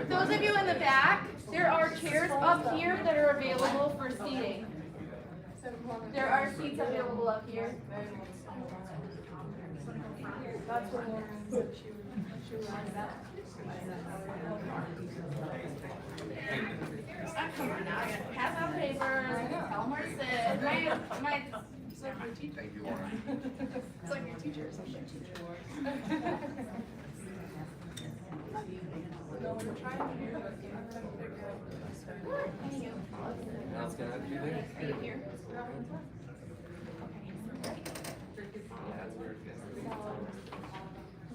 Those of you in the back, there are chairs up here that are available for seating. There are seats available up here. That's what Lauren said she would come on now, I gotta pass out papers, tell them where to sit. It's like your teacher. Thank you, Lauren. It's like your teacher or something. No, we're trying to do it. Thank you. Now it's gonna have to be there. Are you here?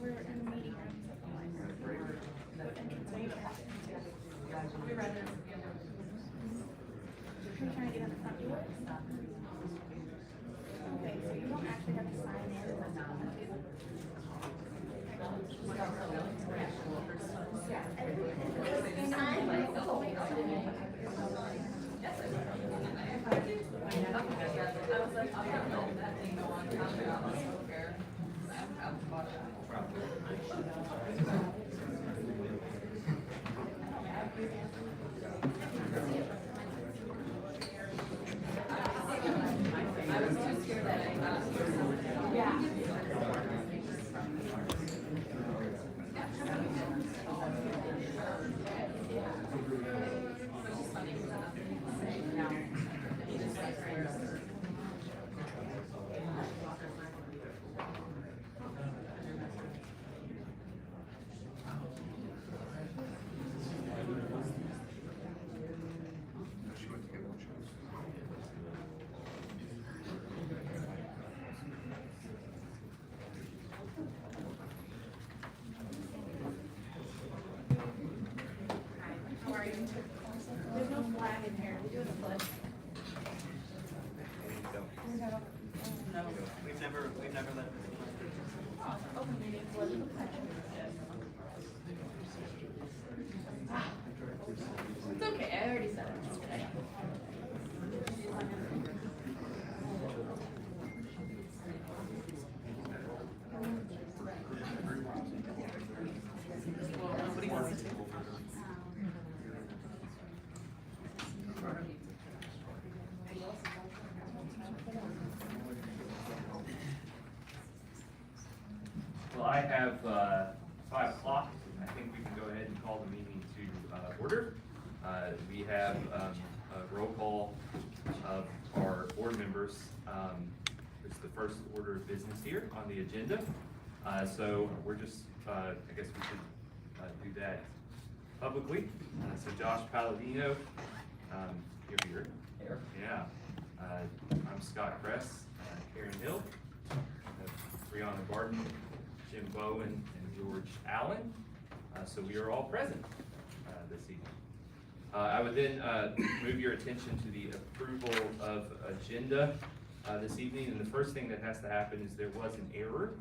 We're in the meeting room. We're right there. Are you trying to get in the front door? Okay, so you don't actually have to sign in. There's no flag in here. We do the pledge. No, we've never let it. Oh, open meeting pledge. It's okay. I already said it today. Well, I have 5 o'clock. I think we can go ahead and call the meeting to order. We have a roll call of our board members. It's the first order of business here on the agenda. So we're just, I guess we should do that publicly. So Josh Palladino, you're here. Yeah. I'm Scott Kress, Karen Hill, Brianna Barton, Jim Bowen, and George Allen. So we are all present this evening. I would then move your attention to the approval of agenda this evening. And the first thing that has to happen is there was an error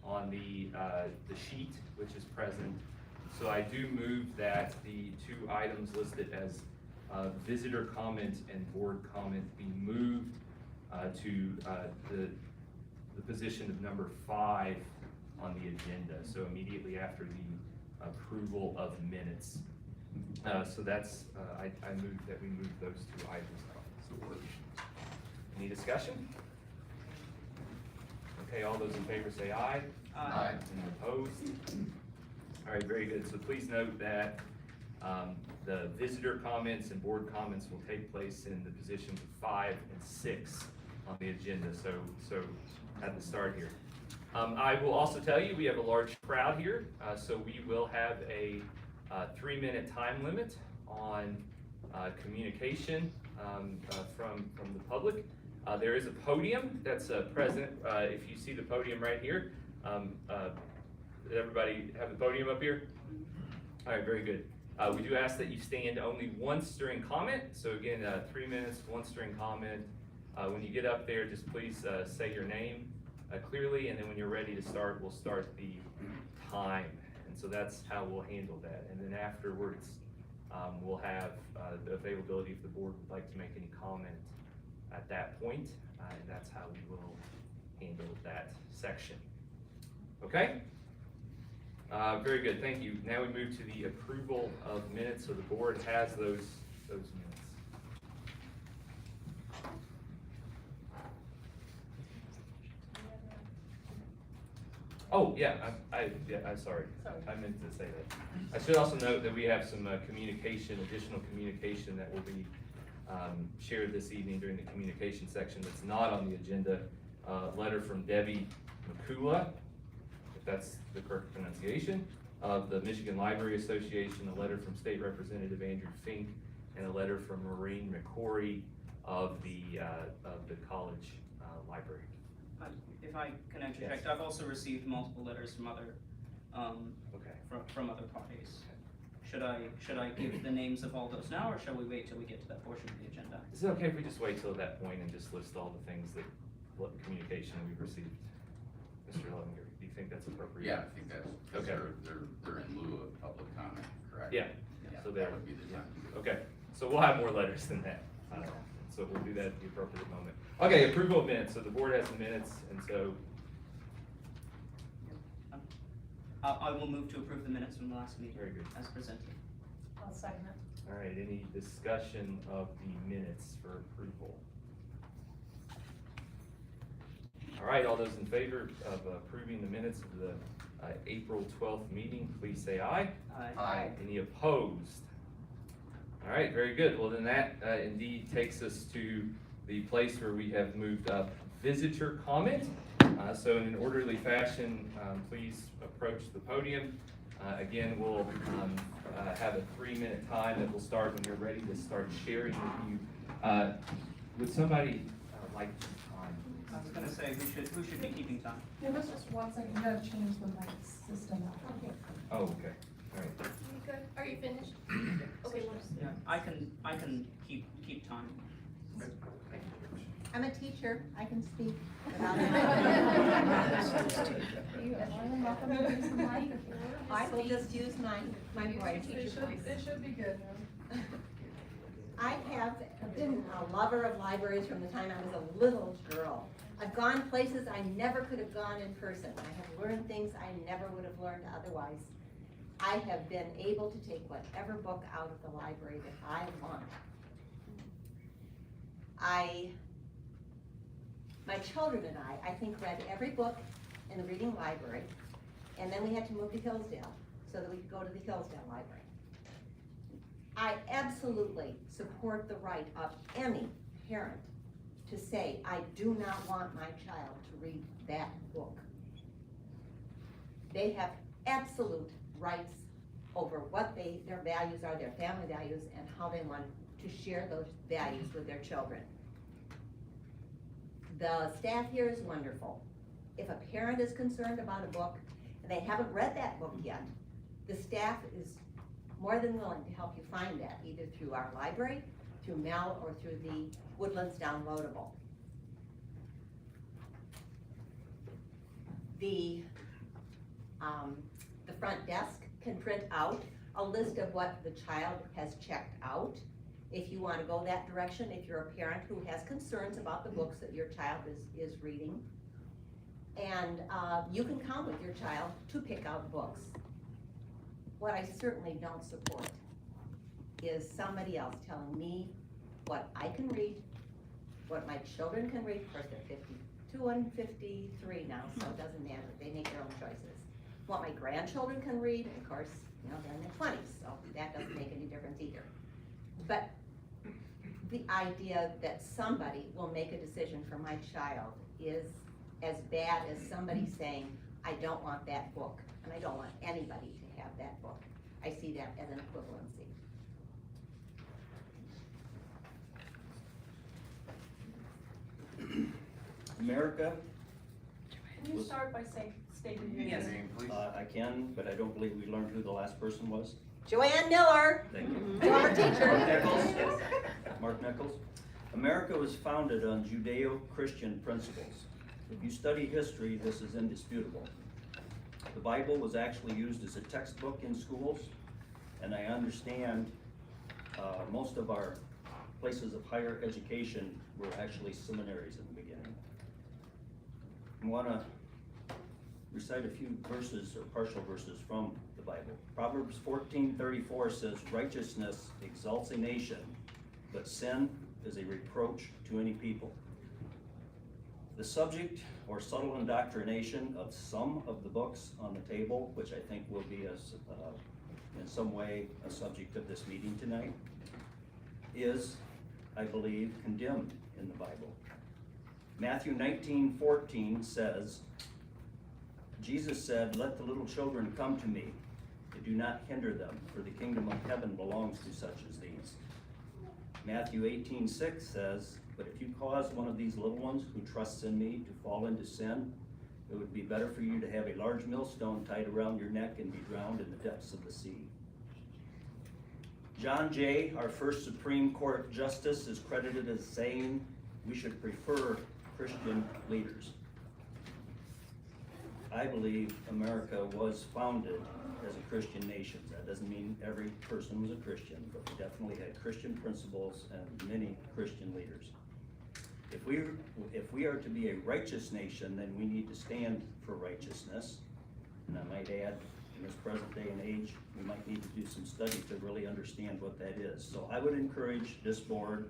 on the sheet which is present. So I do move that the 2 items listed as visitor comment and board comment be moved to the position of number 5 on the agenda, so immediately after the approval of minutes. So that's, I move that we move those 2 items up. Any discussion? Okay, all those in favor say aye. Aye. Any opposed? All right, very good. So please note that the visitor comments and board comments will take place in the positions of 5 and 6 on the agenda, so at the start here. I will also tell you we have a large crowd here, so we will have a 3-minute time limit on communication from the public. There is a podium that's present. If you see the podium right here, did everybody have the podium up here? All right, very good. We do ask that you stand only once during comment. So again, 3 minutes, once during comment. When you get up there, just please say your name clearly, and then when you're ready to start, we'll start the time. And so that's how we'll handle that. And then afterwards, we'll have the availability if the board would like to make any comment at that point, and that's how we will handle that section. Okay? Very good, thank you. Now we move to the approval of minutes, so the board has those minutes. Oh, yeah, I'm sorry. I meant to say that. I should also note that we have some additional communication that will be shared this evening during the communication section that's not on the agenda. Letter from Debbie McCula, if that's the correct pronunciation, of the Michigan Library Association, a letter from State Representative Andrew Fink, and a letter from Maureen McCory of the college library. If I can interject, I've also received multiple letters from other, from other parties. Should I give the names of all those now, or shall we wait till we get to that portion of the agenda? Is it okay if we just wait till that point and just list all the things what communication we've received? Mr. Levinger, do you think that's appropriate? Yeah, I think that's, because Okay. they're in lieu of public comment, correct? Yeah. So that would be the time. Okay, so we'll have more letters than that. So we'll do that at the appropriate moment. Okay, approval of minutes. So the board has the minutes, and so. I will move to approve the minutes from the last meeting. Very good. As presented. I'll second it. All right, any discussion of the minutes for approval? All right, all those in favor of approving the minutes of the April 12th meeting, please say aye. Aye. Any opposed? All right, very good. Well, then that indeed takes us to the place where we have moved up visitor comment. So in an orderly fashion, please approach the podium. Again, we'll have a 3-minute time that will start when you're ready to start sharing with you. Would somebody like to time? I was gonna say, who should be keeping time? Give us just 1 second, you gotta change the mic system. Okay. Oh, okay, all right. You good? Are you finished? Okay, Yeah, I can keep time. I'm a teacher, I can speak. You are more than welcome to use the mic. I will just use my voice. It should be good. I have been a lover of libraries from the time I was a little girl. I've gone places I never could have gone in person. I have learned things I never would have learned otherwise. I have been able to take whatever book out of the library that I want. My children and I think, read every book in the reading library, and then we had to move to Hillsdale so that we could go to the Hillsdale Library. I absolutely support the right of any parent to say, I do not want my child to read that book. They have absolute rights over what their values are, their family values, and how they want to share those values with their children. The staff here is wonderful. If a parent is concerned about a book and they haven't read that book yet, the staff is more than willing to help you find that, either through our library, through Mel, or through the Woodlands downloadable. The front desk can print out a list of what the child has checked out. If you want to go that direction, if you're a parent who has concerns about the books that your child is reading. And you can come with your child to pick out books. What I certainly don't support is somebody else telling me what I can read, what my children can read. Of course, they're 52 and 53 now, so it doesn't matter. They make their own choices. What my grandchildren can read, of course, they're in their 20s, so that doesn't make any difference either. But the idea that somebody will make a decision for my child is as bad as somebody saying, I don't want that book, and I don't want anybody to have that book. I see that as an equivalency. America, Can you start by stating your Yes. name? Please. I can, but I don't believe we learned who the last person was. Joanne Miller, Thank you. former Mark teacher. Nichols? Mark Nichols. America was founded on Judeo-Christian principles. If you study history, this is indisputable. The Bible was actually used as a textbook in schools, and I understand most of our places of higher education were actually seminaries in the beginning. I want to recite a few verses or partial verses from the Bible. Proverbs 14:34 says, "Righteousness exalts a nation, but sin is a reproach to any people." The subject or subtle indoctrination of some of the books on the table, which I think will be in some way a subject of this meeting tonight, is, I believe, condemned in the Bible. Matthew 19:14 says, Jesus said, "Let the little children come to me, and do not hinder them, for the kingdom of heaven belongs to such as these." Matthew 18:6 says, "But if you cause one of these little ones who trusts in me to fall into sin, it would be better for you to have a large millstone tied around your neck and be drowned in the depths of the sea." John Jay, our first Supreme Court Justice, is credited as saying we should prefer Christian leaders. I believe America was founded as a Christian nation. That doesn't mean every person was a Christian, but we definitely had Christian principles and many Christian leaders. If we are to be a righteous nation, then we need to stand for righteousness. And I might add, in this present day and age, we might need to do some study to really understand what that is. So I would encourage this board,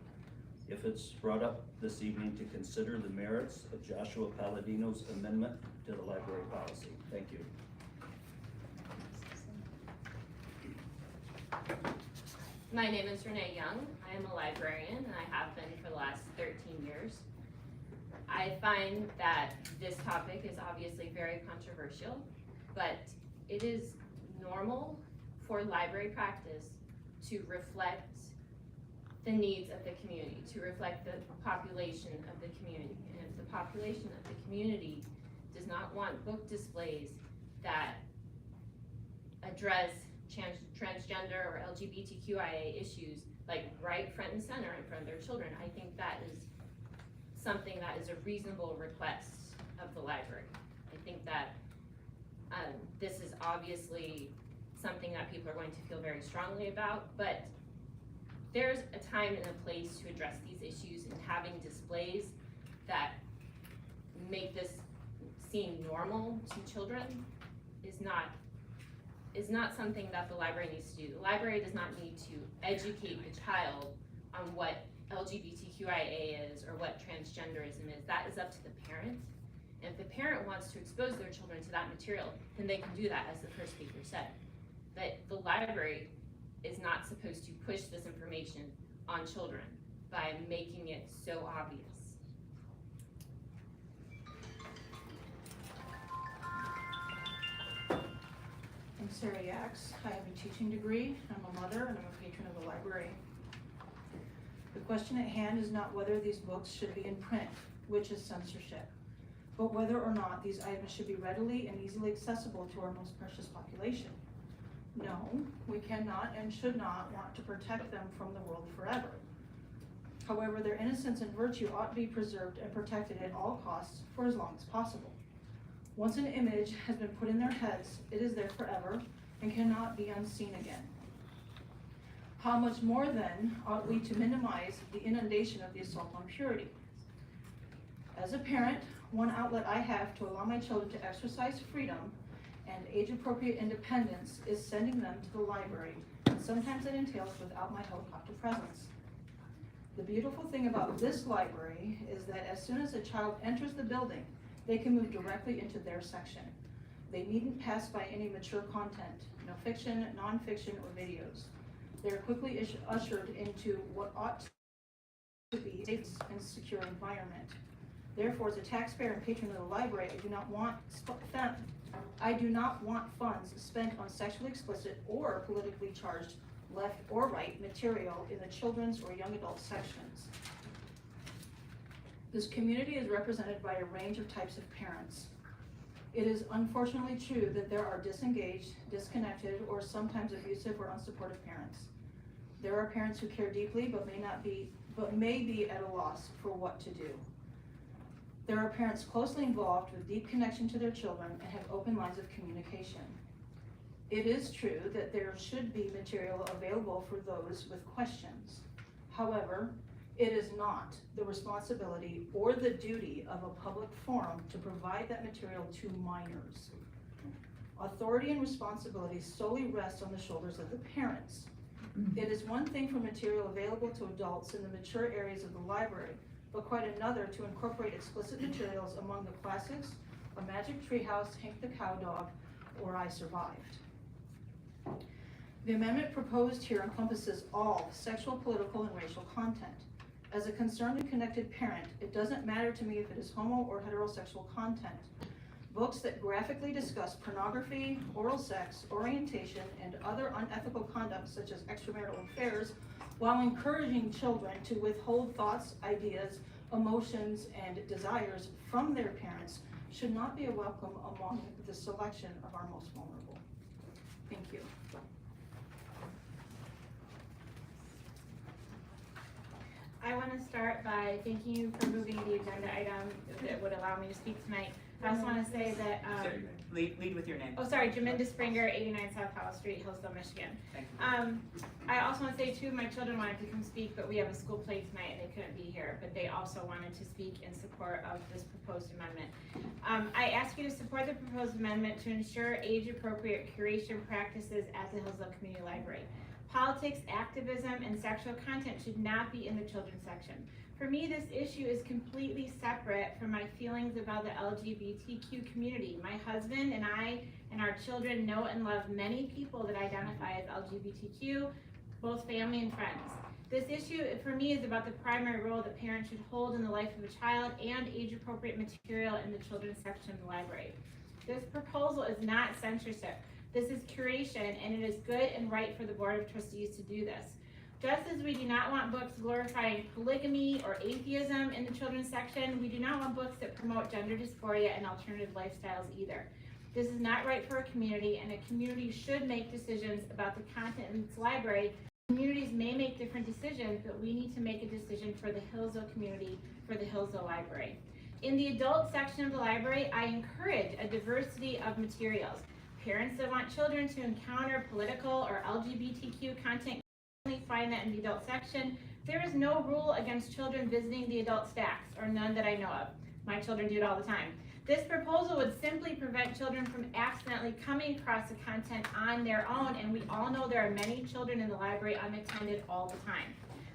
if it's brought up this evening, to consider the merits of Joshua Palladino's amendment to the library policy. Thank you. My name is Renee Young. I am a librarian, and I have been for the last 13 years. I find that this topic is obviously very controversial, but it is normal for library practice to reflect the needs of the community, to reflect the population of the community. And if the population of the community does not want book displays that address transgender or LGBTQIA issues, like right front and center in front of their children, I think that is something that is a reasonable request of the library. I think that this is obviously something that people are going to feel very strongly about, but there's a time and a place to address these issues, and having displays that make this seem normal to children is not something that the library needs to do. The library does not need to educate the child on what LGBTQIA is or what transgenderism is. That is up to the parent. And if the parent wants to expose their children to that material, then they can do that, as the first speaker said. But the library is not supposed to push this information on children by making it so obvious. I'm Sarah Yax. I have a teaching degree. I'm a mother and I'm a patron of the library. The question at hand is not whether these books should be in print, which is censorship, but whether or not these items should be readily and easily accessible to our most precious population. No, we cannot and should not want to protect them from the world forever. However, their innocence and virtue ought to be preserved and protected at all costs for as long as possible. Once an image has been put in their heads, it is there forever and cannot be unseen again. How much more then ought we to minimize the inundation of the assault on purity? As a parent, one outlet I have to allow my children to exercise freedom and age-appropriate independence is sending them to the library, and sometimes it entails without my helicopter presence. The beautiful thing about this library is that as soon as a child enters the building, they can move directly into their section. They needn't pass by any mature content, no fiction, nonfiction, or videos. They are quickly ushered into what ought to be a safe and secure environment. Therefore, as a taxpayer and patron of the library, I do not want funds spent on sexually explicit or politically charged left or right material in the children's or young adult sections. This community is represented by a range of types of parents. It is unfortunately true that there are disengaged, disconnected, or sometimes abusive or unsupportive parents. There are parents who care deeply but may be at a loss for what to do. There are parents closely involved with deep connection to their children and have open lines of communication. It is true that there should be material available for those with questions. However, it is not the responsibility or the duty of a public forum to provide that material to minors. Authority and responsibility solely rest on the shoulders of the parents. It is one thing for material available to adults in the mature areas of the library, but quite another to incorporate explicit materials among the classics, A Magic Treehouse, Hank the Cowdog, or I Survived. The amendment proposed here encompasses all sexual, political, and racial content. As a concerned and connected parent, it doesn't matter to me if it is homo or heterosexual content. Books that graphically discuss pornography, oral sex, orientation, and other unethical conduct such as extramarital affairs, while encouraging children to withhold thoughts, ideas, emotions, and desires from their parents, should not be a welcome among the selection of our most vulnerable. Thank you. I want to start by thanking you for moving the agenda item that would allow me to speak tonight. I also want to say that, Lead with your name. Jaminda Springer, 89 South Howell Street, Hillsdale, Michigan. Thank you. I also want to say too, my children wanted to come speak, but we have a school play tonight and they couldn't be here, but they also wanted to speak in support of this proposed amendment. I ask you to support the proposed amendment to ensure age-appropriate curation practices at the Hillsdale Community Library. Politics, activism, and sexual content should not be in the children's section. For me, this issue is completely separate from my feelings about the LGBTQ community. My husband and I and our children know and love many people that identify as LGBTQ, both family and friends. This issue, for me, is about the primary role that parents should hold in the life of a child and age-appropriate material in the children's section of the library. This proposal is not censorship. This is curation, and it is good and right for the Board of Trustees to do this. Just as we do not want books glorifying polygamy or atheism in the children's section, we do not want books that promote gender dysphoria and alternative lifestyles either. This is not right for a community, and a community should make decisions about the content in its library. Communities may make different decisions, but we need to make a decision for the Hillsdale community, for the Hillsdale Library. In the adult section of the library, I encourage a diversity of materials. Parents that want children to encounter political or LGBTQ content find that in the adult section. There is no rule against children visiting the adult stacks, or none that I know of. My children do it all the time. This proposal would simply prevent children from accidentally coming across the content on their own, and we all know there are many children in the library unattended all the time.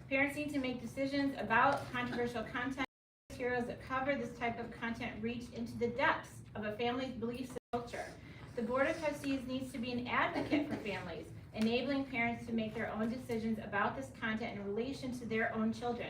Parents need to make decisions about controversial content. Materials that cover this type of content reach into the depths of a family's beliefs and culture. The Board of Trustees needs to be an advocate for families, enabling parents to make their own decisions about this content in relation to their own children.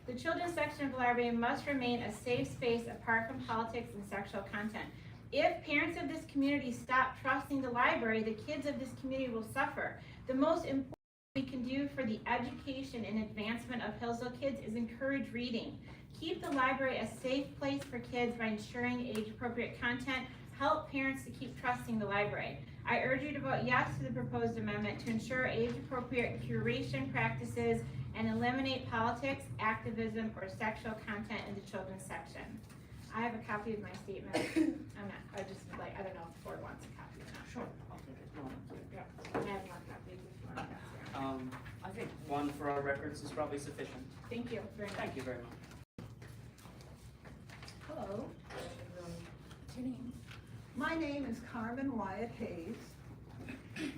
The children's section of the library must remain a safe space apart from politics and sexual content. If parents of this community stop trusting the library, the kids of this community will suffer. The most important thing we can do for the education and advancement of Hillsdale kids is encourage reading. Keep the library a safe place for kids by ensuring age-appropriate content. Help parents to keep trusting the library. I urge you to vote yes to the proposed amendment to ensure age-appropriate curation practices and eliminate politics, activism, or sexual content in the children's section. I have a copy of my statement. I don't know if the board wants a copy or not. Sure, I'll take it. No, Yeah, I have more copies if you want to pass around. I think one for our records is probably sufficient. Thank you very much. Thank you very much. Hello. What's your name? My name is Carmen Wyatt Hayes,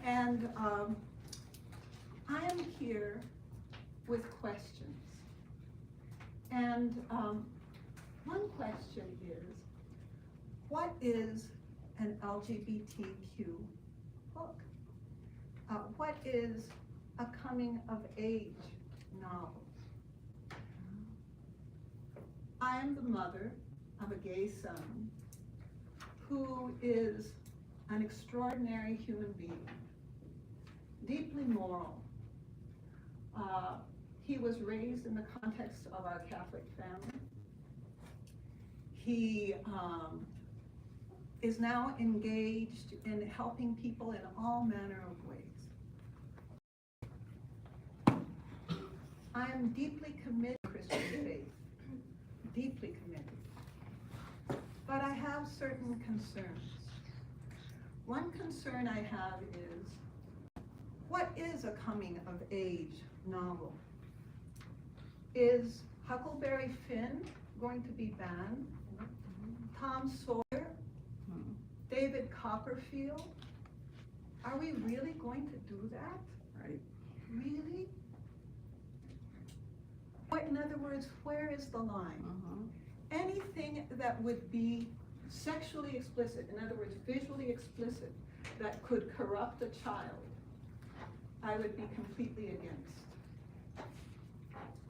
and I am here with questions. And one question is, what is an LGBTQ book? What is a coming-of-age novel? I am the mother of a gay son who is an extraordinary human being, deeply moral. He was raised in the context of our Catholic family. He is now engaged in helping people in all manner of ways. I am deeply committed to Christian faith, deeply committed. have certain concerns. One concern I have is, what is a coming of age novel? Is Huckleberry Finn going to be banned? Tom Sawyer? David Copperfield? Are we really going to do that? Right. Really? In other words, where is the line? Anything that would be sexually explicit, in other words, visually explicit, that could corrupt a child, I would be completely against.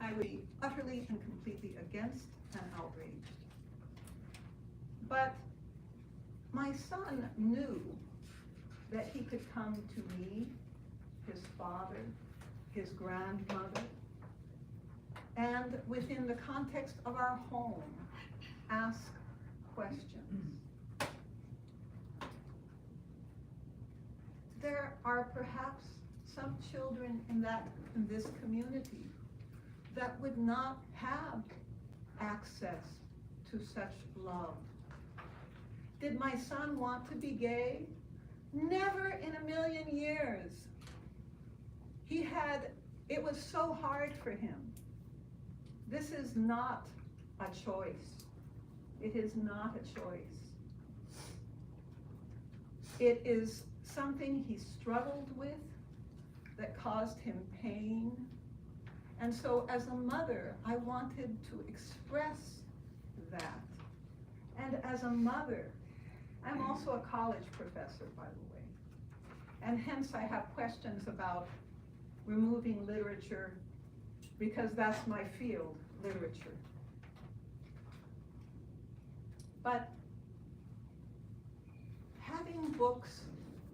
I would be utterly and completely against and outraged. But my son knew that he could come to me, his father, his grandmother, and within the context of our home, ask questions. There are perhaps some children in this community that would not have access to such love. Did my son want to be gay? Never in a million years. It was so hard for him. This is not a choice. It is not a choice. It is something he struggled with that caused him pain. And so as a mother, I wanted to express that. And as a mother, I'm also a college professor, by the way. And hence I have questions about removing literature, because that's my field, literature. But having books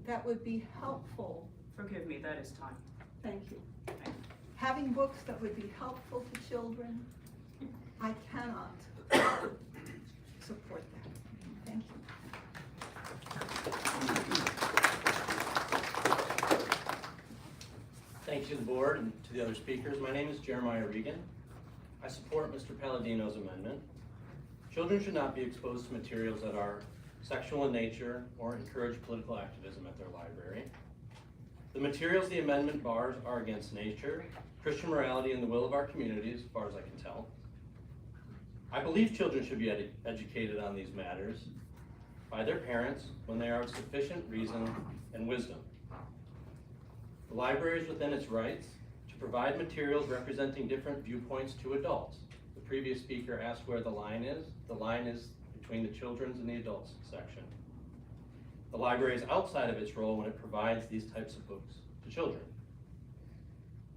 that would be helpful. Forgive me, that is time. Thank you. Having books that would be helpful to children, I cannot support that. Thank you. Thank you to the board and to the other speakers. My name is Jeremiah Regan. I support Mr. Palladino's amendment. Children should not be exposed to materials that are sexual in nature or encourage political activism at their library. The materials the amendment bars are against nature, Christian morality, and the will of our community, as far as I can tell. I believe children should be educated on these matters by their parents when they are of sufficient reason and wisdom. The library is within its rights to provide materials representing different viewpoints to adults. The previous speaker asked where the line is. The line is between the children's and the adults section. The library is outside of its role when it provides these types of books to children.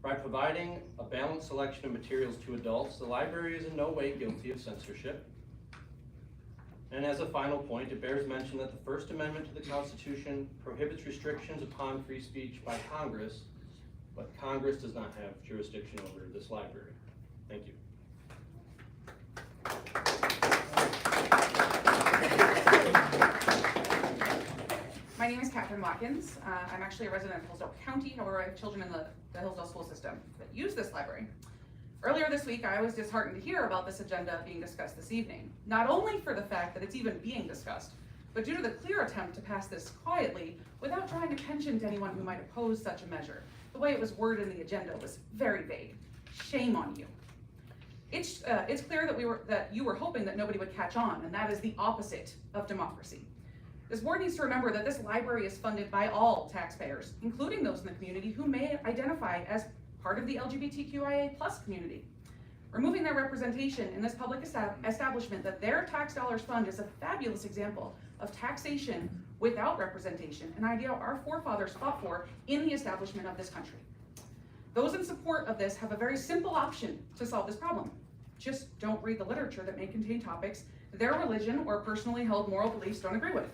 By providing a balanced selection of materials to adults, the library is in no way guilty of censorship. And as a final point, it bears mention that the First Amendment to the Constitution prohibits restrictions upon free speech by Congress, but Congress does not have jurisdiction over this library. Thank you. My name is Catherine Watkins. I'm actually a resident of Hillsdale County. However, I have children in the Hillsdale school system that use this library. Earlier this week, I was disheartened to hear about this agenda being discussed this evening. Not only for the fact that it's even being discussed, but due to the clear attempt to pass this quietly without drawing attention to anyone who might oppose such a measure. The way it was worded in the agenda was very vague. Shame on you. It's clear that you were hoping that nobody would catch on, and that is the opposite of democracy. This board needs to remember that this library is funded by all taxpayers, including those in the community who may identify as part of the LGBTQIA+ community. Removing their representation in this public establishment that their tax dollars fund is a fabulous example of taxation without representation, an idea our forefathers fought for in the establishment of this country. Those in support of this have a very simple option to solve this problem. Just don't read the literature that may contain topics their religion or personally held moral beliefs don't agree with.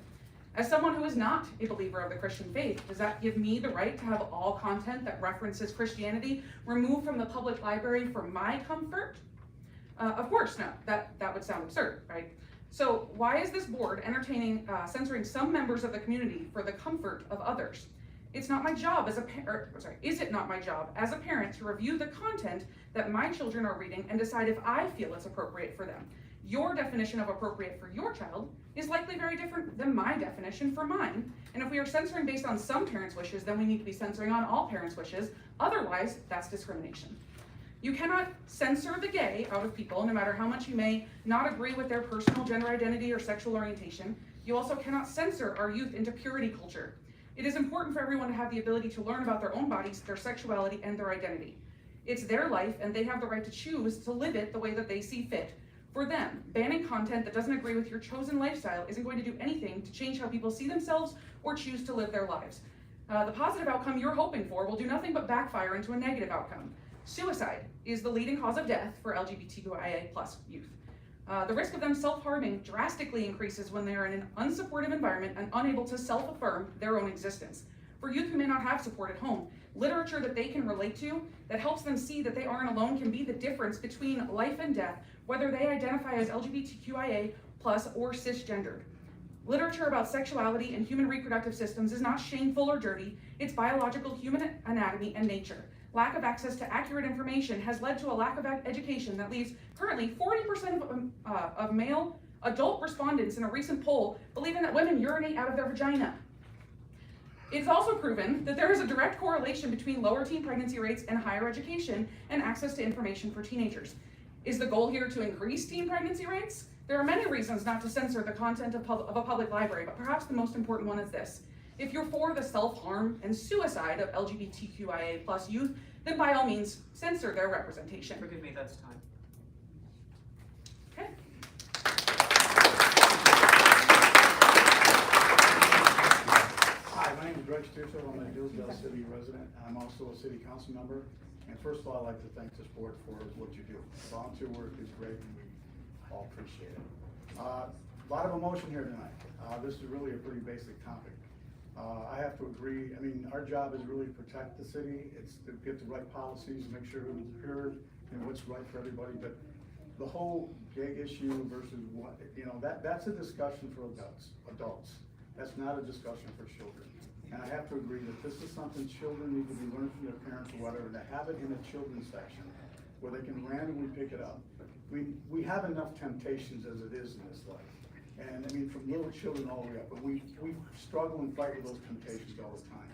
As someone who is not a believer of the Christian faith, does that give me the right to have all content that references Christianity removed from the public library for my comfort? Of course, no. That would sound absurd, right? So why is this board entertaining censoring some members of the community for the comfort of others? It's not my job as is it not my job as a parent to review the content that my children are reading and decide if I feel it's appropriate for them? Your definition of appropriate for your child is likely very different than my definition for mine. And if we are censoring based on some parents' wishes, then we need to be censoring on all parents' wishes. Otherwise, that's discrimination. You cannot censor the gay out of people, no matter how much you may not agree with their personal gender identity or sexual orientation. You also cannot censor our youth into purity culture. It is important for everyone to have the ability to learn about their own bodies, their sexuality, and their identity. It's their life, and they have the right to choose to live it the way that they see fit. For them, banning content that doesn't agree with your chosen lifestyle isn't going to do anything to change how people see themselves or choose to live their lives. The positive outcome you're hoping for will do nothing but backfire into a negative outcome. Suicide is the leading cause of death for LGBTQIA+ youth. The risk of them self-harming drastically increases when they are in an unsupportive environment and unable to self-affirm their own existence. For youth who may not have support at home, literature that they can relate to, that helps them see that they aren't alone, can be the difference between life and death, whether they identify as LGBTQIA+ or cisgendered. Literature about sexuality and human reproductive systems is not shameful or dirty, it's biological human anatomy and nature. Lack of access to accurate information has led to a lack of education that leaves currently 40% of male adult respondents in a recent poll believing that women urinate out of their vagina. It's also proven that there is a direct correlation between lower teen pregnancy rates and higher education and access to information for teenagers. Is the goal here to increase teen pregnancy rates? There are many reasons not to censor the content of a public library, but perhaps the most important one is this. If you're for the self-harm and suicide of LGBTQIA+ youth, then by all means, censor their representation. Forgive me, that's time. Okay. Hi, my name is Greg Sturcell. I'm a Hillsdale City resident. I'm also a city council member. And first of all, I'd like to thank this board for what you do. Volunteer work is great and we all appreciate it. A lot of emotion here tonight. This is really a pretty basic topic. I have to agree. I mean, our job is really to protect the city. It's to get the right policies, make sure it's heard and what's right for everybody. But the whole gay issue versus what, that's a discussion for adults. That's not a discussion for children. And I have to agree that this is something children need to be learning from their parents or whatever, to have it in a children's section where they can randomly pick it up. We have enough temptations as it is in this life. And I mean, from little children all the way up, but we struggle and fight with those temptations all the time.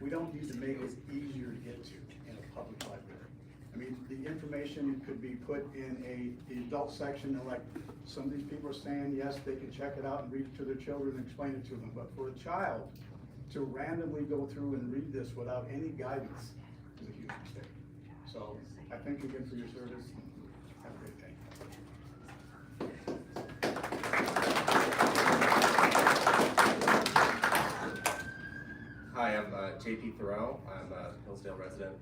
We don't need to make it easier to get to in a public library. I mean, the information could be put in the adult section, and like some of these people are saying, yes, they can check it out and read it to their children and explain it to them, but for a child to randomly go through and read this without any guidance is a huge mistake. So I thank you again for your service, and have a great day. Hi, I'm JP Thoreau. I'm a Hillsdale resident.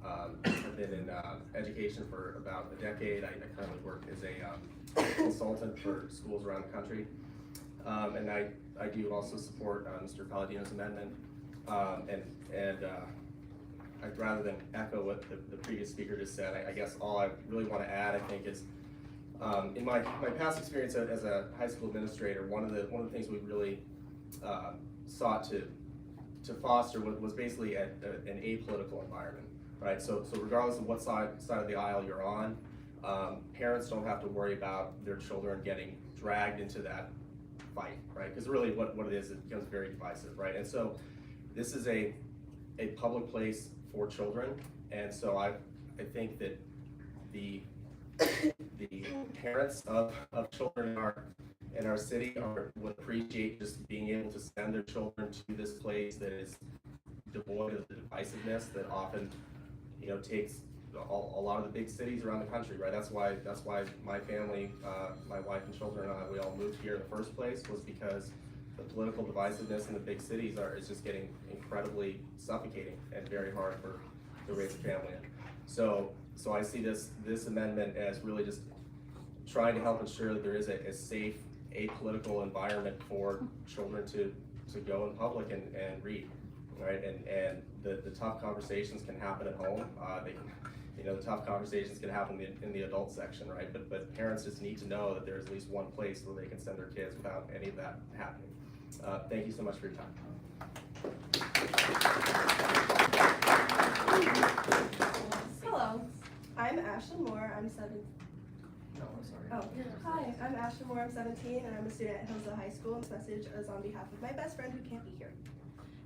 I've been in education for about a decade. I currently work as a consultant for schools around the country. And I do also support Mr. Palladino's amendment. I'd rather than echo what the previous speaker just said, I guess all I really want to add, I think, is in my past experience as a high school administrator, one of the things we really sought to foster was basically an apolitical environment, right? So regardless of what side of the aisle you're on, parents don't have to worry about their children getting dragged into that fight, right? Because really what it is, it becomes very divisive, right? And so this is a public place for children, and so I think that the parents of children in our city would appreciate just being able to send their children to this place that is devoid of the divisiveness that often, takes a lot of the big cities around the country, right? That's why my family, my wife and children and I, we all moved here in the first place, was because the political divisiveness in the big cities is just getting incredibly suffocating and very hard to raise a family in. So I see this amendment as really just trying to help ensure that there is a safe, apolitical environment for children to go in public and read, right? And the tough conversations can happen at home. The tough conversations can happen in the adult section, right? But parents just need to know that there's at least one place where they can send their kids without any of that happening. Thank you so much for your time. Hello, I'm Ashlyn Moore. I'm Oh, hi, I'm Ashley Moore, I'm 17, and I'm a student at Hillsdale High School, and this message is on behalf of my best friend who can't be here.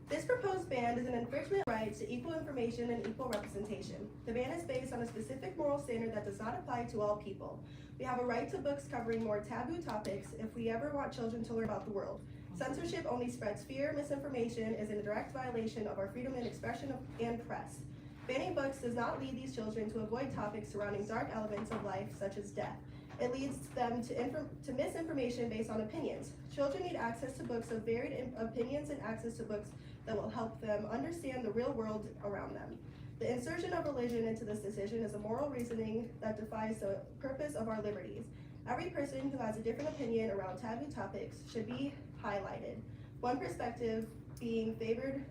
This proposed ban is an infringement of rights to equal information and equal representation. The ban is based on a specific moral standard that does not apply to all people. We have a right to books covering more taboo topics if we ever want children to learn about the world. Censorship only spreads fear, misinformation, is in a direct violation of our freedom of expression and press. Banning books does not lead these children to avoid topics surrounding dark elements of life, such as death. It leads them to misinformation based on opinions. Children need access to books of varied opinions and access to books that will help them understand the real world around them. The insertion of religion into this decision is a moral reasoning that defies the purpose of our liberties. Every person who has a different opinion around taboo topics should be highlighted. One perspective being favored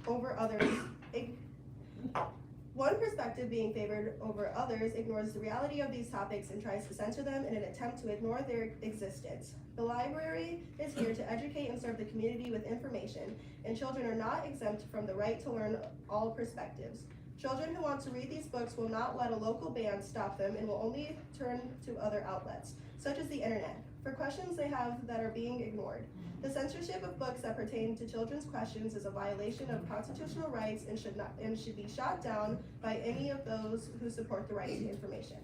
over others ignores the reality of these topics and tries to censor them in an attempt to ignore their existence. The library is here to educate and serve the community with information, and children are not exempt from the right to learn all perspectives. Children who want to read these books will not let a local ban stop them and will only turn to other outlets, such as the internet, for questions they have that are being ignored. The censorship of books that pertain to children's questions is a violation of constitutional rights and should be shot down by any of those who support the right to information.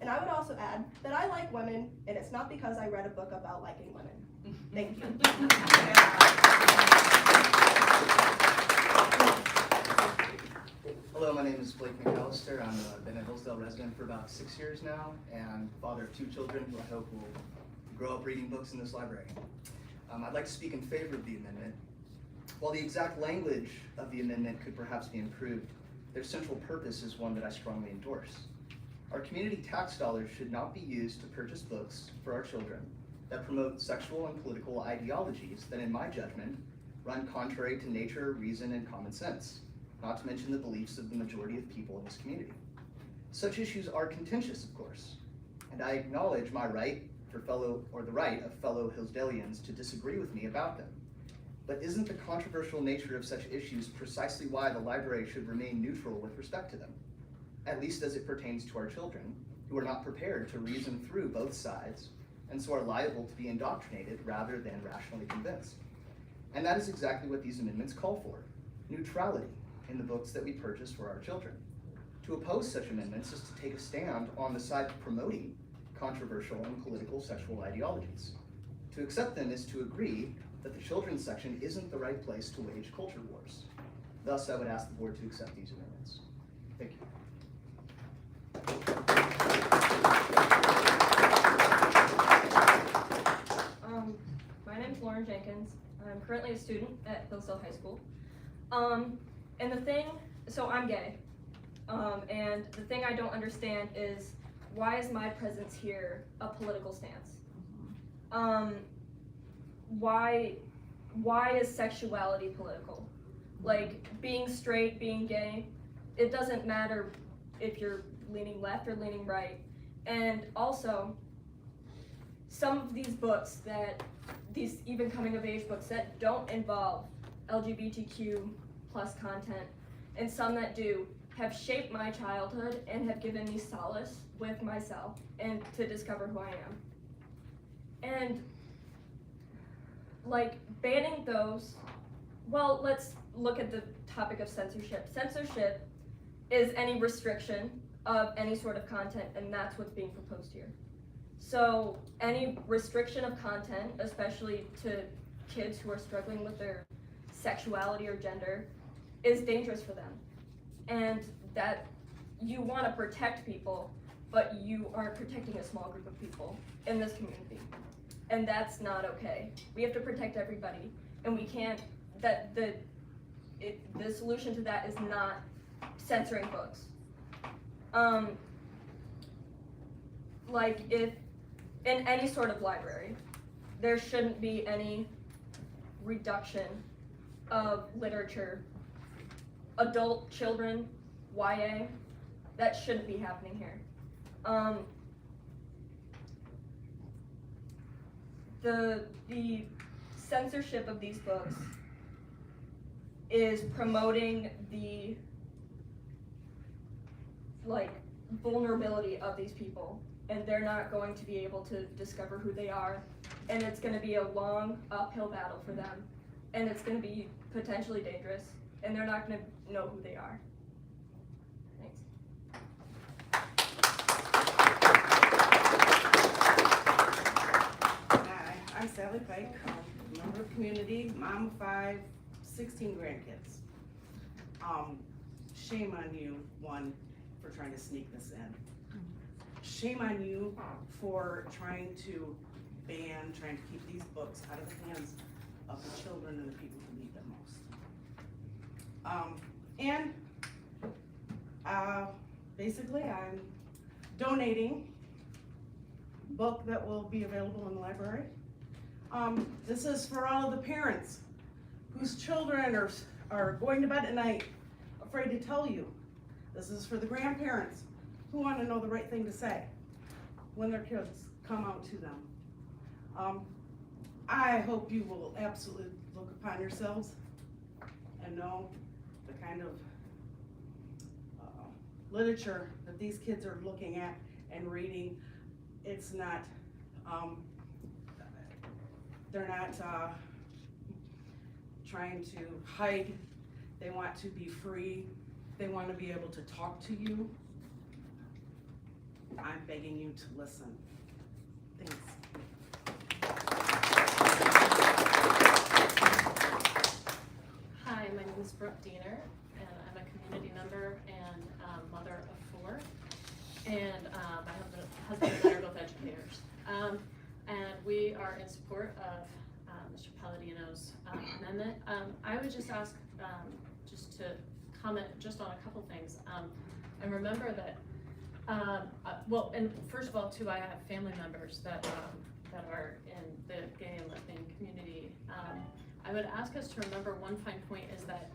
And I would also add that I like women, and it's not because I read a book about liking women. Thank you. Hello, my name is Blake McAllister. I've been a Hillsdale resident for about 6 years now, and father of 2 children who I hope will grow up reading books in this library. I'd like to speak in favor of the amendment. While the exact language of the amendment could perhaps be improved, their central purpose is one that I strongly endorse. Our community tax dollars should not be used to purchase books for our children that promote sexual and political ideologies that, in my judgment, run contrary to nature, reason, and common sense, not to mention the beliefs of the majority of people in this community. Such issues are contentious, of course, and I acknowledge my right the right of fellow Hillsdalians to disagree with me about them. But isn't the controversial nature of such issues precisely why the library should remain neutral with respect to them, at least as it pertains to our children, who are not prepared to reason through both sides, and so are liable to be indoctrinated rather than rationally convinced? And that is exactly what these amendments call for: neutrality in the books that we purchase for our children. To oppose such amendments is to take a stand on the side of promoting controversial and political sexual ideologies. To accept them is to agree that the children's section isn't the right place to wage culture wars. Thus, I would ask the board to accept these amendments. Thank you. My name's Lauren Jenkins. I'm currently a student at Hillsdale High School. So I'm gay. And the thing I don't understand is, why is my presence here a political stance? Why is sexuality political? Like, being straight, being gay, it doesn't matter if you're leaning left or leaning right. And also, some of these books these even coming of age books that don't involve LGBTQ plus content, and some that do, have shaped my childhood and have given me solace with myself and to discover who I am. And like, banning those, well, let's look at the topic of censorship. Censorship is any restriction of any sort of content, and that's what's being proposed here. So any restriction of content, especially to kids who are struggling with their sexuality or gender, is dangerous for them. And that you want to protect people, but you aren't protecting a small group of people in this community. And that's not okay. We have to protect everybody, and we can't, the solution to that is not censoring books. Like, if in any sort of library, there shouldn't be any reduction of literature, adult, children, YA, that shouldn't be happening here. The censorship of these books is promoting the vulnerability of these people and they're not going to be able to discover who they are, and it's gonna be a long uphill battle for them, and it's gonna be potentially dangerous, and they're not gonna know who they are. Thanks. Hi, I'm Sally Pike, member of community, mom of 5, 16 grandkids. Shame on you, one, for trying to sneak this in. Shame on you for trying to keep these books out of the hands of the children and the people who need them most. Basically, I'm donating a book that will be available in the library. This is for all of the parents whose children are going to bed at night afraid to tell you. This is for the grandparents who want to know the right thing to say when their kids come out to them. I hope you will absolutely look upon yourselves and know the kind of literature that these kids are looking at and reading. It's not, they're not trying to hide. They want to be free. They want to be able to talk to you. I'm begging you to listen. Thanks. Hi, my name is Brooke Diener, and I'm a community member and mother of 4. And my husband and I are both educators. And we are in support of Mr. Palladino's amendment. I would just ask just to comment just on a couple things. And remember that, well, and first of all, too, I have family members that are in the gay and lesbian community. I would ask us to remember one fine point is that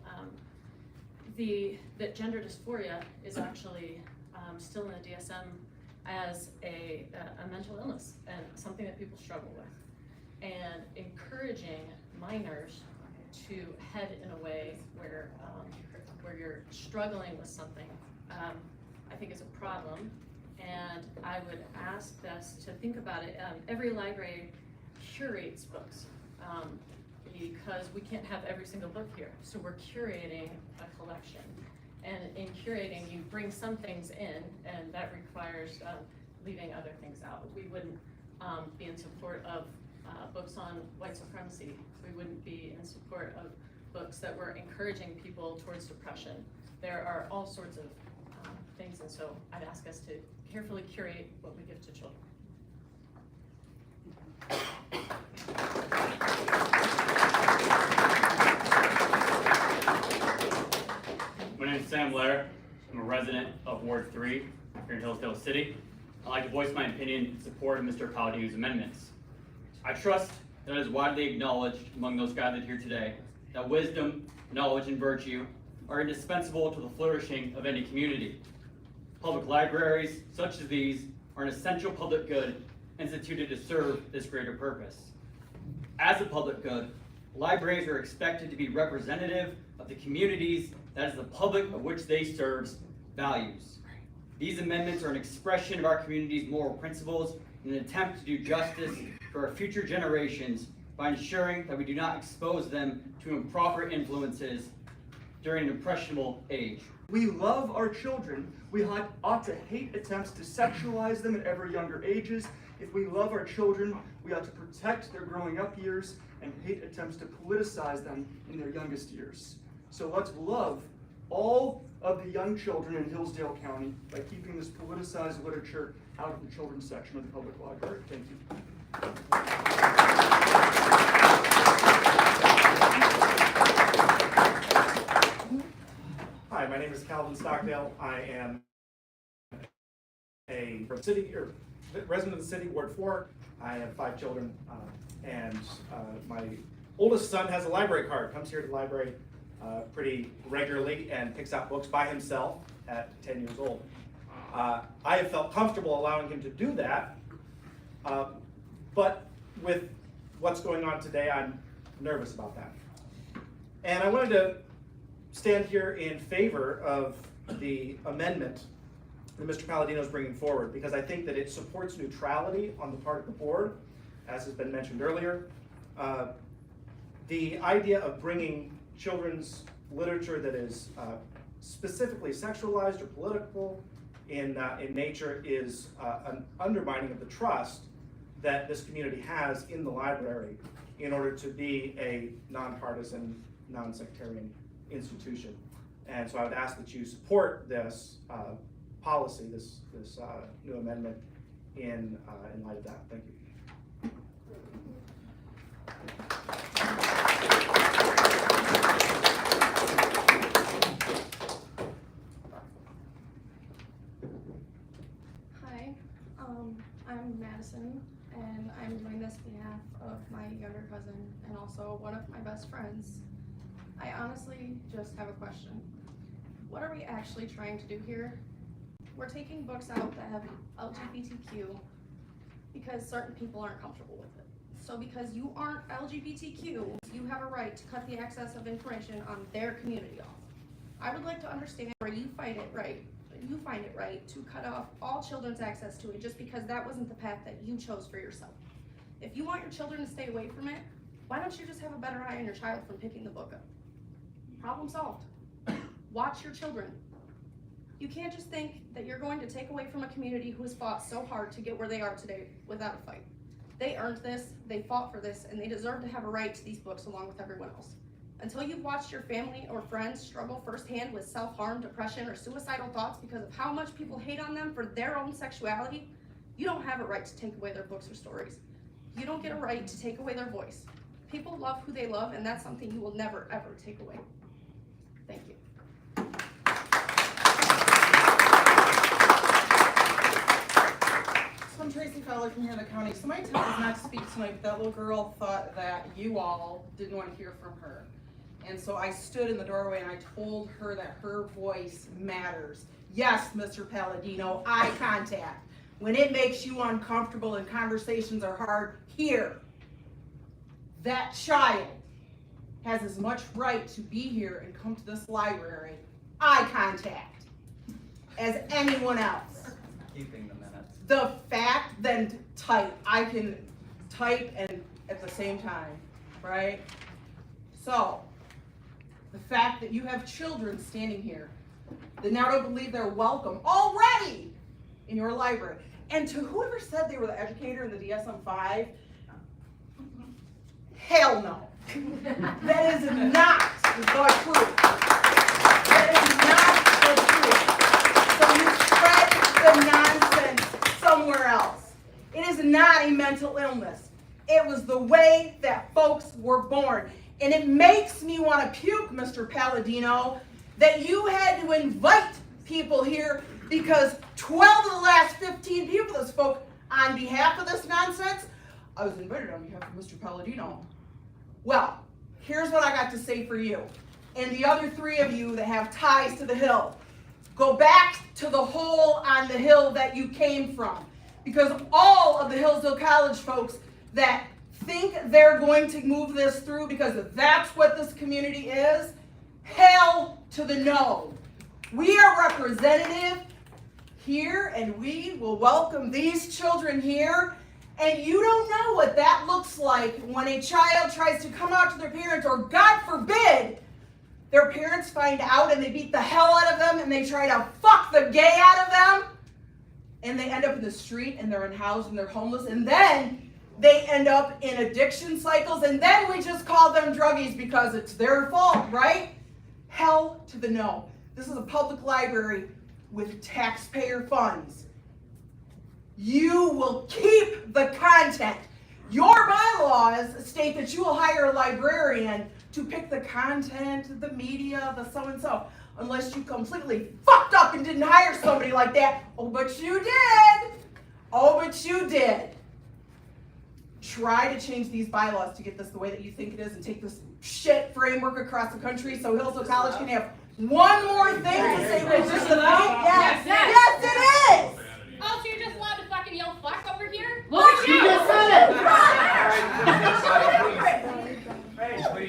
that gender dysphoria is actually still in the DSM as a mental illness and something that people struggle with. And encouraging minors to head in a way where you're struggling with something, I think is a problem. And I would ask us to think about it. Every library curates books because we can't have every single book here. So we're curating a collection. And in curating, you bring some things in, and that requires leaving other things out. We wouldn't be in support of books on white supremacy. We wouldn't be in support of books that were encouraging people towards depression. There are all sorts of things, and so I'd ask us to carefully curate what we give to children. My name is Sam Lair. I'm a resident of Ward 3 here in Hillsdale City. I'd like to voice my opinion in support of Mr. Palladino's amendments. I trust that it is widely acknowledged among those gathered here today that wisdom, knowledge, and virtue are indispensable to the flourishing of any community. Public libraries, such as these, are an essential public good instituted to serve this greater purpose. As a public good, libraries are expected to be representative of the communities that is the public of which they serve values. These amendments are an expression of our community's moral principles in an attempt to do justice for our future generations by ensuring that we do not expose them to improper influences during an impressionable age. We love our children. We ought to hate attempts to sexualize them at ever younger ages. If we love our children, we ought to protect their growing up years and hate attempts to politicize them in their youngest years. So let's love all of the young children in Hillsdale County by keeping this politicized literature out of the children's section of the public library. Thank you. Hi, my name is Calvin Stockdale. I am a resident of the city, Ward 4. I have 5 children, and my oldest son has a library card, comes here to the library pretty regularly and picks out books by himself at 10 years old. I have felt comfortable allowing him to do that, but with what's going on today, I'm nervous about that. And I wanted to stand here in favor of the amendment that Mr. Palladino is bringing forward, because I think that it supports neutrality on the part of the board, as has been mentioned earlier. The idea of bringing children's literature that is specifically sexualized or political in nature is an undermining of the trust that this community has in the library in order to be a nonpartisan, non-sectarian institution. And so I would ask that you support this policy, this new amendment in light of that. Thank you. Hi, I'm Madison, and I'm doing this on behalf of my younger cousin and also one of my best friends. I honestly just have a question. What are we actually trying to do here? We're taking books out that have LGBTQ because certain people aren't comfortable with it. So because you aren't LGBTQ, you have a right to cut the access of information on their community off. I would like to understand where you find it right to cut off all children's access to it just because that wasn't the path that you chose for yourself. If you want your children to stay away from it, why don't you just have a better eye on your child from picking the book up? Problem solved. Watch your children. You can't just think that you're going to take away from a community who has fought so hard to get where they are today without a fight. They earned this, they fought for this, and they deserve to have a right to these books along with everyone else. Until you've watched your family or friends struggle firsthand with self-harm, depression, or suicidal thoughts because of how much people hate on them for their own sexuality, you don't have a right to take away their books or stories. You don't get a right to take away their voice. People love who they love, and that's something you will never, ever take away. Thank you. So I'm Tracy Fowler from here in the county. So my intent is not to speak tonight, but that little girl thought that you all didn't want to hear from her. And so I stood in the doorway and I told her that her voice matters. Yes, Mr. Palladino, eye contact. When it makes you uncomfortable and conversations are hard, here. That child has as much right to be here and come to this library, eye contact, as anyone else. Keeping the minutes. The fact, then type. I can type and at the same time, right? So, the fact that you have children standing here that now don't believe they're welcome already in your library. And to whoever said they were the educator in the DSM-5, hell no. That is not the truth. That is not the truth. So you spread the nonsense somewhere else. It is not a mental illness. It was the way that folks were born. And it makes me want to puke, Mr. Palladino, that you had to invite people here because 12 of the last 15 people that spoke on behalf of this nonsense, I was invited on behalf of Mr. Palladino. Well, here's what I got to say for you. And the other 3 of you that have ties to the Hill. Go back to the hole on the hill that you came from. Because all of the Hillsdale College folks that think they're going to move this through because that's what this community is, hell to the no. We are representative here and we will welcome these children here. And you don't know what that looks like when a child tries to come out to their parents, or God forbid, their parents find out and they beat the hell out of them and they try to fuck the gay out of them. And they end up in the street and they're unhoused and they're homeless. And then they end up in addiction cycles. And then we just call them druggies because it's their fault, right? Hell to the no. This is a public library with taxpayer funds. You will keep the content. Your bylaws state that you will hire a librarian to pick the content, the media, the so-and-so, unless you completely fucked up and didn't hire somebody like that. Oh, but you did. Oh, but you did. Try to change these bylaws to get this the way that you think it is and take this shit framework across the country so Hillsdale College can have one more thing to say. Is this the thing? Yes, yes, it is. Oh, so you're just allowed to fucking yell fuck over here? Look at you! Just said it!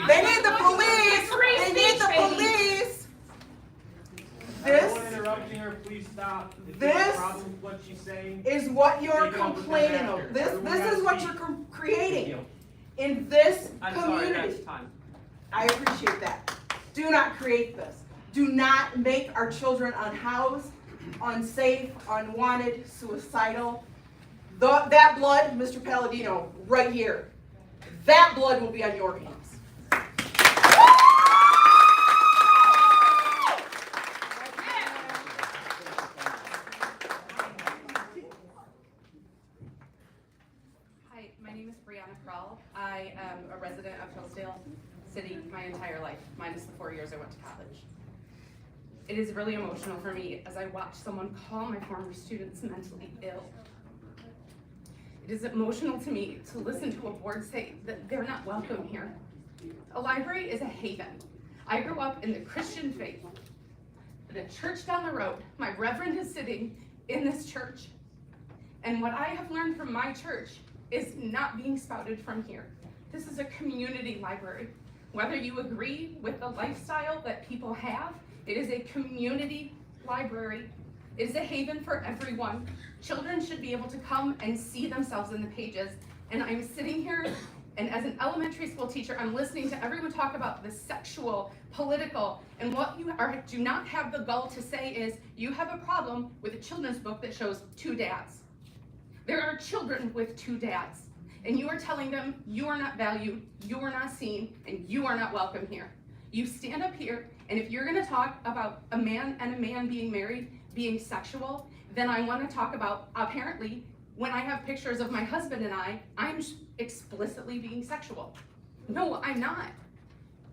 They need the police! They need the police! Everyone interrupting her, please stop. This what she's saying. is what you're Take it up with them complaining after. of. This Everyone is has what to you're speak. creating in this I'm sorry, community. that's time. I appreciate that. Do not create this. Do not make our children unhoused, unsafe, unwanted, suicidal. That blood, Mr. Palladino, right here, that blood will be on your hands. Hi, my name is Brianna Kroll. I am a resident of Hillsdale City my entire life, minus the 4 years I went to college. It is really emotional for me as I watch someone call my former students mentally ill. It is emotional to me to listen to a board say that they're not welcome here. A library is a haven. I grew up in the Christian faith. The church down the road, my reverend is sitting in this church. And what I have learned from my church is not being spouted from here. This is a community library. Whether you agree with the lifestyle that people have, it is a community library. It is a haven for everyone. Children should be able to come and see themselves in the pages. And I'm sitting here, and as an elementary school teacher, I'm listening to everyone talk about the sexual, political, and what you do not have the gall to say is, you have a problem with a children's book that shows two dads. There are children with two dads, and you are telling them you are not valued, you are not seen, and you are not welcome here. You stand up here, and if you're gonna talk about a man and a man being married, being sexual, then I wanna talk about, apparently, when I have pictures of my husband and I'm explicitly being sexual. No, I'm not.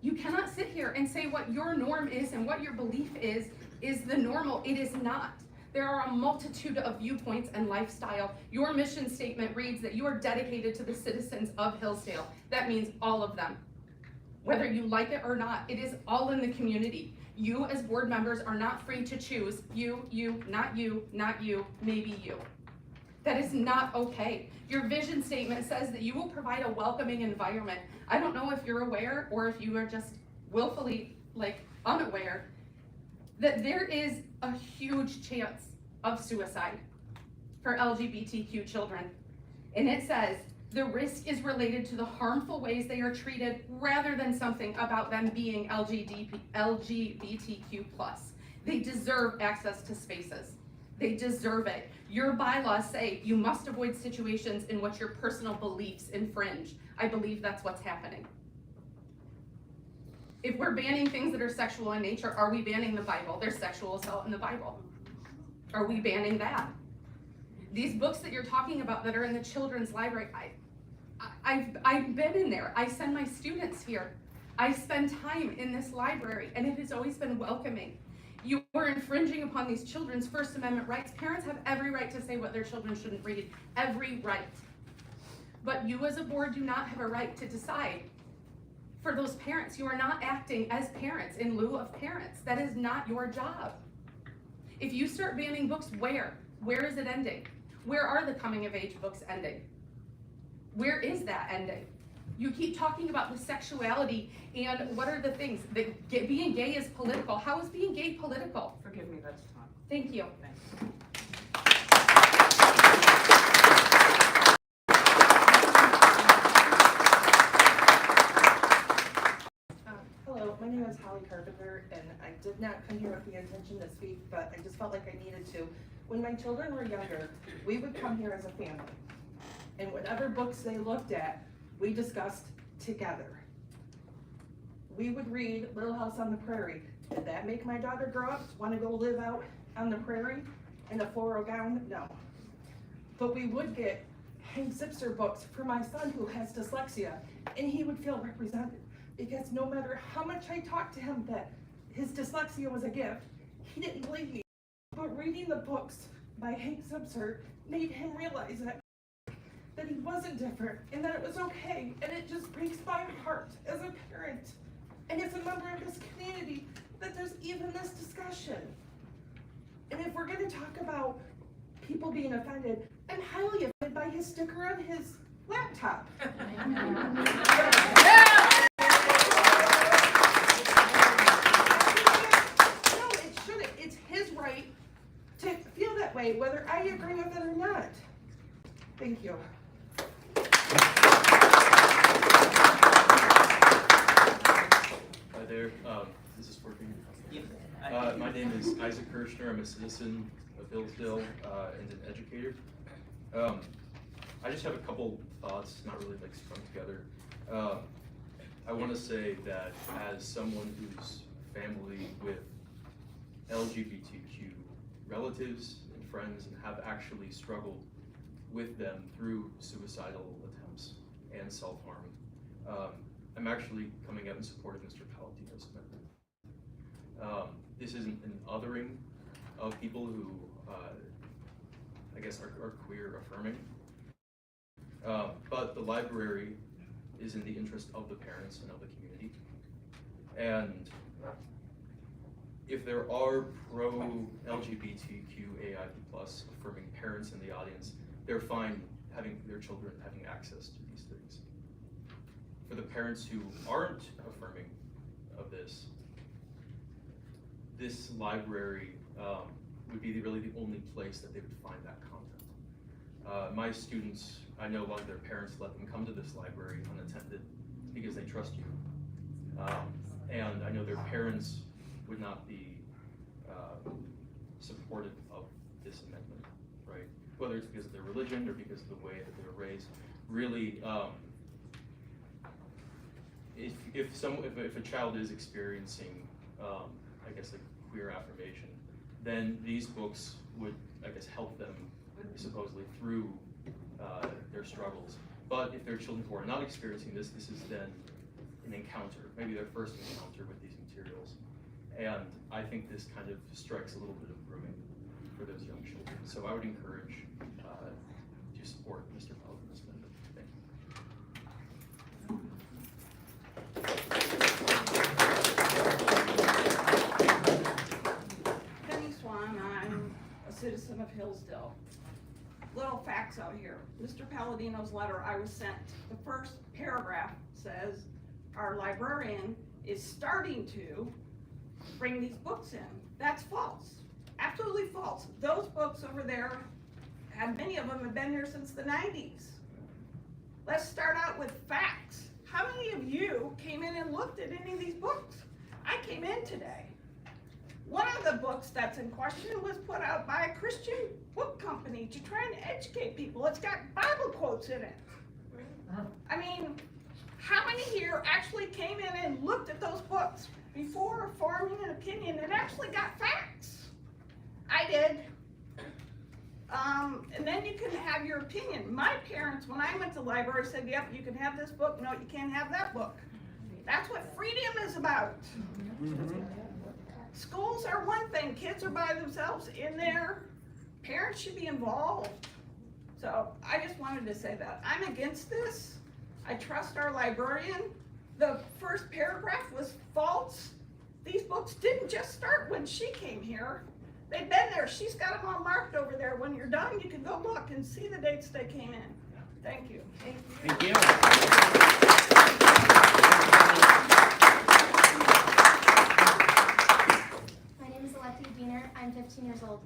You cannot sit here and say what your norm is and what your belief is the normal. It is not. There are a multitude of viewpoints and lifestyle. Your mission statement reads that you are dedicated to the citizens of Hillsdale. That means all of them. Whether you like it or not, it is all in the community. You as board members are not free to choose you, not you, maybe you. That is not okay. Your vision statement says that you will provide a welcoming environment. I don't know if you're aware or if you are just willfully unaware that there is a huge chance of suicide for LGBTQ children. And it says the risk is related to the harmful ways they are treated rather than something about them being LGBTQ+. They deserve access to spaces. They deserve it. Your bylaws say you must avoid situations in which your personal beliefs infringe. I believe that's what's happening. If we're banning things that are sexual in nature, are we banning the Bible? There's sexual assault in the Bible. Are we banning that? These books that you're talking about that are in the children's library, I've been in there. I send my students here. I spend time in this library, and it has always been welcoming. You are infringing upon these children's First Amendment rights. Parents have every right to say what their children shouldn't read. Every right. But you as a board do not have a right to decide for those parents. You are not acting as parents in lieu of parents. That is not your job. If you start banning books, where? Where is it ending? Where are the coming of age books ending? Where is that ending? You keep talking about the sexuality and what are the things? Being gay is political. How is being gay political? Forgive me, that's time. Thank you. Hello, my name is Holly Carpenter, and I did not come here with the intention to speak, but I just felt like I needed to. When my children were younger, we would come here as a family, and whatever books they looked at, we discussed together. We would read Little House on the Prairie. Did that make my daughter grow up, want to go live out on the prairie in a floral gown? No. But we would get Hank Zipser books for my son who has dyslexia, and he would feel represented. Because no matter how much I talked to him that his dyslexia was a gift, he didn't believe me. But reading the books by Hank Zipser made him realize that he wasn't different and that it was okay. And it just breaks my heart as a parent and as a member of this community that there's even this discussion. And if we're gonna talk about people being offended, I'm highly offended by his sticker on his laptop. No, it shouldn't. It's his right to feel that way, whether I agree you. Hi there, is this working? Yep. My name is Isaac Kirshner, I'm a citizen of Hillsdale and an educator. I just have a couple thoughts, not really like strung together. I want to say that as someone who's family with LGBTQ relatives and friends and have actually struggled with them through suicidal attempts and self-harm, I'm actually coming out in support of Mr. Paladino's amendment. This isn't an othering of people who, I guess, are queer affirming, but the library is in the interest of the parents and of the community. And if there are pro-LGBTQAIP+ affirming parents in the audience, they're fine having their children having access to these things. For the parents who aren't affirming of this, this library would be really the only place that they would find that content. My students, I know a lot of their parents let them come to this library unattended because they trust you. And I know their parents would not be supportive of this amendment, right? Whether it's because of their religion or because of the way that they were raised. Really, if a child is experiencing, I guess, like queer affirmation, then these books would, I guess, help them supposedly through their struggles. But if there are children who are not experiencing this, this is then an encounter, maybe their first encounter with these materials. And I think this kind of strikes a little bit of grooming for those young children. So I would encourage to support Mr. Paladino's amendment. Thank you. Penny Swan, I'm a citizen of Hillsdale. Little facts out here. Mr. Paladino's letter I was sent, the first paragraph says, our librarian is starting to bring these books in. That's false. Absolutely false. Those books over there, and many of them have been here since the 90s. Let's start out with facts. How many of you came in and looked at any of these books? I came in today. One of the books that's in question was put out by a Christian book company to try and educate people. It's got Bible quotes in it. I mean, how many here actually came in and looked at those books before forming an opinion and actually got facts? I did. And then you can have your opinion. My parents, when I went to the library, said, yep, you can have this book. No, you can't have that book. That's what freedom is about. Schools are one thing. Kids are by themselves in there. Parents should be involved. So I just wanted to say that. I'm against this. I trust our librarian. The first paragraph was false. These books didn't just start when she came here. They've been there. She's got them all marked over there. When you're done, you can go look and see the dates they came in. Thank you. Thank you. My name is Alexia Diener. I'm 15 years old.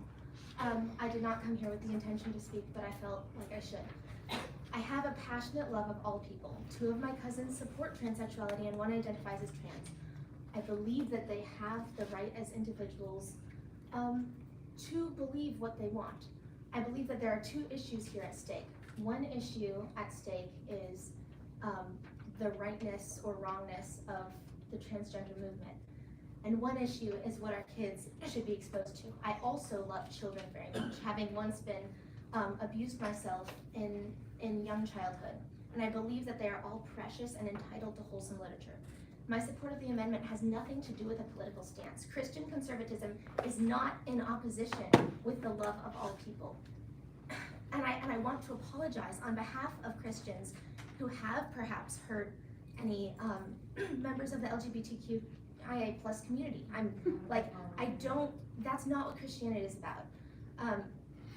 I did not come here with the intention to speak, but I felt like I should. I have a passionate love of all people. 2 of my cousins support transsexuality and one identifies as trans. I believe that they have the right as individuals to believe what they want. I believe that there are 2 issues here at stake. One issue at stake is the rightness or wrongness of the transgender movement. And one issue is what our kids should be exposed to. I also love children very much, having once been abused myself in young childhood. And I believe that they are all precious and entitled to wholesome literature. My support of the amendment has nothing to do with a political stance. Christian conservatism is not in opposition with the love of all people. And I want to apologize on behalf of Christians who have perhaps hurt any members of the LGBTQIA+ community. That's not what Christianity is about.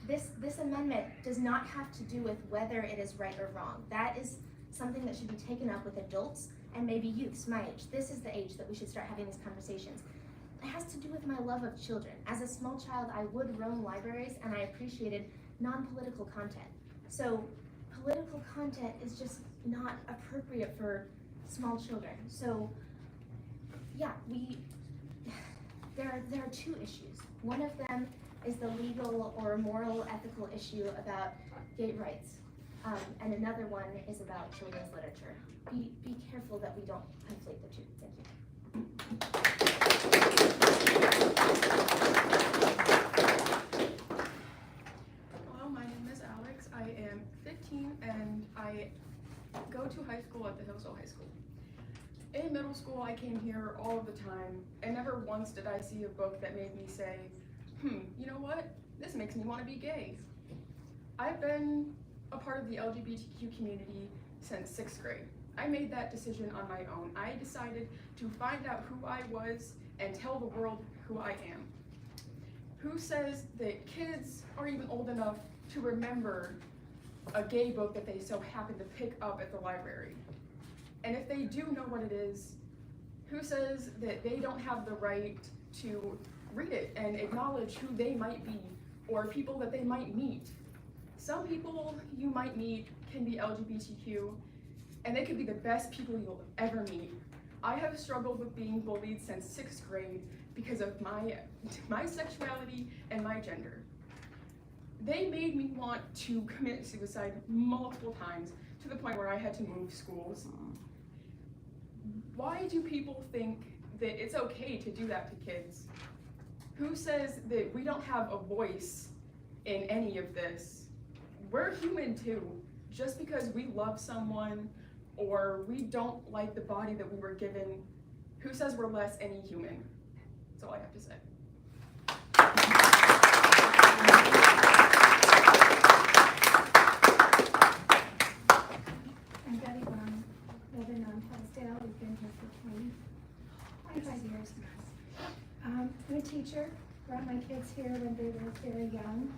This amendment does not have to do with whether it is right or wrong. That is something that should be taken up with adults and maybe youths my age. This is the age that we should start having these conversations. It has to do with my love of children. As a small child, I would roam libraries and I appreciated non-political content. So political content is just not appropriate for small children. So, yeah, there are two issues. One of them is the legal or moral ethical issue about gay rights, and another one is about children's literature. Be careful that we don't conflate the two. Thank you. Hello, my name is Alex. I am 15 and I go to high school at the Hillsdale High School. In middle school, I came here all of the time, and never once did I see a book that made me say, you know what? This makes me want to be gay. I've been a part of the LGBTQ community since 6th grade. I made that decision on my own. I decided to find out who I was and tell the world who I am. Who says that kids are even old enough to remember a gay book that they so happen to pick up at the library? And if they do know what it is, who says that they don't have the right to read it and acknowledge who they might be or people that they might meet? Some people you might meet can be LGBTQ, and they could be the best people you'll ever meet. I have struggled with being bullied since 6th grade because of my sexuality and my gender. They made me want to commit suicide multiple times to the point where I had to move schools. Why do people think that it's okay to do that to kids? Who says that we don't have a voice in any of this? We're human too. Just because we love someone or we don't like the body that we were given, who says we're less any human? That's all I have to say. I'm Betty Brown, living on Hillsdale. We've been here for 25 years now. I'm a teacher, brought my kids here when they were very young.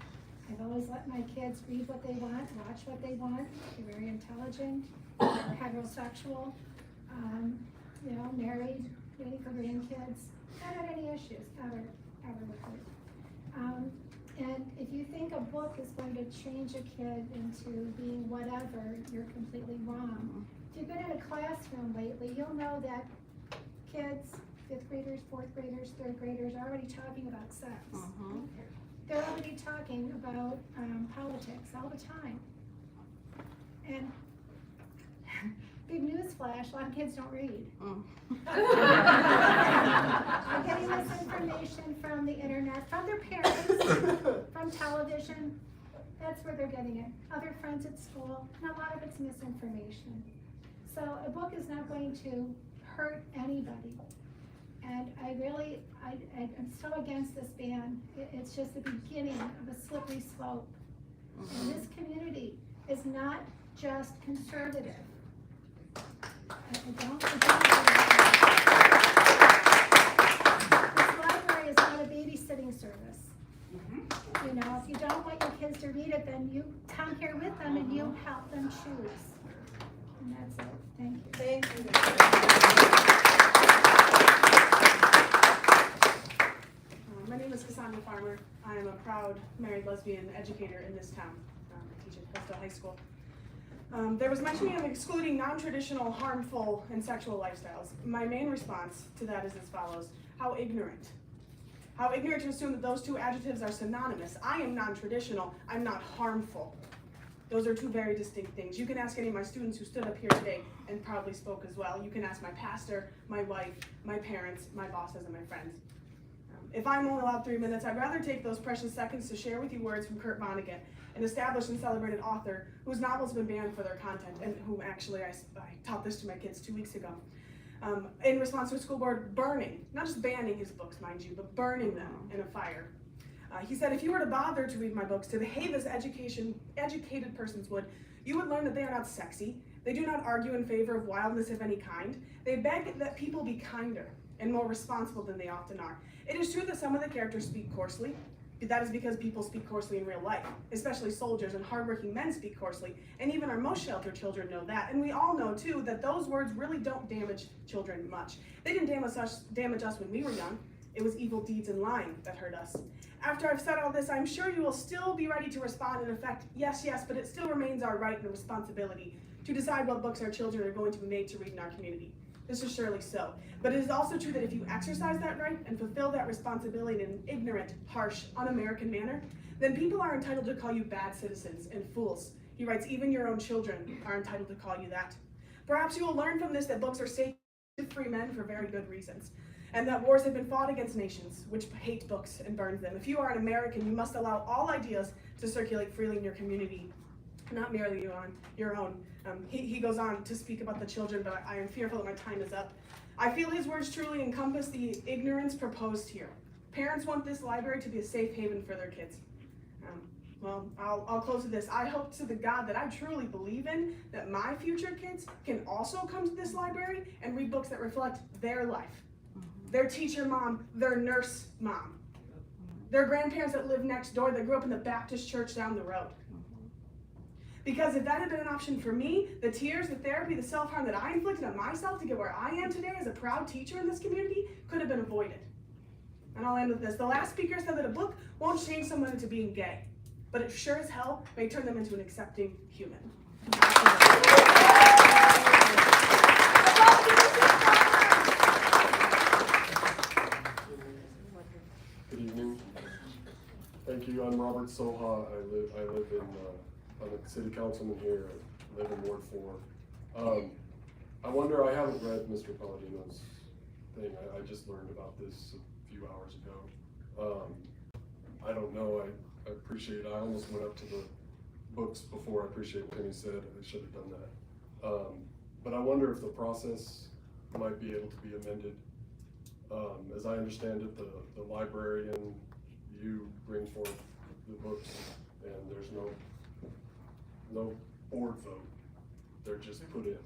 I've always let my kids read what they want, watch what they want. They're very intelligent, they're heterosexual, married, waiting for grandkids. Not had any issues, ever with it. And if you think a book is going to change a kid into being whatever, you're completely wrong. If you've been in a classroom lately, you'll know that kids, 5th graders, 4th graders, 3rd graders are already talking about sex. They're already talking about politics all the time. And big news flash, a lot of kids don't read. They're getting this information from the internet, from their parents, from television. That's where they're getting it. Other friends at school, and a lot of it's misinformation. So a book is not going to hurt anybody. And I'm so against this ban. It's just the beginning of a slippery slope. And this community is not just conservative. This library is not a babysitting service. You know, if you don't want your kids to read it, then you come here with them and you help them choose. And that's it. Thank you. Thank you. My name is Cassandra Farmer. I am a proud married lesbian educator in this town. I teach at Hillsdale High School. There was mentioning of excluding non-traditional, harmful, and sexual lifestyles. My main response to that is as follows. How ignorant. How ignorant to assume that those two adjectives are synonymous. I am non-traditional, I'm not harmful. Those are two very distinct things. You can ask any of my students who stood up here today and proudly spoke as well. You can ask my pastor, my wife, my parents, my bosses, and my friends. If I'm only allowed 3 minutes, I'd rather take those precious seconds to share with you words from Kurt Vonnegut, an established and celebrated author whose novels have been banned for their content, and whom actually I taught this to my kids 2 weeks ago. In response to a school board burning, not just banning his books, mind you, but burning them in a fire. He said, if you were to bother to read my books, to behave as educated persons would, you would learn that they are not sexy, they do not argue in favor of wildness of any kind, they beg that people be kinder and more responsible than they often are. It is true that some of the characters speak coarsely, but that is because people speak coarsely in real life, especially soldiers and hardworking men speak coarsely, and even our most sheltered children know that. And we all know too that those words really don't damage children much. They didn't damage us when we were young. It was evil deeds and lying that hurt us. After I've said all this, I'm sure you will still be ready to respond in effect, yes, yes, but it still remains our right and responsibility to decide what books our children are going to be made to read in our community. This is surely so. But it is also true that if you exercise that right and fulfill that responsibility in an ignorant, harsh, un-American manner, then people are entitled to call you bad citizens and fools. He writes, even your own children are entitled to call you that. Perhaps you will learn from this that books are safe to free men for very good reasons, and that wars have been fought against nations which hate books and burn them. If you are an American, you must allow all ideas to circulate freely in your community, not merely your own. He goes on to speak about the children, but I am fearful that my time is up. I feel his words truly encompass the ignorance proposed here. Parents want this library to be a safe haven for their kids. Well, I'll close with this. I hope to the God that I truly believe in that my future kids can also come to this library and read books that reflect their life. Their teacher mom, their nurse mom, their grandparents that live next door that grew up in the Baptist church down the road. Because if that had been an option for me, the tears, the therapy, the self-harm that I inflicted on myself to get where I am today as a proud teacher in this community could have been avoided. And I'll end with this. The last speaker said that a book won't change someone into being gay, but it sure as hell may turn them into an accepting human. Good evening. Thank you. I'm Robert Soha. I live in, I'm a city councilman here. I live in Ward 4. I wonder, I haven't read Mr. Palladino's thing. I just learned about this a few hours ago. I don't know. I appreciate, I almost went up to the books before. I appreciate what Penny said. I should have done that. But I wonder if the process might be able to be amended. As I understand it, the librarian, you bring forth the books, and there's no board vote. They're just put in.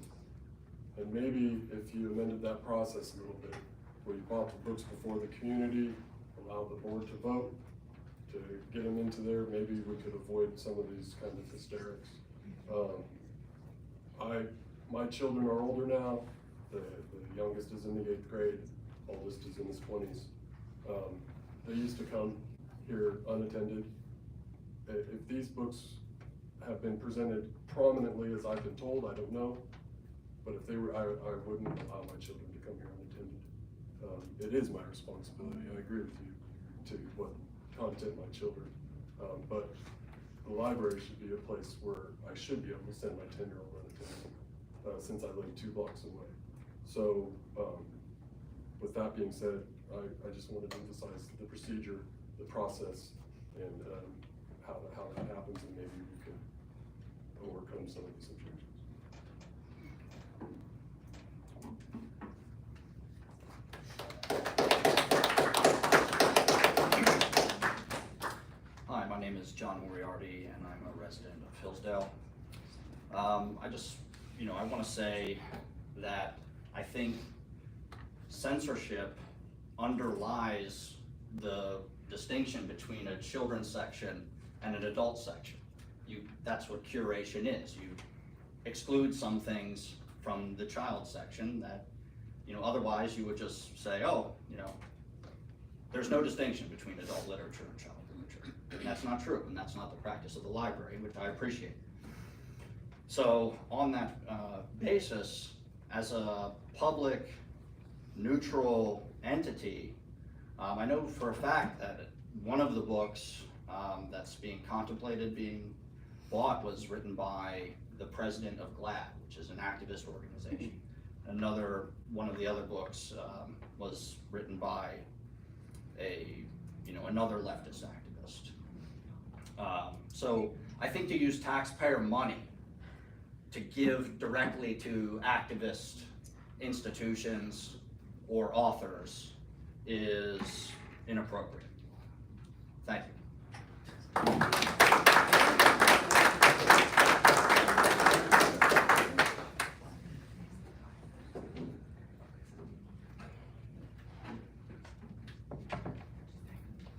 And maybe if you amended that process a little bit, where you brought the books before the community, allow the board to vote, to get them into there, maybe we could avoid some of these kind of hysterics. My children are older now. The youngest is in the 8th grade, oldest is in his 20s. They used to come here unattended. If these books have been presented prominently, as I've been told, I don't know. But if they were, I wouldn't allow my children to come here unattended. It is my responsibility, I agree with you, to what content my children. But the library should be a place where I should be able to send my 10-year-old unattended, since I live 2 blocks away. So, with that being said, I just wanted to emphasize the procedure, the process, and how that happens, and maybe we can overcome some of these objections. Hi, my name is John Moriarty, and I'm a resident of Hillsdale. I want to say that I think censorship underlies the distinction between a children's section and an adult section. That's what curation is. You exclude some things from the child section that, otherwise you would just say, oh, there's no distinction between adult literature and child literature. And that's not true, and that's not the practice of the library, which I appreciate. So on that basis, as a public, neutral entity, I know for a fact that one of the books that's being contemplated being bought was written by the president of GLAAD, which is an activist organization. One of the other books was written by another leftist activist. So I think to use taxpayer money to give directly to activist institutions or authors is inappropriate. Thank you.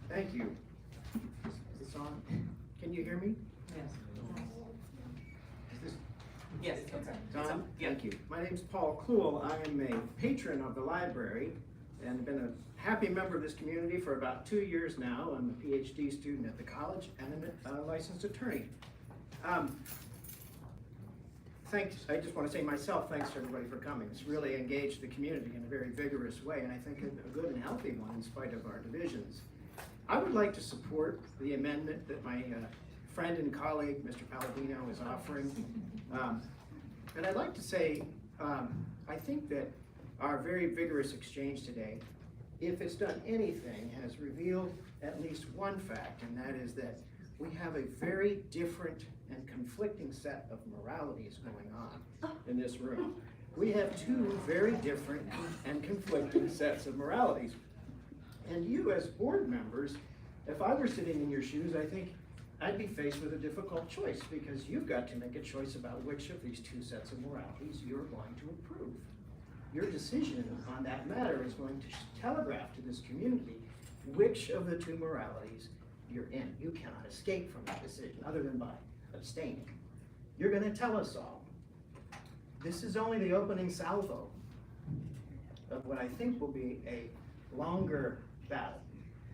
Thank you. Is this on? Can you hear me? Yes. Is this? Yes. Tom? Thank you. My name's Paul Kluhl. I am a patron of the library, and been a happy member of this community for about 2 years now. I'm a PhD student at the college and a licensed attorney. Thanks, I just want to say myself, thanks to everybody for coming. It's really engaged the community in a very vigorous way, and I think a good and healthy one in spite of our divisions. I would like to support the amendment that my friend and colleague, Mr. Palladino, is offering. And I'd like to say, I think that our very vigorous exchange today, if it's done anything, has revealed at least one fact, and that is that we have a very different and conflicting set of moralities going on in this room. We have two very different and conflicting sets of moralities. And you as board members, if I were sitting in your shoes, I think I'd be faced with a difficult choice, because you've got to make a choice about which of these two sets of moralities you're going to approve. Your decision on that matter is going to telegraph to this community which of the two moralities you're in. You cannot escape from that decision other than by abstaining. You're going to tell us all. This is only the opening salvo of what I think will be a longer battle.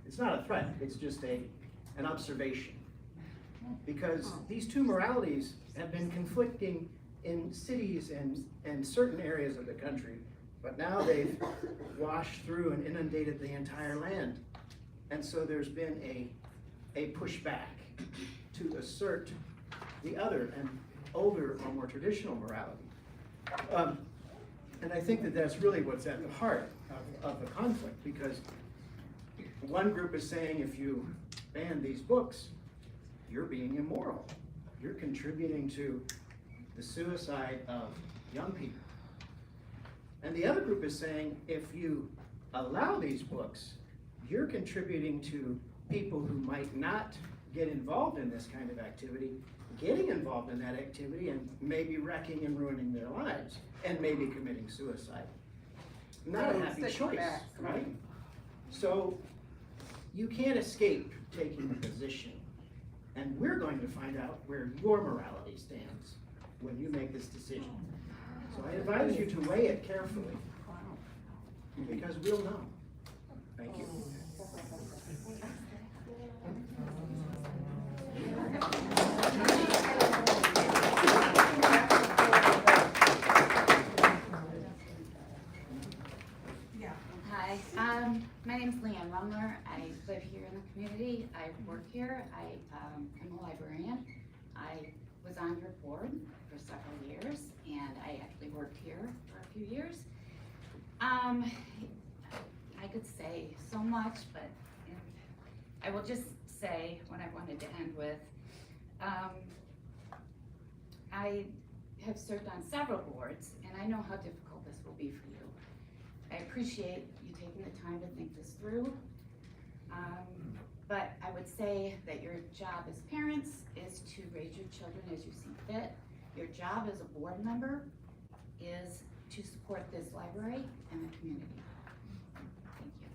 It's not a threat, it's just an observation. Because these two moralities have been conflicting in cities and certain areas of the country, but now they've washed through and inundated the entire land. And so there's been a pushback to assert the other and older or more traditional morality. And I think that that's really what's at the heart of the conflict, because one group is saying if you ban these books, you're being immoral. You're contributing to the suicide of young people. And the other group is saying if you allow these books, you're contributing to people who might not get involved in this kind of activity, getting involved in that activity and maybe wrecking and ruining their lives and maybe committing suicide. Not a happy choice, right? So you can't escape taking a position. And we're going to find out where your morality stands when you make this decision. So I advise you to weigh it carefully, because we'll know. Thank you. Hi, my name's Leanne Rumler. I live here in the community. I work here. I'm a librarian. I was on your board for several years, and I actually worked here for a few years. I could say so much, but I will just say what I wanted to end with. I have served on several boards, and I know how difficult this will be for you. I appreciate you taking the time to think this through. But I would say that your job as parents is to raise your children as you see fit. Your job as a board member is to support this library and the community. Thank you.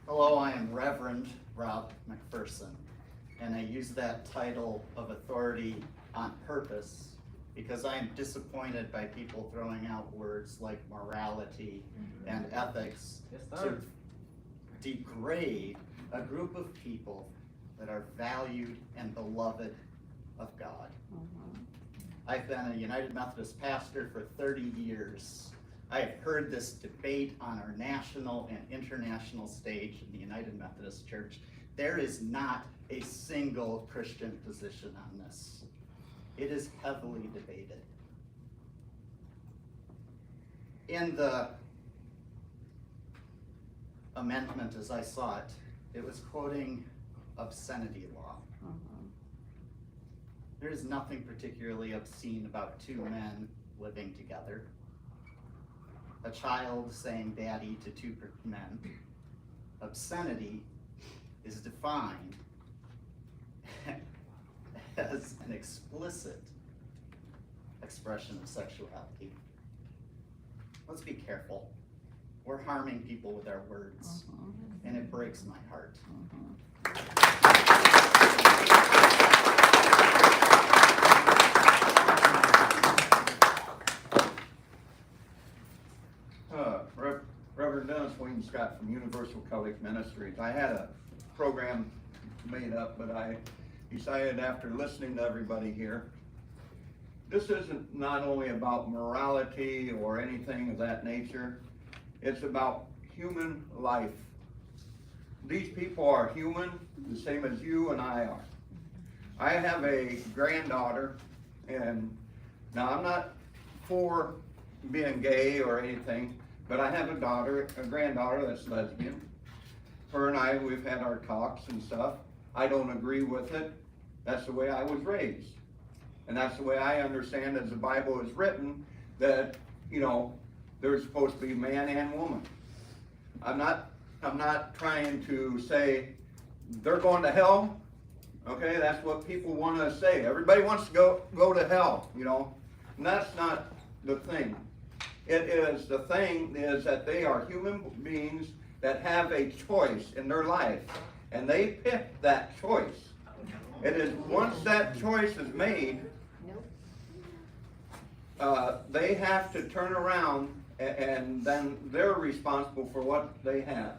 Hello, I am Reverend Rob McPherson, and I use that title of authority on purpose because I am disappointed by people throwing out words like morality and ethics to degrade a group of people that are valued and beloved of God. I've been a United Methodist pastor for 30 years. I have heard this debate on our national and international stage in the United Methodist Church. There is not a single Christian position on this. It is heavily debated. In the amendment as I saw it, it was quoting obscenity law. There is nothing particularly obscene about two men living together. A child saying daddy to two men. Obscenity is defined as an explicit expression of sexuality. Let's be careful. We're harming people with our words, and it breaks my heart. from Universal Collegiate Ministries. I had a program made up, but I decided after listening to everybody here, this isn't not only about morality or anything of that nature, it's about human life. These people are human, the same as you and I are. I have a granddaughter, and now I'm not for being gay or anything, but I have a granddaughter that's lesbian. Her and I, we've had our talks and stuff. I don't agree with it. That's the way I was raised. And that's the way I understand as the Bible is written, that, you know, there's supposed to be man and woman. I'm not trying to say they're going to hell. Okay, that's what people want to say. Everybody wants to go to hell, you know. And that's not the thing. It is, the thing is that they are human beings that have a choice in their life. And they pick that choice. It is, once that choice is made, they have to turn around and then they're responsible for what they have.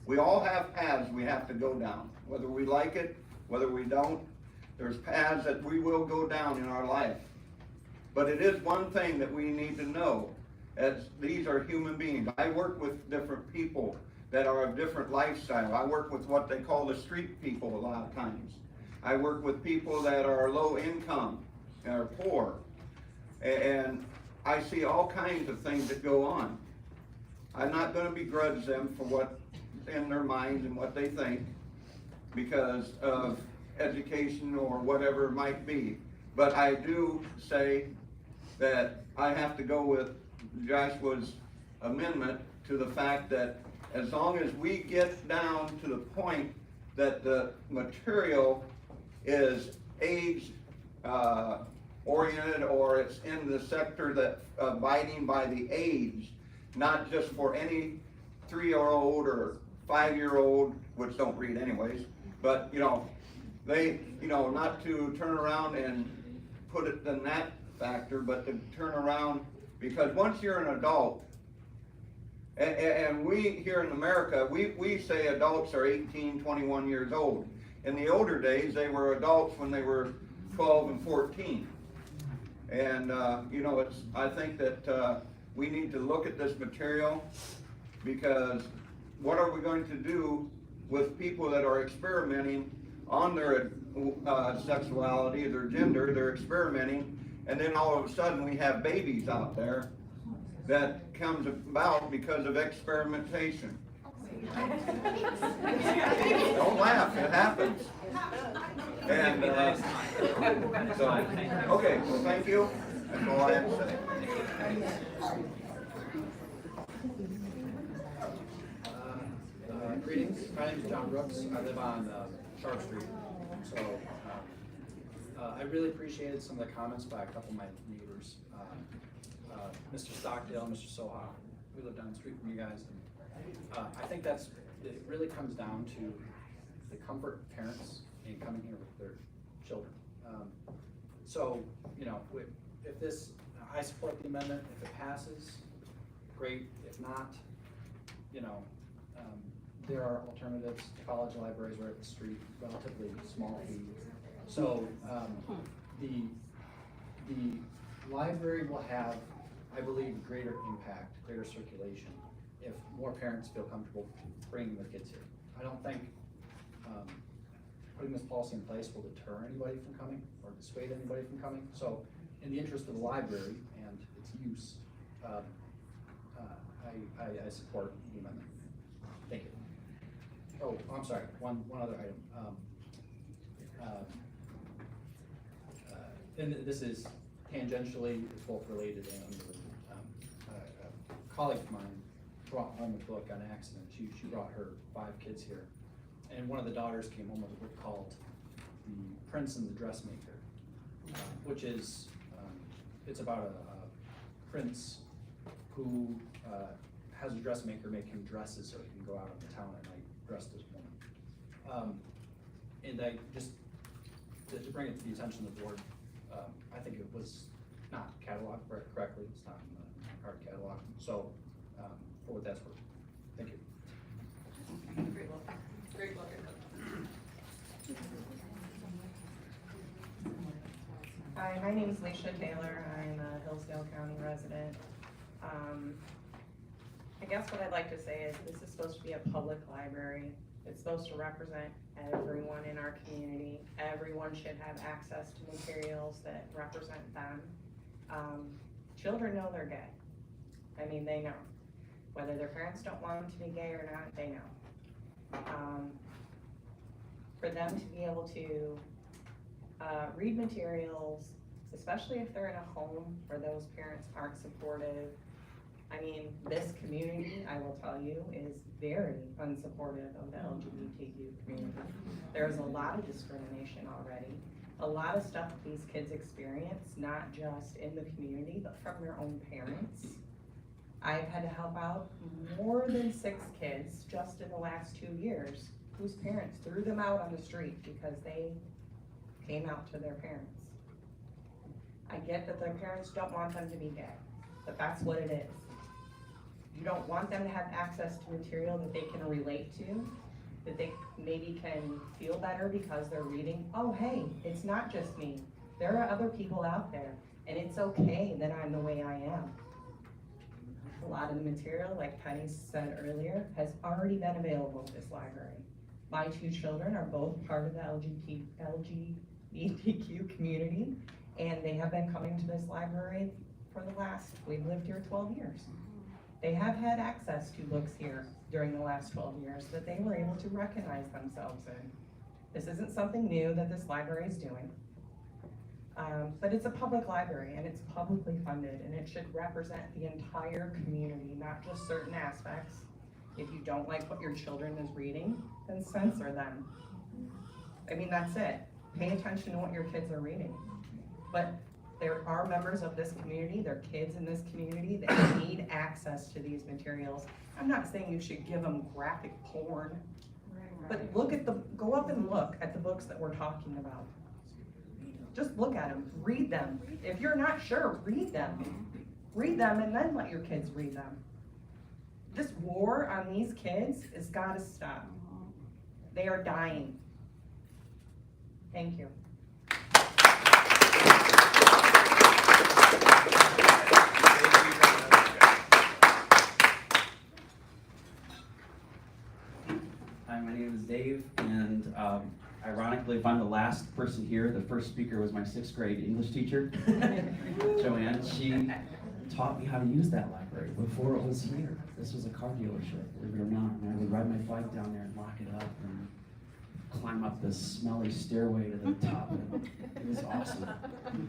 We all have paths we have to go down, whether we like it, whether we don't. There's paths that we will go down in our life. But it is one thing that we need to know, as these are human beings. I work with different people that are of different lifestyle. I work with what they call the street people a lot of times. I work with people that are low income and are poor. And I see all kinds of things that go on. I'm not going to begrudge them for what's in their minds and what they think because of education or whatever it might be. But I do say that I have to go with Joshua's amendment to the fact that as long as we get down to the point that the material is age oriented, or it's in the sector that abiding by the age, not just for any 3-year-old or 5-year-old, which don't read anyways, but you know, they, you know, not to turn around and put it in that factor, but to turn around, because once you're an adult, and we here in America, we say adults are 18, 21 years old. In the older days, they were adults when they were 12 and 14. And, you know, I think that we need to look at this material, because what are we going to do with people that are experimenting on their sexuality, their gender, they're experimenting, and then all of a sudden we have babies out there that comes about because of experimentation. Don't laugh, it happens. And so, okay, well, thank you. That's all I have to say. Greetings, my name is John Brooks. I live on Sharp Street. So I really appreciated some of the comments by a couple of my neighbors. Mr. Stockdale, Mr. Soha, we live down the street from you guys. And, I think it really comes down to the comfort of parents in coming here with their children. So, you know, if this, I support the amendment. If it passes, great. If not, you know, there are alternatives. College libraries are at the street, relatively small fee. So the library will have, I believe, greater impact, greater circulation, if more parents feel comfortable bringing their kids here. I don't think putting this policy in place will deter anybody from coming or dissuade anybody from coming. So in the interest of the library and its use, I support the amendment. Thank you. Oh, I'm sorry, one other item. And this is tangentially, it's both related and unrelated. A colleague of mine brought home a book on accident. She brought her 5 kids here. And one of the daughters came home with a book called The Prince and the Dressmaker, which is, it's about a prince who has a dressmaker make him dresses so he can go out on the town at night dressed as a woman. And I just, to bring it to the attention of the board, I think it was not cataloged correctly. It's not in the card catalog. So, for what that's worth. Thank you. Great book. Great book. Hi, my name is Leisha Taylor. I'm a Hillsdale County resident. I guess what I'd like to say is this is supposed to be a public library. It's supposed to represent everyone in our community. Everyone should have access to materials that represent them. Children know they're gay. I mean, they know. Whether their parents don't want them to be gay or not, they know. For them to be able to read materials, especially if they're in a home where those parents aren't supportive. I mean, this community, I will tell you, is very unsupportive of the LGBTQ community. There's a lot of discrimination already. A lot of stuff that these kids experience, not just in the community, but from their own parents. I've had to help out more than 6 kids just in the last 2 years whose parents threw them out on the street because they came out to their parents. I get that their parents don't want them to be gay, but that's what it is. You don't want them to have access to material that they can relate to, that they maybe can feel better because they're reading, oh hey, it's not just me. There are other people out there, and it's okay that I'm the way I am. A lot of the material, like Penny said earlier, has already been available at this library. My 2 children are both part of the LGBTQ community, and they have been coming to this library for the last, we've lived here 12 years. They have had access to books here during the last 12 years that they were able to recognize themselves in. This isn't something new that this library is doing, but it's a public library and it's publicly funded, and it should represent the entire community, not just certain aspects. If you don't like what your children is reading, then censor them. I mean, that's it. Pay attention to what your kids are reading. But there are members of this community, there are kids in this community that need access to these materials. I'm not saying you should give them graphic porn, but go up and look at the books that we're talking about. Just look at them, read them. If you're not sure, read them. Read them and then let your kids read them. This war on these kids has got to stop. They are dying. Thank you. Hi, my name is Dave, and ironically, if I'm the last person here, the first speaker was my 6th grade English teacher, Joanne. She taught me how to use that library before it was here. This was a car dealership, believe it or not, and I would ride my bike down there and lock it up and climb up this smelly stairway to the top, and it was awesome.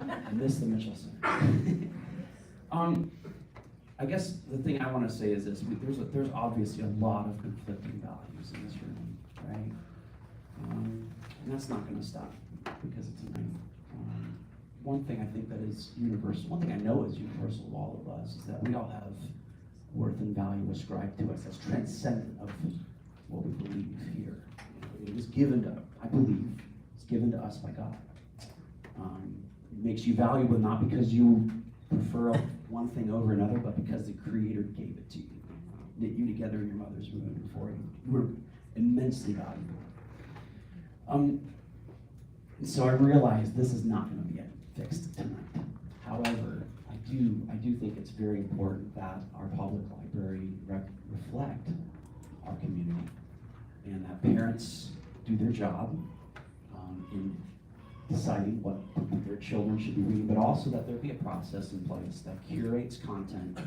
I miss the Mitchell Center. I guess the thing I want to say is this: there's obviously a lot of conflicting values in this room, right? And that's not going to stop because it's a night. One thing I think that is universal, one thing I know is universal to all of us, is that we all have worth and value ascribed to us that's transcendent of what we believe here. It was given to, I believe, it's given to us by God. It makes you valuable not because you prefer one thing over another, but because the Creator gave it to you. Knit you together in your mother's womb before you were immensely valuable. And so I realize this is not going to get fixed tonight. However, I do think it's very important that our public library reflect our community, and that parents do their job in deciding what their children should be reading, but also that there be a process in place that curates content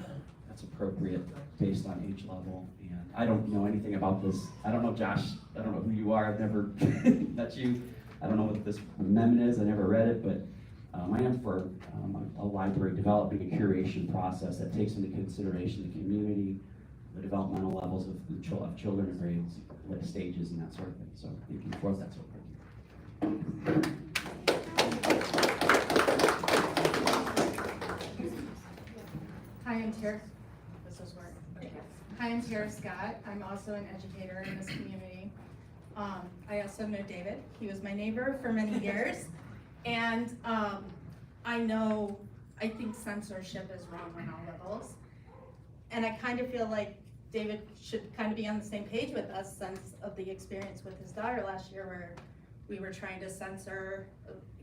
that's appropriate based on age level. And I don't know anything about this. I don't know, Josh, I don't know who you are. I've never met you. I don't know what this amendment is. I never read it, but I am for a library developing a curation process that takes into consideration the community, the developmental levels of children and grades, stages, and that sort of thing. So thank you for that sort of thing. Hi, I'm Tara. This is where. Okay. Hi, I'm Tara Scott. I'm also an educator in this community. I also know David. He was my neighbor for many years, and I think censorship is wrong on all levels. And I kind of feel like David should kind of be on the same page with us since of the experience with his daughter last year where we were trying to censor,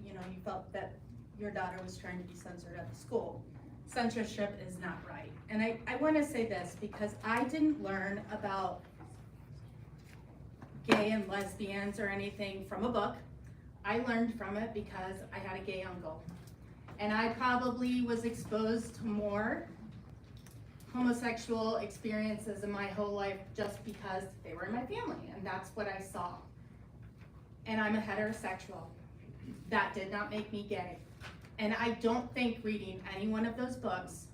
you felt that your daughter was trying to be censored at the school. Censorship is not right. And I want to say this because I didn't learn about gay and lesbians or anything from a book. I learned from it because I had a gay uncle. And I probably was exposed to more homosexual experiences in my whole life just because they were in my family and that's what I saw. And I'm a heterosexual. That did not make me gay. And I don't think reading any one of those books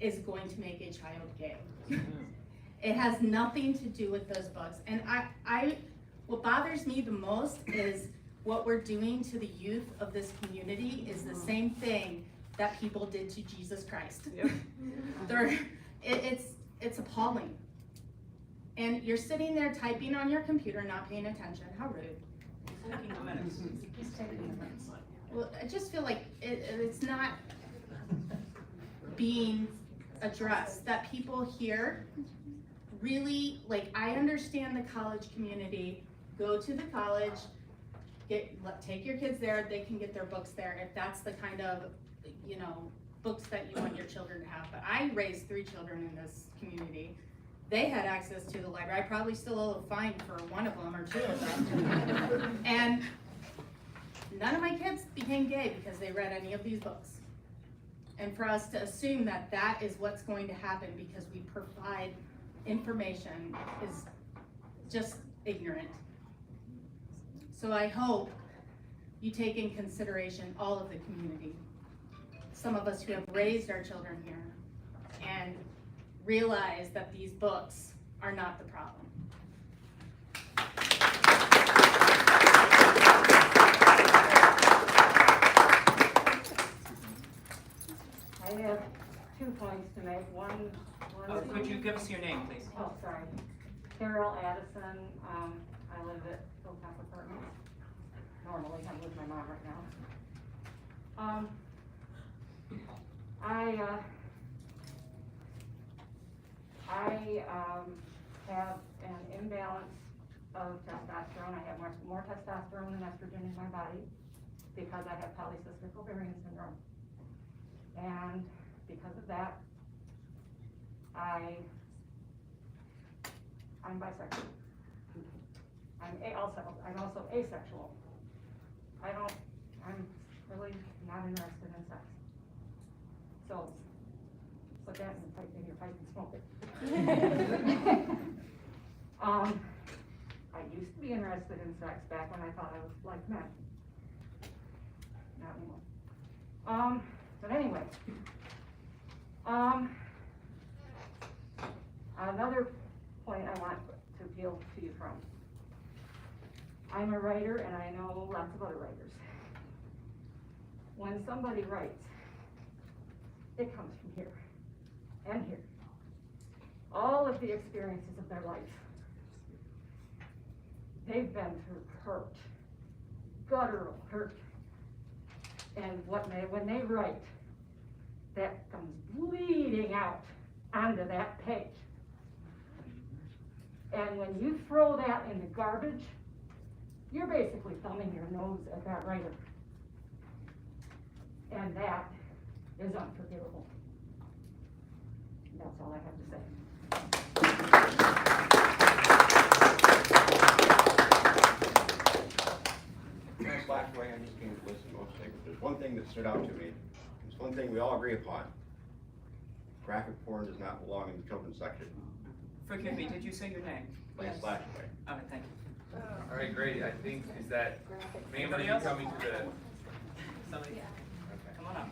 is going to make a child gay. It has nothing to do with those books. And what bothers me the most is what we're doing to the youth of this community is the same thing that people did to Jesus Christ. Yep. It's appalling. And you're sitting there typing on your computer, not paying attention. How rude. Taking the minutes. He's taking the minutes. Well, I just feel like it's not being addressed, that people here really, like, I understand the college community, go to the college, take your kids there, they can get their books there, if that's the kind of, books that you want your children to have. But I raised 3 children in this community. They had access to the library. I probably still owe a fine for one of them or 2 of them. And none of my kids became gay because they read any of these books. And for us to assume that that is what's going to happen because we provide information is just ignorant. So I hope you take in consideration all of the community. Some of us who have raised our children here and realize that these books are not the problem. I have 2 points to make. One. Could you give us your name, please? Oh, sorry. Carol Addison. I live at Hilltop Apartments. Normally, I'm with my mom right now. I have an imbalance of testosterone. I have more testosterone than estrogen in my body because I have polycystic ovarian syndrome. And because of that, I'm bisexual. I'm also asexual. I'm really not interested in sex. So, put that in your pipe and smoke it. I used to be interested in sex back when I thought I was like men. Not anymore. But anyway, another point I want to appeal to you from. I'm a writer and I know lots of other writers. When somebody writes, it comes from here and here. All of the experiences of their life. They've been through hurt, guttural hurt. And when they write, that comes bleeding out onto that page. And when you throw that in the garbage, you're basically thumbing your nose at that writer. And that is unforgivable. That's all I have to say. Ms. Lashway, I just came to listen mostly, but there's one thing that stood out to me. It's one thing we all agree upon. Graphic porn does not belong in the children's section. Forgive me, did you say your name? Ms. Lashway. All right, thank you. All right, great. I think, is that Anybody mainly else? coming to the, Somebody? Come on up.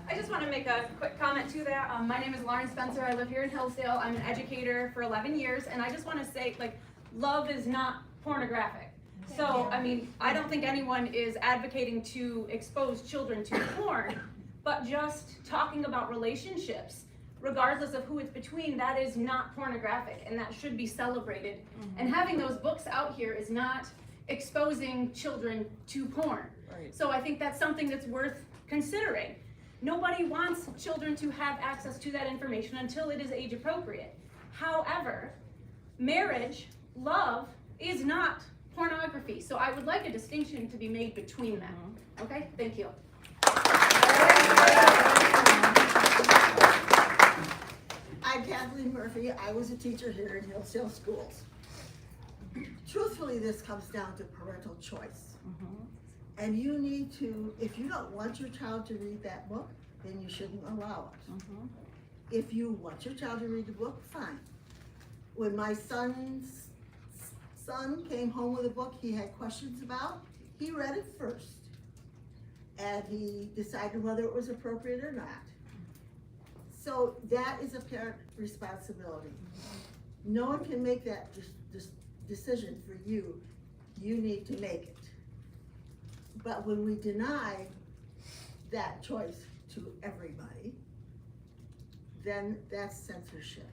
I just want to make a quick comment to that. My name is Lauren Spencer. I live here in Hillsdale. I'm an educator for 11 years, and I just want to say, like, love is not pornographic. So, I mean, I don't think anyone is advocating to expose children to porn, but just talking about relationships, regardless of who it's between, that is not pornographic, and that should be celebrated. And having those books out here is not exposing children to porn. Right. So I think that's something that's worth considering. Nobody wants children to have access to that information until it is age appropriate. However, marriage, love, is not pornography. So I would like a distinction to be made between them. Okay, thank you. I'm Kathleen Murphy. I was a teacher here in Hillsdale Schools. Truthfully, this comes down to parental choice. And you need to, if you don't want your child to read that book, then you shouldn't allow it. If you want your child to read the book, fine. When my son's son came home with a book he had questions about, he read it first. And he decided whether it was appropriate or not. So that is a parent responsibility. No one can make that decision for you. You need to make it. But when we deny that choice to everybody, then that's censorship.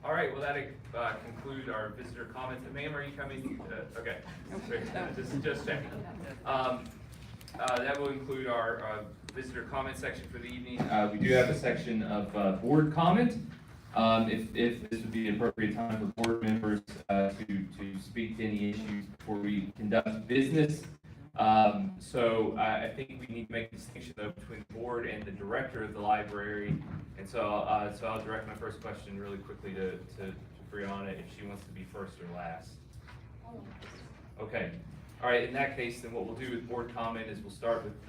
All right, well, that conclude our visitor comments. And ma'am, are you coming? Okay, just checking. That will include our visitor comment section for the evening. We do have a section of board comment. If this would be an appropriate time for board members to speak to any issues before we conduct business. So I think we need to make a distinction though between the board and the director of the library. And so I'll direct my first question really quickly to Brianna if she wants to be first or last. Okay. All right. In that case, then what we'll do with board comment is we'll start with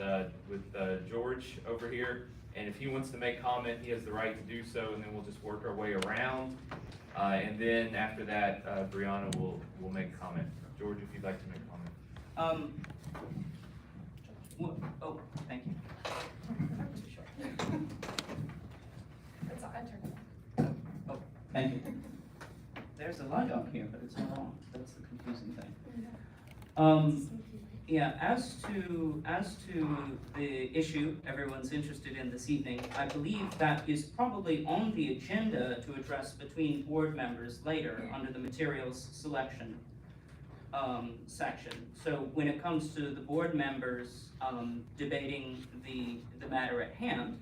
George over here. And if he wants to make comment, he has the right to do so, and then we'll just work our way around. And then after that, Brianna will make comment. George, if you'd like to make comment. Oh, thank you. Oh, thank you. There's a light on here, but it's not on. That's the confusing thing. Yeah, as to the issue everyone's interested in this evening, I believe that is probably on the agenda to address between board members later under the materials selection section. So when it comes to the board members debating the matter at hand,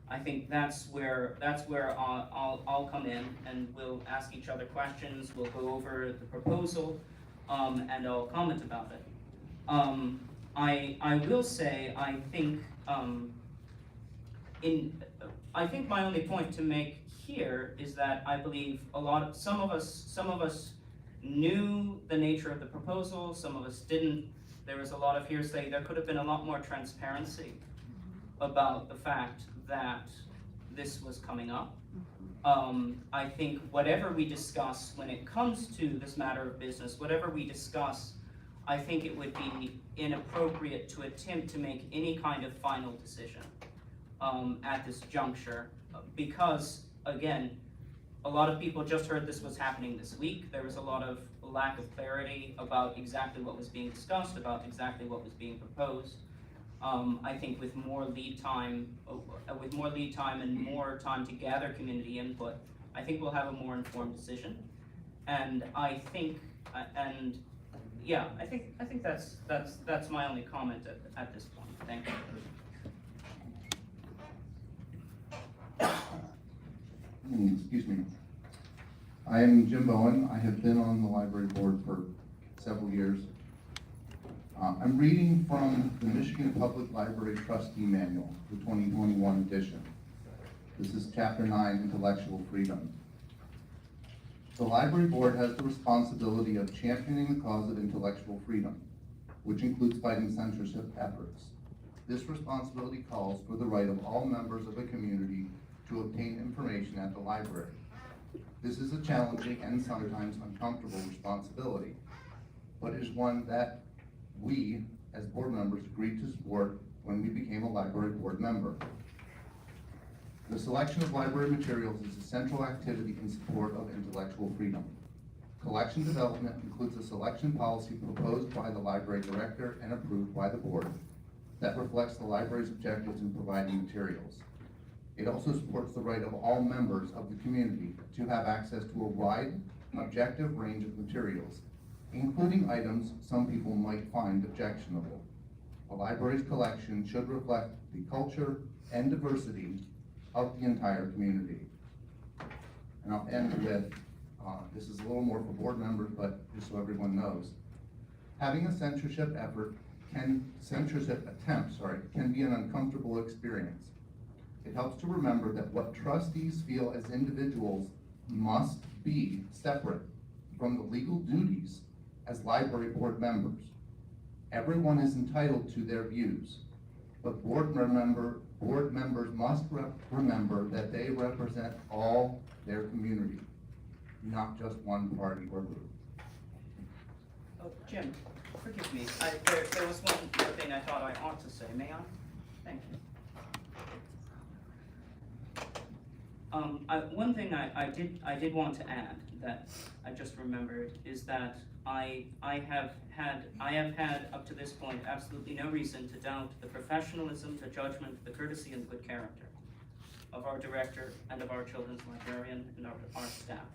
I think that's where I'll come in and we'll ask each other questions. We'll go over the proposal and I'll comment about it. I will say I think my only point to make here is that I believe some of us knew the nature of the proposal, some of us didn't. There was a lot of hearsay. There could have been a lot more transparency about the fact that this was coming up. I think whatever we discuss when it comes to this matter of business, whatever we discuss, I think it would be inappropriate to attempt to make any kind of final decision at this juncture because, again, a lot of people just heard this was happening this week. There was a lot of lack of clarity about exactly what was being discussed, about exactly what was being proposed. I think with more lead time and more time to gather community input, I think we'll have a more informed decision. And I think, yeah, I think that's my only comment at this point. Thank you. Excuse me. I am Jim Bowen. I have been on the library board for several years. I'm reading from the Michigan Public Library Trustee Manual, the 2021 edition. This is Chapter 9, Intellectual Freedom. The library board has the responsibility of championing the cause of intellectual freedom, which includes fighting censorship efforts. This responsibility calls for the right of all members of a community to obtain information at the library. This is a challenging and sometimes uncomfortable responsibility, but is one that we, as board members, agreed to support when we became a library board member. The selection of library materials is a central activity in support of intellectual freedom. Collection development includes a selection policy proposed by the library director and approved by the board that reflects the library's objectives in providing materials. It also supports the right of all members of the community to have access to a wide, objective range of materials including items some people might find objectionable. A library's collection should reflect the culture and diversity of the entire community. And I'll end with, this is a little more for board members, but just so everyone knows, having a censorship attempt, can be an uncomfortable experience. It helps to remember that what trustees feel as individuals must be separate from the legal duties as library board members. Everyone is entitled to their views, but board members must remember that they represent all their community, not just one party or group. Oh, Jim, forgive me, there was one more thing I thought I ought to say, may I? Thank you. One thing I did want to add that I just remembered is that I have had up to this point absolutely no reason to doubt the professionalism, the judgment, the courtesy, and good character of our director and of our children's librarian and our staff.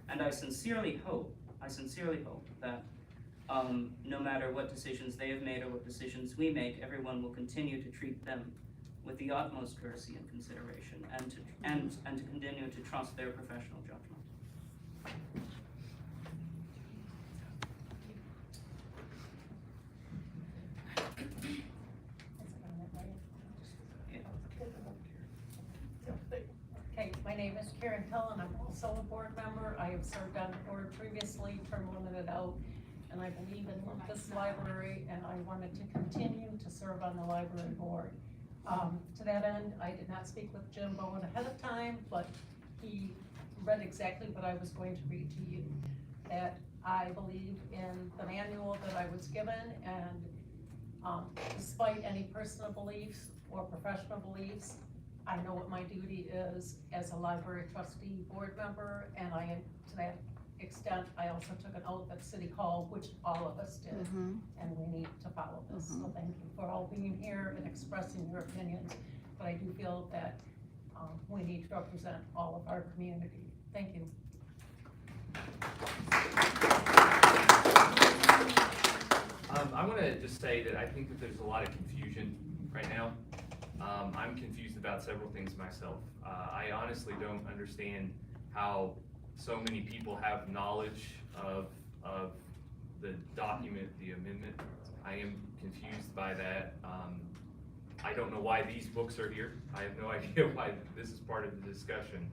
And I sincerely hope that no matter what decisions they have made or what decisions we make, everyone will continue to treat them with the utmost courtesy and consideration, and to continue to trust their professional judgment. Okay, my name is Karen Hill, and I'm also a board member. I have served on the board previously, term limited out, and I believe in this library, and I wanted to continue to serve on the library board. To that end, I did not speak with Jim Bowen ahead of time, but he read exactly what I was going to read to you. That I believe in the manual that I was given, and despite any personal beliefs or professional beliefs, I know what my duty is as a library trustee board member, and to that extent, I also took an oath at City Hall, which all of us did, and we need to follow this. So thank you for all being here and expressing your opinions, but I do feel that we need to represent all of our community. Thank you. I want to just say that I think that there's a lot of confusion right now. I'm confused about several things myself. I honestly don't understand how so many people have knowledge of the document, the amendment. I am confused by that. I don't know why these books are here. I have no idea why this is part of the discussion.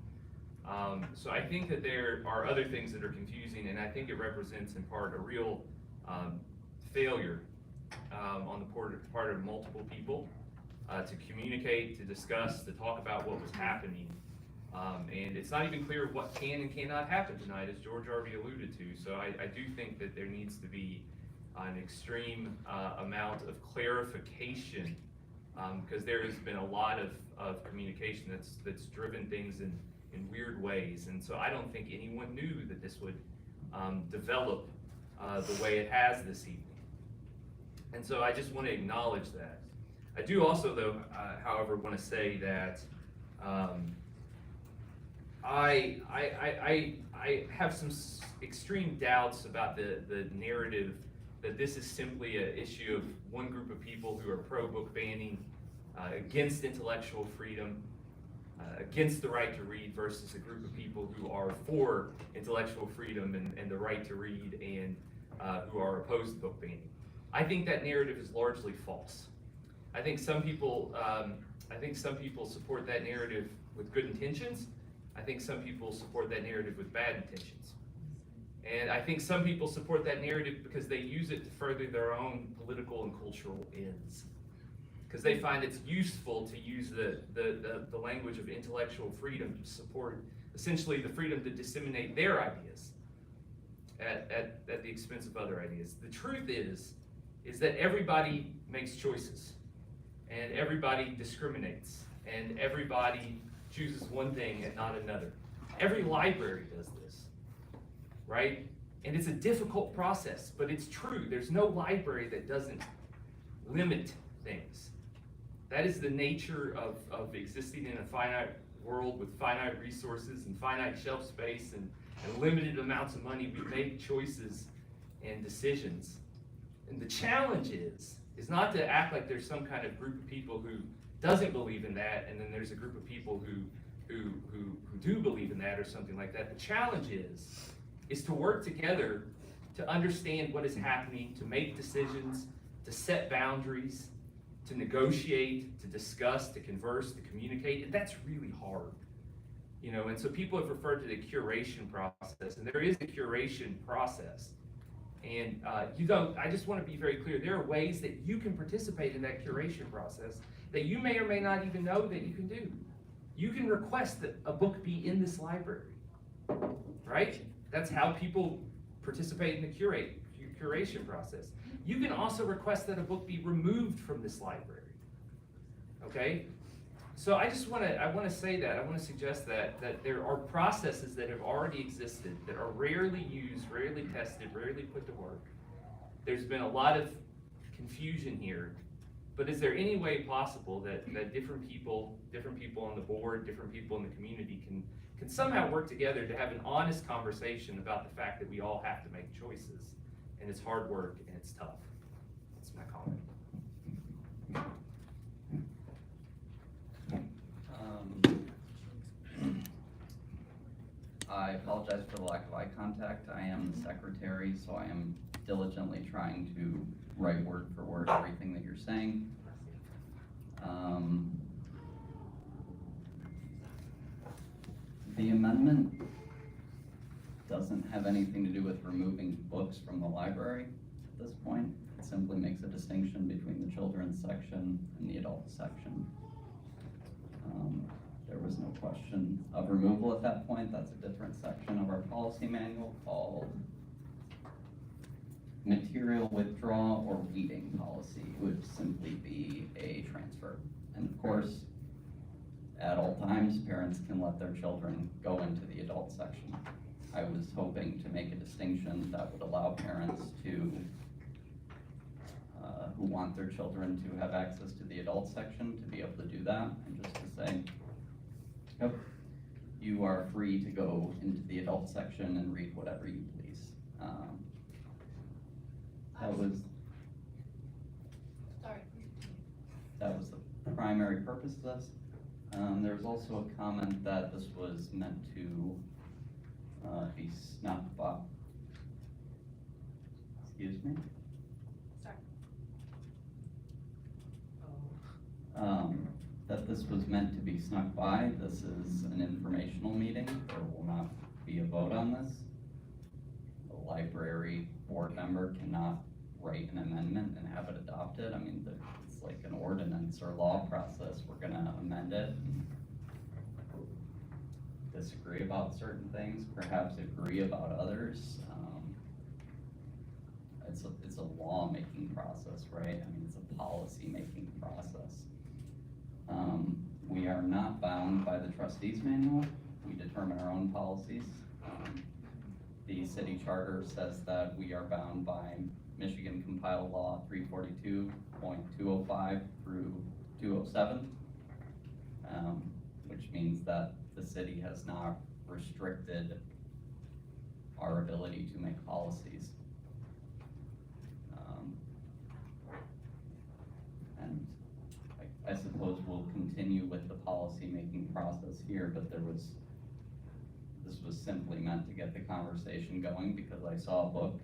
So I think that there are other things that are confusing, and I think it represents in part a real failure on the part of multiple people to communicate, to discuss, to talk about what was happening. And it's not even clear what can and cannot happen tonight, as George already alluded to. So I do think that there needs to be an extreme amount of clarification, because there has been a lot of communication that's driven things in weird ways. And so I don't think anyone knew that this would develop the way it has this evening. And so I just want to acknowledge that. I do also, though, however, want to say that I have some extreme doubts about the narrative that this is simply an issue of one group of people who are pro-book banning, against intellectual freedom, against the right to read, versus a group of people who are for intellectual freedom and the right to read, and who are opposed to book banning. I think that narrative is largely false. I think some people support that narrative with good intentions. I think some people support that narrative with bad intentions. And I think some people support that narrative because they use it to further their own political and cultural ends. Because they find it's useful to use the language of intellectual freedom to support essentially the freedom to disseminate their ideas at the expense of other ideas. The truth is that everybody makes choices, and everybody discriminates, and everybody chooses one thing and not another. Every library does this, right? And it's a difficult process, but it's true. There's no library that doesn't limit things. That is the nature of existing in a finite world with finite resources and finite shelf space and limited amounts of money. We make choices and decisions. And the challenge is not to act like there's some kind of group of people who doesn't believe in that, and then there's a group of people who do believe in that or something like that. The challenge is to work together to understand what is happening, to make decisions, to set boundaries, to negotiate, to discuss, to converse, to communicate, and that's really hard. You know, and so people have referred to the curation process, and there is a curation process. And I just want to be very clear, there are ways that you can participate in that curation process that you may or may not even know that you can do. You can request that a book be in this library, right? That's how people participate in the curation process. You can also request that a book be removed from this library, okay? So I want to say that, I want to suggest that there are processes that have already existed that are rarely used, rarely tested, rarely put to work. There's been a lot of confusion here, but is there any way possible that different people on the board, different people in the community can somehow work together to have an honest conversation about the fact that we all have to make choices, and it's hard work and it's tough. That's my comment. I apologize for the lack of eye contact. I am the secretary, so I am diligently trying to write word for word everything that you're saying. The amendment doesn't have anything to do with removing books from the library at this point. It simply makes a distinction between the children's section and the adult section. There was no question of removal at that point. That's a different section of our policy manual called material withdrawal or weeding policy. It would simply be a transfer. And of course, at all times, parents can let their children go into the adult section. I was hoping to make a distinction that would allow parents to, who want their children to have access to the adult section, to be able to do that, and just to say, yep, you are free to go into the adult section and read whatever you please. That was the primary purpose of this. There was also a comment that this was meant to be snuck by. Excuse me? That this was meant to be snuck by. This is an informational meeting. There will not be a vote on this. The library board member cannot write an amendment and have it adopted. I mean, it's like an ordinance or law process. We're gonna amend it, and disagree about certain things, perhaps agree about others. It's a law-making process, right? I mean, it's a policy-making process. We are not bound by the trustees manual. We determine our own policies. The city charter says that we are bound by Michigan compiled law 342.205 through 207, which means that the city has not restricted our ability to make policies. And I suppose we'll continue with the policy-making process here, but this was simply meant to get the conversation going because I saw a book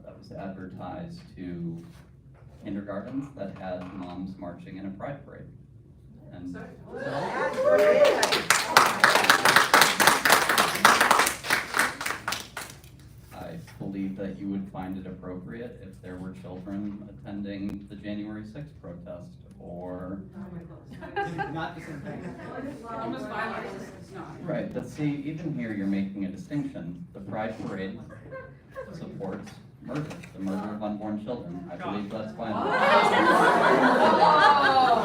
that was advertised to kindergartens that had moms marching in a pride parade. And I believe that you would find it appropriate if there were children attending the January 6th protest or Not the same thing. right, but see, even here you're making a distinction. The pride parade supports murder, the murder of unborn children. I believe that's fine.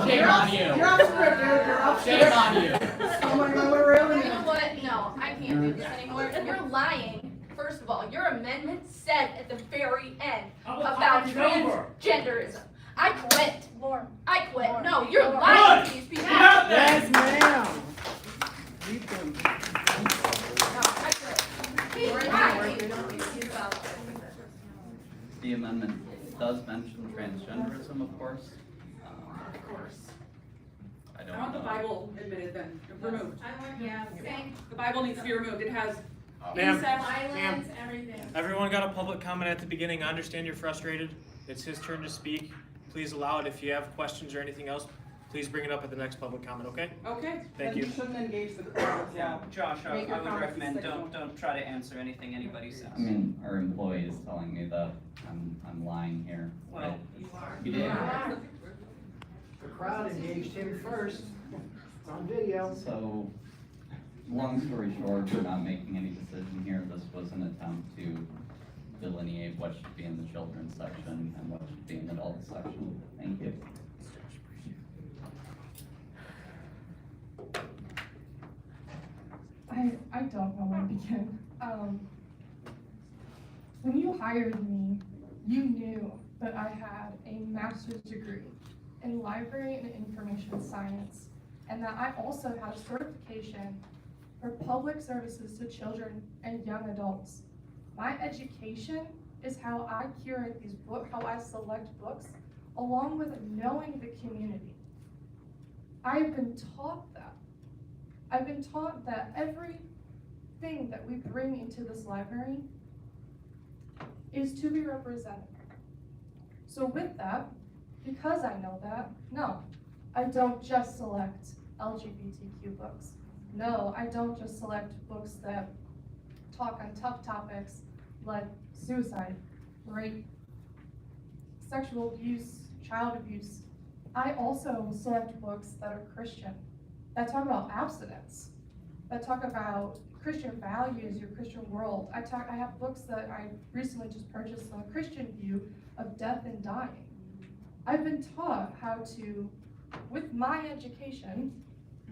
Shame on you. You're off script, Eric, you're off script. Shame on you. Oh my God, we're really. You know what? No, I can't do this anymore. You're lying. First of all, your amendment said at the very end about transgenderism. I quit. I quit. No, you're lying to these people. Yes, ma'am. You can. No, I quit. He's lying. the amendment does mention transgenderism, of course. Of course. I don't I want the know. Bible admitted then, removed. Yeah, same. The Bible needs to be removed. It has Ma'am, incest. Violence, everything. everyone got a public comment at the beginning. I understand you're frustrated. It's his turn to speak. Please allow it. If you have questions or anything else, please bring it up at the next public comment, okay? Okay. Thank then you. You shouldn't engage the crowd. Yeah, Josh, I Make your would comments recommend respectful. don't try to answer anything anybody says. I mean, our employee is telling me that I'm lying here. Well, you are. You did. The crowd engaged him first. It's on video. So, long story short, we're not making any decision here. This was an attempt to delineate what should be in the children's section and what should be in the adult section. Thank you. I don't know where to begin. When you hired me, you knew that I had a master's degree in library and information science, and that I also had a certification for public services to children and young adults. My education is how I curate these books, how I select books, along with knowing the community. I've been taught that. I've been taught that everything that we bring into this library is to be represented. So with that, because I know that, no, I don't just select LGBTQ books. No, I don't just select books that talk on tough topics like suicide, rape, sexual abuse, child abuse. I also select books that are Christian, that talk about abstinence, that talk about Christian values, your Christian world. I have books that I recently just purchased on a Christian view of death and dying. I've been taught how to, with my education,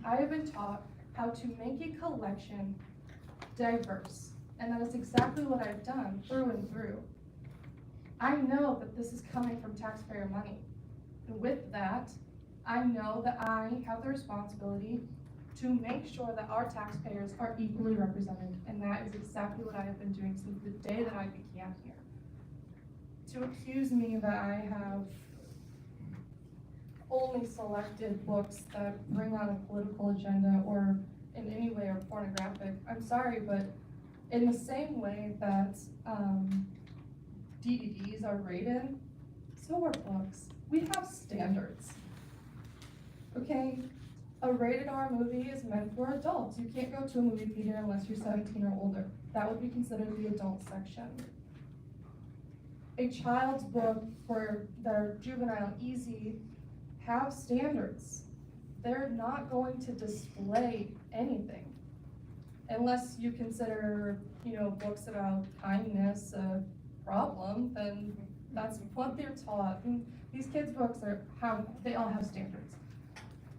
I have been taught how to make a collection diverse. And that is exactly what I've done through and through. I know that this is coming from taxpayer money. And with that, I know that I have the responsibility to make sure that our taxpayers are equally represented. And that is exactly what I have been doing since the day that I began here. To accuse me that I have only selected books that bring on a political agenda or in any way are pornographic, I'm sorry, but in the same way that DVDs are rated, so are books. We have standards, okay? A rated R movie is meant for adults. You can't go to a movie theater unless you're 17 or older. That would be considered the adult section. A child's book for their juvenile easy have standards. They're not going to display anything unless you consider, books about kindness a problem, then that's what they're taught. And these kids' books they all have standards.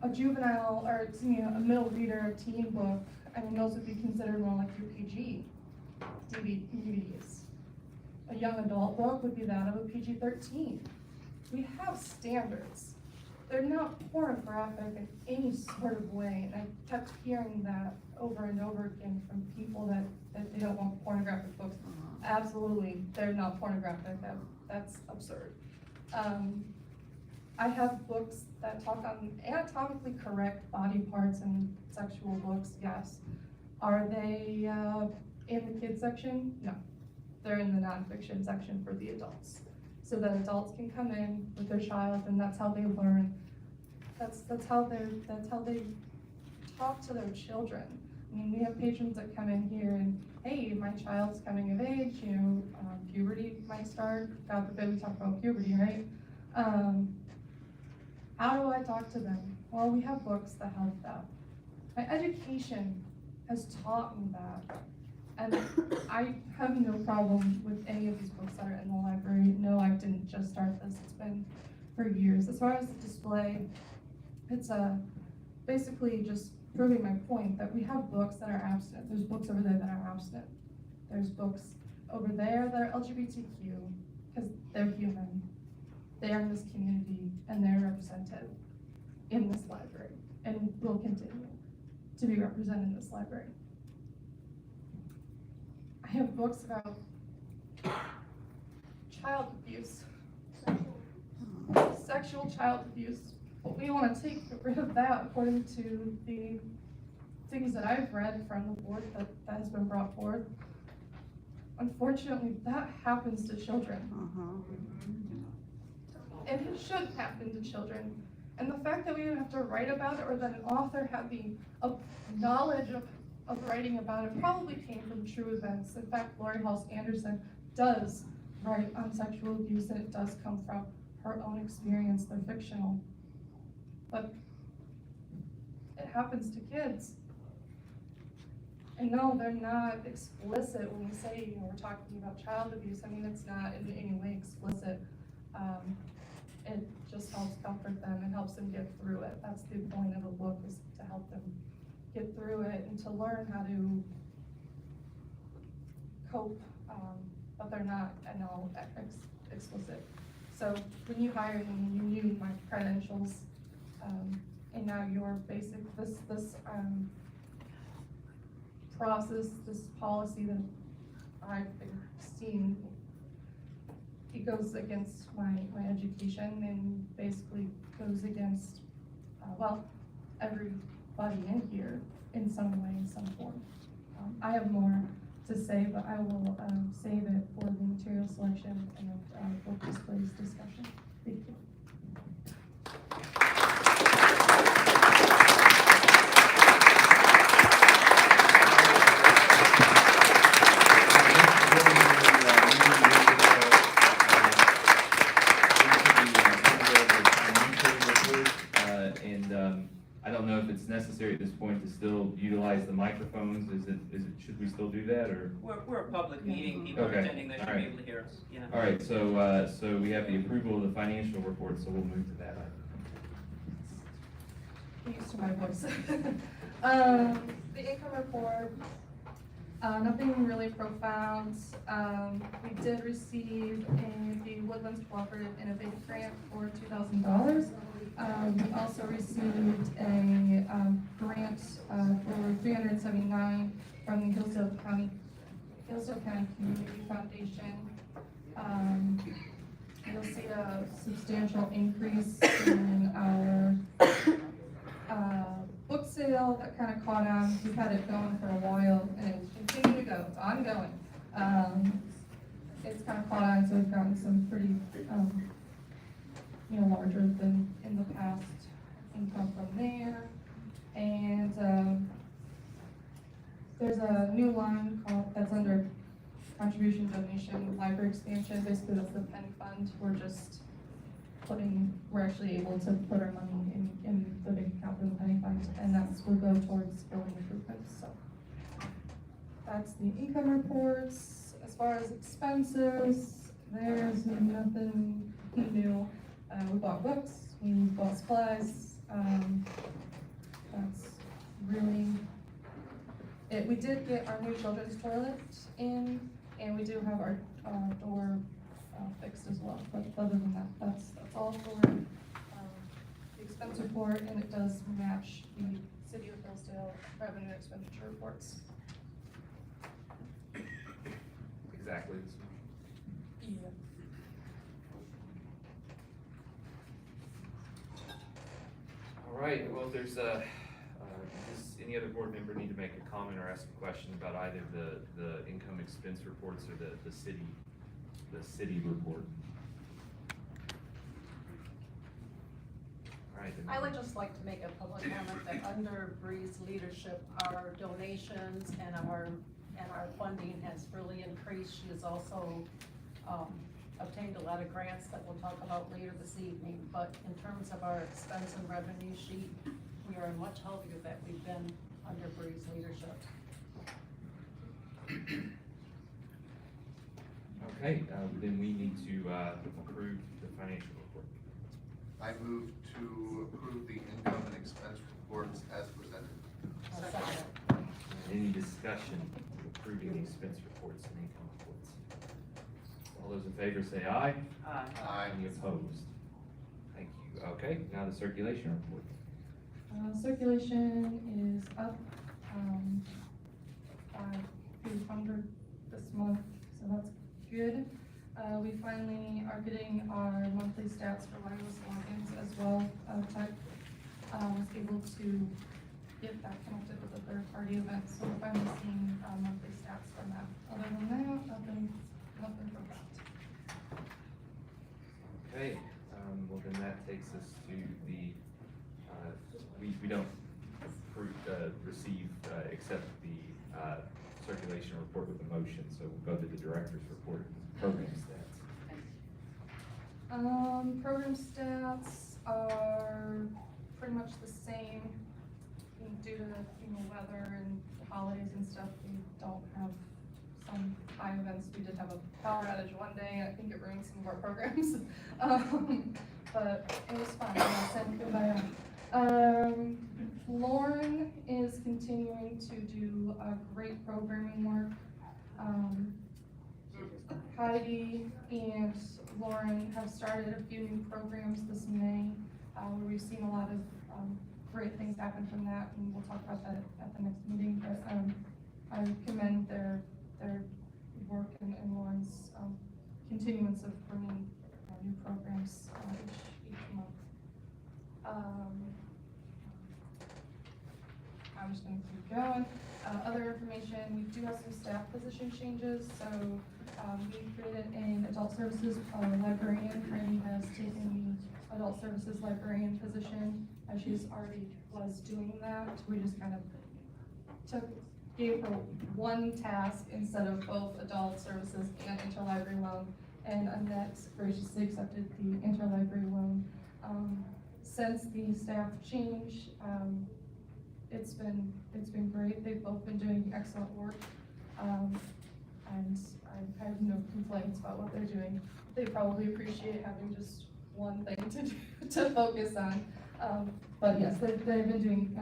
A juvenile, or a middle reader, a teen book, those would be considered more like your PG DVDs. A young adult book would be that of a PG-13. We have standards. They're not pornographic in any sort of way, and I kept hearing that over and over again from people that they don't want pornographic books. Absolutely, they're not pornographic. That's absurd. I have books that talk on anatomically correct body parts and sexual books, yes. Are they in the kids section? No. They're in the nonfiction section for the adults. So that adults can come in with their child, and that's how they learn. That's how they talk to their children. We have patrons that come in here and, hey, my child's coming of age, puberty might start. God forbid we talk about puberty, right? How do I talk to them? Well, we have books that help that. My education has taught me that. And I have no problem with any of these books that are in the library. No, I didn't just start this. It's been for years. As far as the display, it's basically just proving my point that we have books that are abstinent. There's books over there that are abstinent. There's books over there that are LGBTQ because they're human. They are in this community and they're represented in this library and will continue to be represented in this library. I have books about child abuse. Sexual child abuse. But we want to take rid of that according to the things that I've read from the board that has been brought forth. Unfortunately, that happens to children. And it should happen to children. And the fact that we have to write about it, or that an author had the knowledge of writing about it, probably came from true events. In fact, Lori Halse Anderson does write on sexual abuse, and it does come from her own experience. They're fictional. But it happens to kids. And no, they're not explicit when we say, you know, we're talking about child abuse. I mean, it's not in any way explicit. It just helps comfort them and helps them get through it. That's the point of the book, is to help them get through it and to learn how to cope, but they're not, I know, explicit. So when you hired me, you knew my credentials, and now your basic, this process, this policy that I've been seeing, it goes against my education and basically goes against, well, everybody in here in some way, in some form. I have more to say, but I will save it for the material selection and book displays discussion. Thank you. I don't know if it's necessary at this point to still utilize the microphones. Should we still do that, or? We're a public meeting, people are Okay. attending, they should All be right. able to hear us, yeah. All right, so we have the approval of the financial report, so we'll move to that item. Get used to my voice. The income report, nothing really profound. We did receive the Woodlands Cooperative Innovative Grant for $2,000. We also received a grant for $379 from the Hillsdale County Community Foundation. You'll see a substantial increase in our book sale that kind of caught on. We've had it going for a while, and it's continuing to go. It's ongoing. It's kind of caught on, so we've gotten some pretty, larger than in the past income from there. And there's a new line that's under contribution, donation, library expansion. Basically, that's the penny fund. We're actually able to put our money in the big account for the penny fund, and will go towards building improvements. So that's the income reports. As far as expenses, there's nothing new. We bought books, we bought supplies. That's really it. We did get our new children's toilet in, and we do have our door fixed as well. But other than that, that's all for the expense report, and it does match the City of Hillsdale revenue expenditure reports. Exactly. Yeah. All right, well, if there's does any other board member need to make a comment or ask a question about either the income expense reports or the city report? All right. I would just like to make a public comment that under Bree's leadership, our donations and our funding has really increased. She has also obtained a lot of grants that we'll talk about later this evening. But in terms of our expense and revenue sheet, we are much healthier than we've been under Bree's leadership. Okay, then we need to approve the financial report. I move to approve the income and expense reports as presented. Any discussion of approving the expense reports and income reports? All those in favor say aye. Aye. Aye. Any opposed? Thank you. Okay, now the circulation report. Circulation is up 500 this month, so that's good. We finally are getting our monthly stats for wireless logins as well. Tech was able to get that connected with a third-party event, so we're finally seeing monthly stats from that. Other than that, nothing from that. Okay, well then that takes us to the, we don't receive, accept the circulation report with a motion, so we'll go to the director's report, program stats. Program stats are pretty much the same. Due to weather and holidays and stuff, we don't have some high events. We did have a power outage one day, and I think it ruined some of our programs. But it was fun. Lauren is continuing to do great programming work. Heidi and Lauren have started a few new programs this May, where we've seen a lot of great things happen from that, and we'll talk about that at the next meeting. But I commend their work and Lauren's continuance of bringing new programs each month. I'm just going to keep going. Other information, we do have some staff position changes. So we created an adult services librarian. Heidi has taken the adult services librarian position, as she's already was doing that. We just kind of gave her one task instead of both adult services and interlibrary loan, and Annette graciously accepted the interlibrary loan. Since the staff change, it's been great. They've both been doing excellent work, and I have no complaints about what they're doing. They probably appreciate having just one thing to focus on. But yes, they've been doing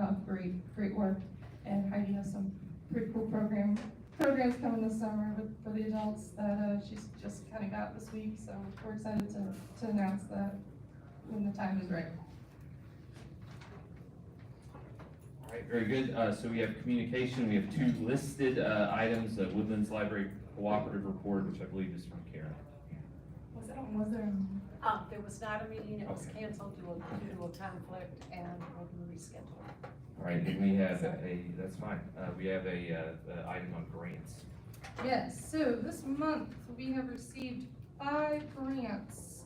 great work, and Heidi has some pretty cool programs coming this summer for the adults that she's just kind of got this week. So we're excited to announce that when the time is right. All right, very good. So we have communication. We have two listed items, Woodlands Library Cooperative Report, which I believe is from Karen. Was there? There was not a meeting, it was Okay. canceled due to a conflict, and will be rescheduled. All right, and we have that's fine. We have a item on grants. Yes, so this month we have received 5 grants.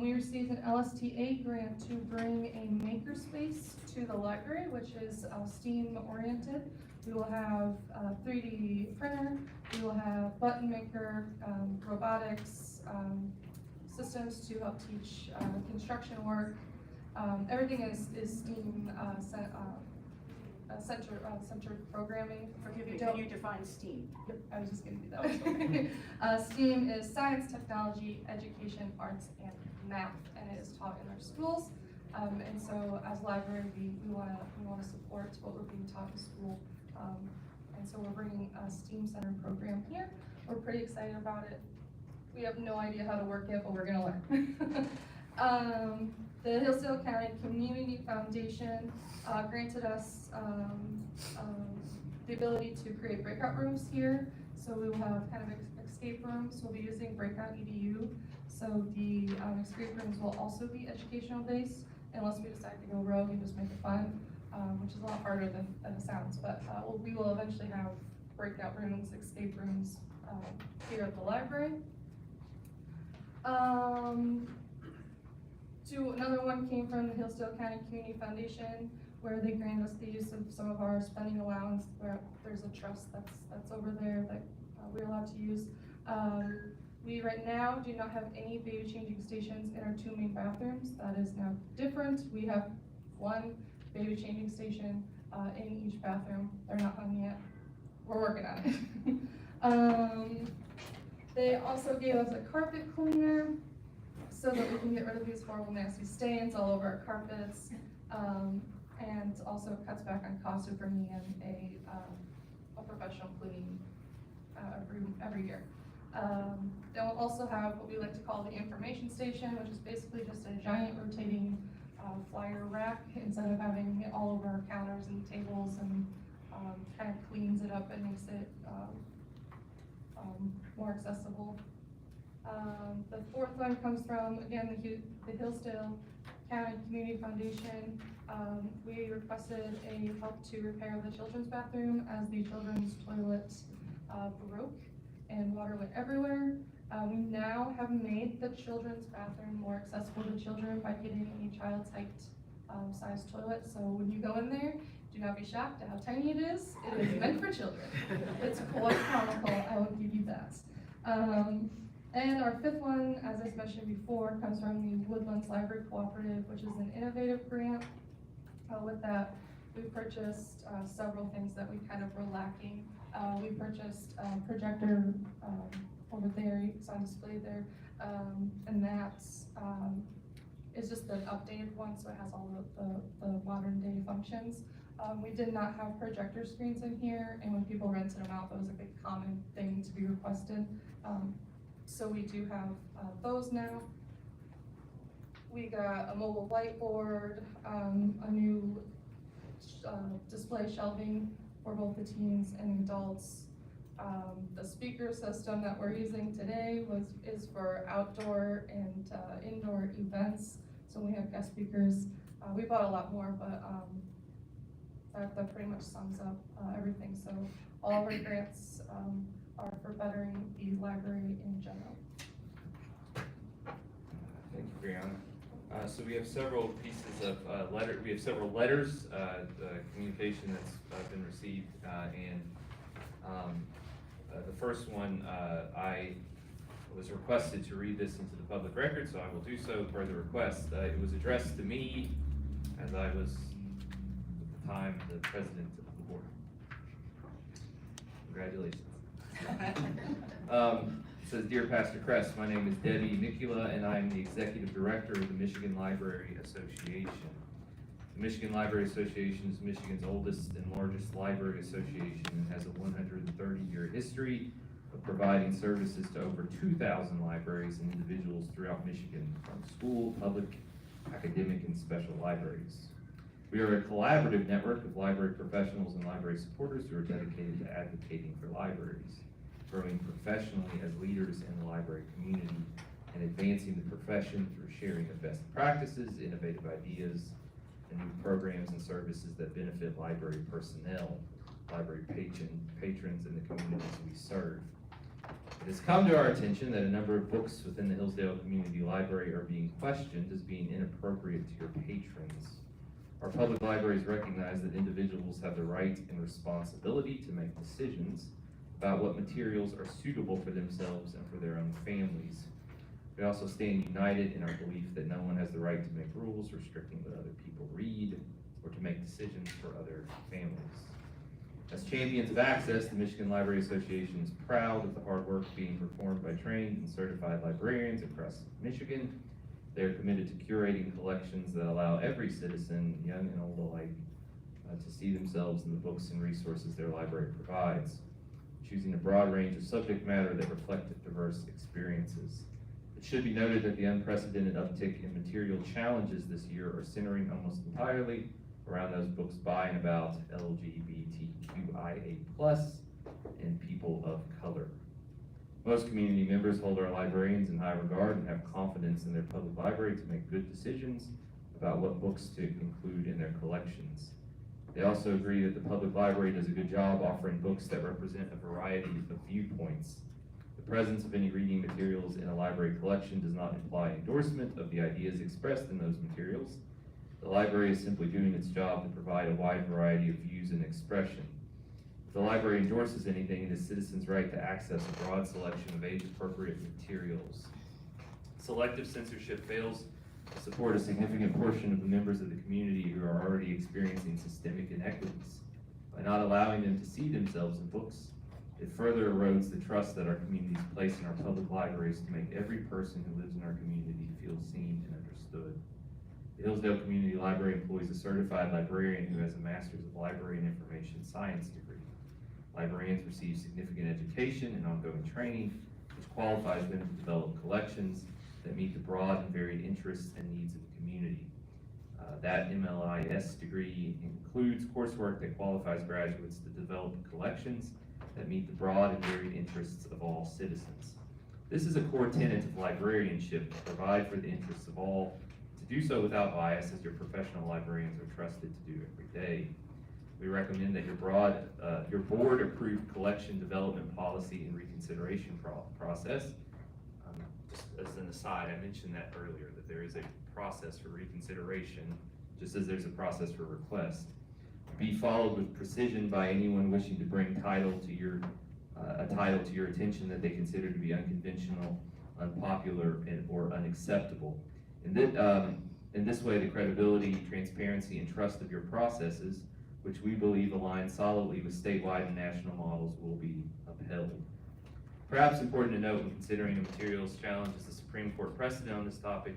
We received an LSTA grant to bring a makerspace to the library, which is STEAM oriented. We will have a 3D printer, we will have button maker, robotics, systems to help teach construction work. Everything is STEAM centered programming. Can you define STEAM? Yep, I was just gonna do that. STEAM is science, technology, education, arts, and math, and it is taught in our schools. And so as a library, we wanna support what we're being taught in school. And so we're bringing a STEAM centered program here. We're pretty excited about it. We have no idea how to work it, but we're gonna learn. The Hillsdale County Community Foundation granted us the ability to create breakout rooms here. So we will have kind of escape rooms. We'll be using Breakout EDU. So the escape rooms will also be educational based, unless we decide to go rogue and just make it fun, which is a lot harder than it sounds. But we will eventually have breakout rooms, escape rooms here at the library. Another one came from the Hillsdale County Community Foundation, where they granted us the use of some of our spending allowance, where there's a trust that's over there that we're allowed to use. We right now do not have any baby changing stations in our 2 main bathrooms. That is now different. We have 1 baby changing station in each bathroom. They're not hung yet. We're working on it. They also gave us a carpet cleaner so that we can get rid of these horrible nasty stains all over our carpets, and also cuts back on cost of bringing in a professional cleaning every year. Then we'll also have what we like to call the information station, which is basically just a giant rotating flyer rack instead of having it all over our counters and tables, and kind of cleans it up and makes it more accessible. The fourth one comes from, again, the Hillsdale County Community Foundation. We requested a help to repair the children's bathroom as the children's toilet broke and water went everywhere. We now have made the children's bathroom more accessible to children by getting a child's height size toilet. So when you go in there, do not be shocked at how tiny it is. It is meant for children. It's quite comical, I will give you that. And our fifth one, as I mentioned before, comes from the Woodlands Library Cooperative, which is an innovative grant. With that, we purchased several things that we kind of were lacking. We purchased projector over there, it's on display there, and that's is just the updated one, so it has all the modern day functions. We did not have projector screens in here, and when people rented them out, that was a big common thing to be requested. So we do have those now. We got a mobile whiteboard, a new display shelving for both the teens and adults. The speaker system that we're using today is for outdoor and indoor events. So we have guest speakers. We bought a lot more, but that pretty much sums up everything. So all of our grants are for bettering the library in general. Thank you, Brianna. So we have several pieces of we have several letters, communication that's been received, and the first one, I was requested to read this into the public record, so I will do so per the request. It was addressed to me as I was, at the time, the president of the board. Congratulations. It says, Dear Pastor Kress, my name is Debbie Mikula, and I am the Executive Director of the Michigan Library Association. The Michigan Library Association is Michigan's oldest and largest library association and has a 130-year history of providing services to over 2,000 libraries and individuals throughout Michigan, from school, public, academic, and special libraries. We are a collaborative network of library professionals and library supporters who are dedicated to advocating for libraries, growing professionally as leaders in the library community, and advancing the profession through sharing of best practices, innovative ideas, and new programs and services that benefit library personnel, library patrons, and the communities we serve. It has come to our attention that a number of books within the Hillsdale Community Library are being questioned as being inappropriate to your patrons. Our public libraries recognize that individuals have the right and responsibility to make decisions about what materials are suitable for themselves and for their own families. We also stand united in our belief that no one has the right to make rules restricting what other people read or to make decisions for other families. As champions of access, the Michigan Library Association is proud of the hard work being performed by trained and certified librarians across Michigan. They are committed to curating collections that allow every citizen, young and old alike, to see themselves in the books and resources their library provides, choosing a broad range of subject matter that reflect diverse experiences. It should be noted that the unprecedented uptick in material challenges this year are centering almost entirely around those books by and about LGBTQIA+ and people of color. Most community members hold our librarians in high regard and have confidence in their public library to make good decisions about what books to include in their collections. They also agree that the public library does a good job offering books that represent a variety of viewpoints. The presence of any reading materials in a library collection does not imply endorsement of the ideas expressed in those materials. The library is simply doing its job to provide a wide variety of views and expression. If the library endorses anything, it is citizens' right to access a broad selection of age-appropriate materials. Selective censorship fails to support a significant portion of the members of the community who are already experiencing systemic inequities. By not allowing them to see themselves in books, it further erodes the trust that our communities place in our public libraries to make every person who lives in our community feel seen and understood. The Hillsdale Community Library employs a certified librarian who has a Master's of Library and Information Science degree. Librarians receive significant education and ongoing training, which qualifies them to develop collections that meet the broad and varied interests and needs of the community. That MLIS degree includes coursework that qualifies graduates to develop collections that meet the broad and varied interests of all citizens. This is a core tenet of librarianship, to provide for the interests of all, to do so without bias, as your professional librarians are trusted to do every day. We recommend that your board-approved collection development policy and reconsideration process. Just as an aside, I mentioned that earlier, that there is a process for reconsideration, just as there's a process for request. Be followed with precision by anyone wishing to bring a title to your attention that they consider to be unconventional, unpopular, or unacceptable. In this way, the credibility, transparency, and trust of your processes, which we believe align solidly with statewide and national models, will be upheld. Perhaps important to note when considering a materials challenge is the Supreme Court precedent on this topic.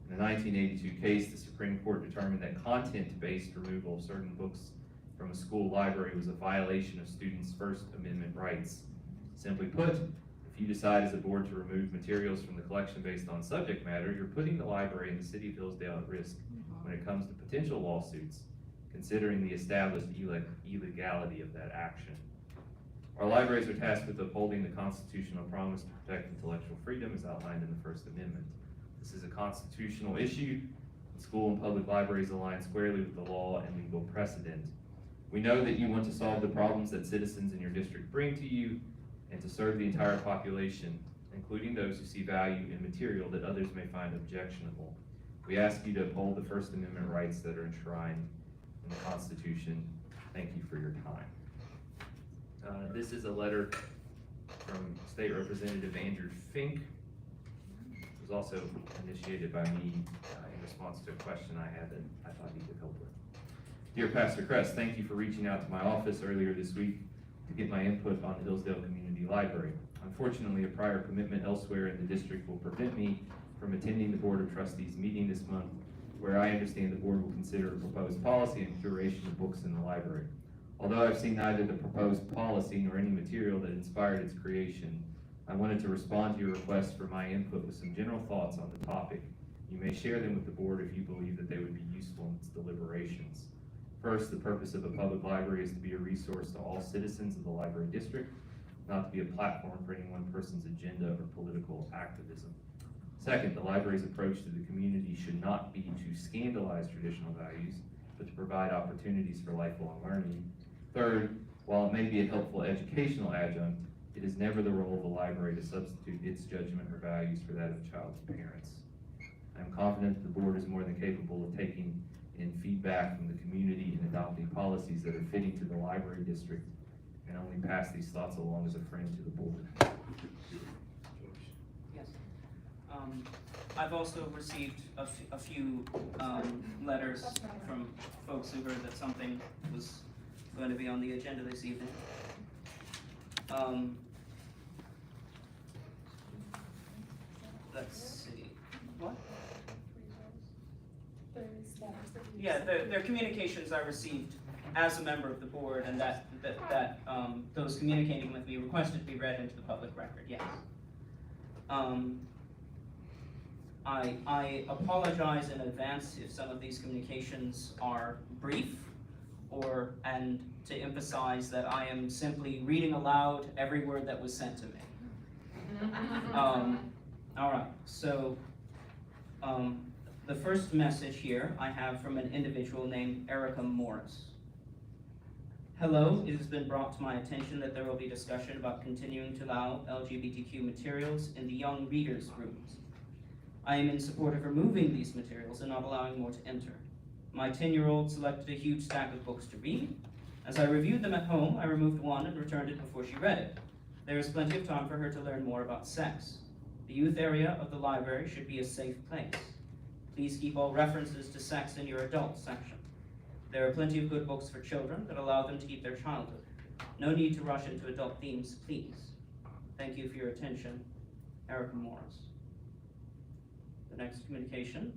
In a 1982 case, the Supreme Court determined that content-based removal of certain books from a school library was a violation of students' First Amendment rights. Simply put, if you decide as a board to remove materials from the collection based on subject matter, you're putting the library and the city of Hillsdale at risk when it comes to potential lawsuits, considering the established illegality of that action. Our libraries are tasked with upholding the constitutional promise to protect intellectual freedom as outlined in the First Amendment. This is a constitutional issue. School and public libraries align squarely with the law and legal precedent. We know that you want to solve the problems that citizens in your district bring to you and to serve the entire population, including those who see value in material that others may find objectionable. We ask you to uphold the First Amendment rights that are enshrined in the Constitution. Thank you for your time. This is a letter from State Representative Andrew Fink. It was also initiated by me in response to a question I had that I thought he could help with. Dear Pastor Kress, thank you for reaching out to my office earlier this week to get my input on the Hillsdale Community Library. Unfortunately, a prior commitment elsewhere in the district will prevent me from attending the Board of Trustees meeting this month, where I understand the board will consider a proposed policy and curation of books in the library. Although I've seen neither the proposed policy nor any material that inspired its creation, I wanted to respond to your request for my input with some general thoughts on the topic. You may share them with the board if you believe that they would be useful in its deliberations. First, the purpose of a public library is to be a resource to all citizens of the library district, not to be a platform for any one person's agenda or political activism. Second, the library's approach to the community should not be to scandalize traditional values, but to provide opportunities for lifelong learning. Third, while it may be a helpful educational adjunct, it is never the role of the library to substitute its judgment or values for that of a child's parents. I am confident that the board is more than capable of taking in feedback from the community and adopting policies that are fitting to the library district, and only pass these thoughts along as a friend to the board. Yes. I've also received a few letters from folks who heard that something was going to be on the agenda this evening. Let's see. What? Yeah, their communications I received as a member of the board, and that those communicating with me requested to be read into the public record. Yes. I apologize in advance if some of these communications are brief, and to emphasize that I am simply reading aloud every word that was sent to me. All right, so the first message here I have from an individual named Erica Morris. Hello, it has been brought to my attention that there will be discussion about continuing to allow LGBTQ materials in the young readers' rooms. I am in support of removing these materials and not allowing more to enter. My 10-year-old selected a huge stack of books to read. As I reviewed them at home, I removed one and returned it before she read it. There is plenty of time for her to learn more about sex. The youth area of the library should be a safe place. Please keep all references to sex in your adult section. There are plenty of good books for children that allow them to keep their childhood. No need to rush into adult themes, please. Thank you for your attention, Erica Morris. The next communication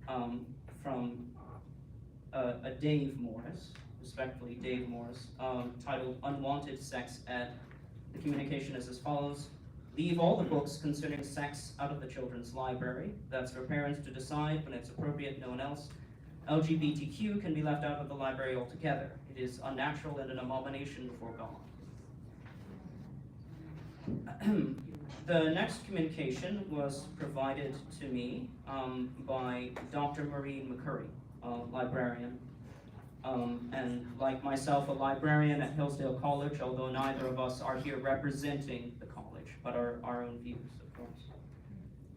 from a Dave Morris, respectfully Dave Morris, titled Unwanted Sex Ed. The communication is as follows. Leave all the books concerning sex out of the children's library. That's for parents to decide when it's appropriate, no one else. LGBTQ can be left out of the library altogether. It is unnatural and an abomination before God. The next communication was provided to me by Dr. Maureen McCurry, a librarian. And like myself, a librarian at Hillsdale College, although neither of us are here representing the college, but our own views, of course.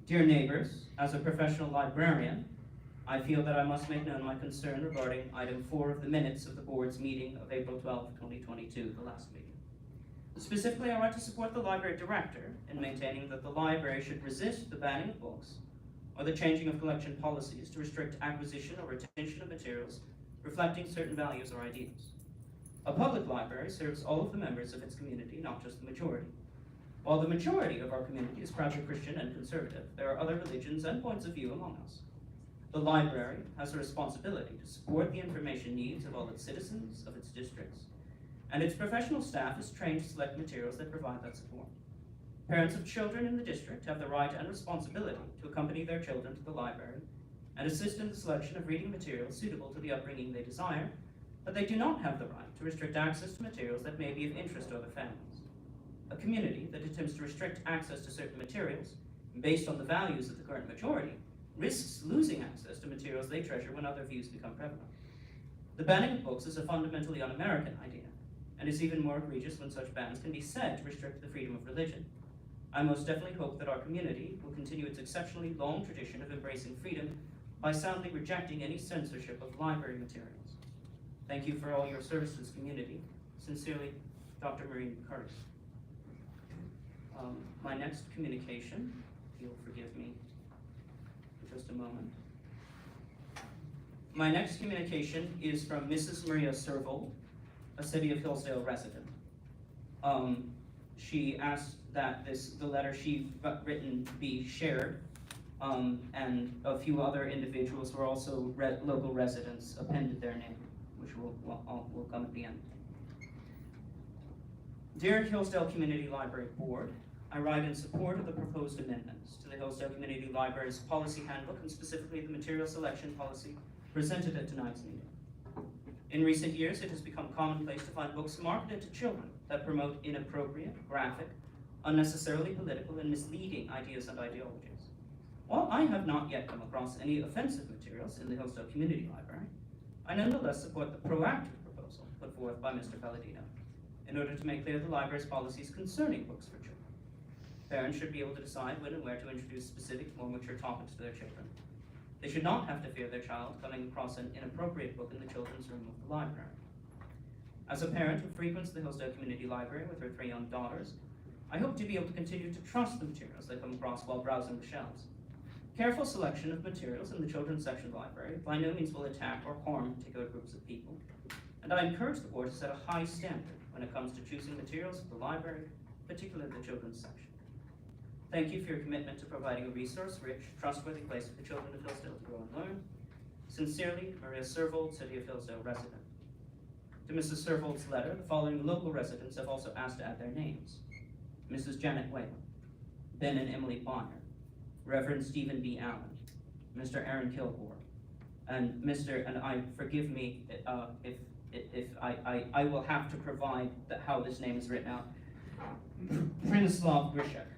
Dear neighbors, as a professional librarian, I feel that I must make known my concern regarding item 4 of the minutes of the board's meeting of April 12, 2022, the last meeting. Specifically, I want to support the library director in maintaining that the library should resist the banning of books or the changing of collection policies to restrict acquisition or retention of materials reflecting certain values or ideals. A public library serves all of the members of its community, not just the majority. While the majority of our community is proudly Christian and conservative, there are other religions and points of view among us. The library has a responsibility to support the information needs of all its citizens, of its districts, and its professional staff is trained to select materials that provide that support. Parents of children in the district have the right and responsibility to accompany their children to the library and assist in the selection of reading materials suitable to the upbringing they desire, but they do not have the right to restrict access to materials that may be of interest to other families. A community that attempts to restrict access to certain materials based on the values of the current majority risks losing access to materials they treasure when other views become prevalent. The banning of books is a fundamentally un-American idea, and is even more egregious when such bans can be said to restrict the freedom of religion. I most definitely hope that our community will continue its exceptionally long tradition of embracing freedom by soundly rejecting any censorship of library materials. Thank you for all your service to this community. Sincerely, Dr. Maureen McCurry. My next communication, if you'll forgive me for just a moment. My next communication is from Mrs. Maria Servold, a City of Hillsdale resident. She asked that the letter she written be shared, and a few other individuals who are also local residents appended their name, which will come at the end. Dear Hillsdale Community Library Board, I write in support of the proposed amendments to the Hillsdale Community Library's policy handbook, and specifically the material selection policy presented at tonight's meeting. In recent years, it has become commonplace to find books marketed to children that promote inappropriate, graphic, unnecessarily political, and misleading ideas and ideologies. While I have not yet come across any offensive materials in the Hillsdale Community Library, I nonetheless support the proactive proposal put forth by Mr. Palladino in order to make clear the library's policies concerning books for children. Parents should be able to decide when and where to introduce specific, more mature topics to their children. They should not have to fear their child coming across an inappropriate book in the children's room of the library. As a parent who frequents the Hillsdale Community Library with her 3 young daughters, I hope to be able to continue to trust the materials they come across while browsing the shelves. Careful selection of materials in the children's section of the library by no means will attack or harm particular groups of people, and I encourage the board to set a high standard when it comes to choosing materials for the library, particularly the children's section. Thank you for your commitment to providing a resource-rich, trustworthy place for the children of Hillsdale to grow and learn. Sincerely, Maria Servold, City of Hillsdale resident. To Mrs. Servold's letter, the following local residents have also asked to add their names: Mrs. Janet Whalen, Ben and Emily Bonner, Reverend Stephen B. Allen, Mr. Aaron Kilgore, and forgive me if I will have to provide how this name is written out, Prinislav Grishek.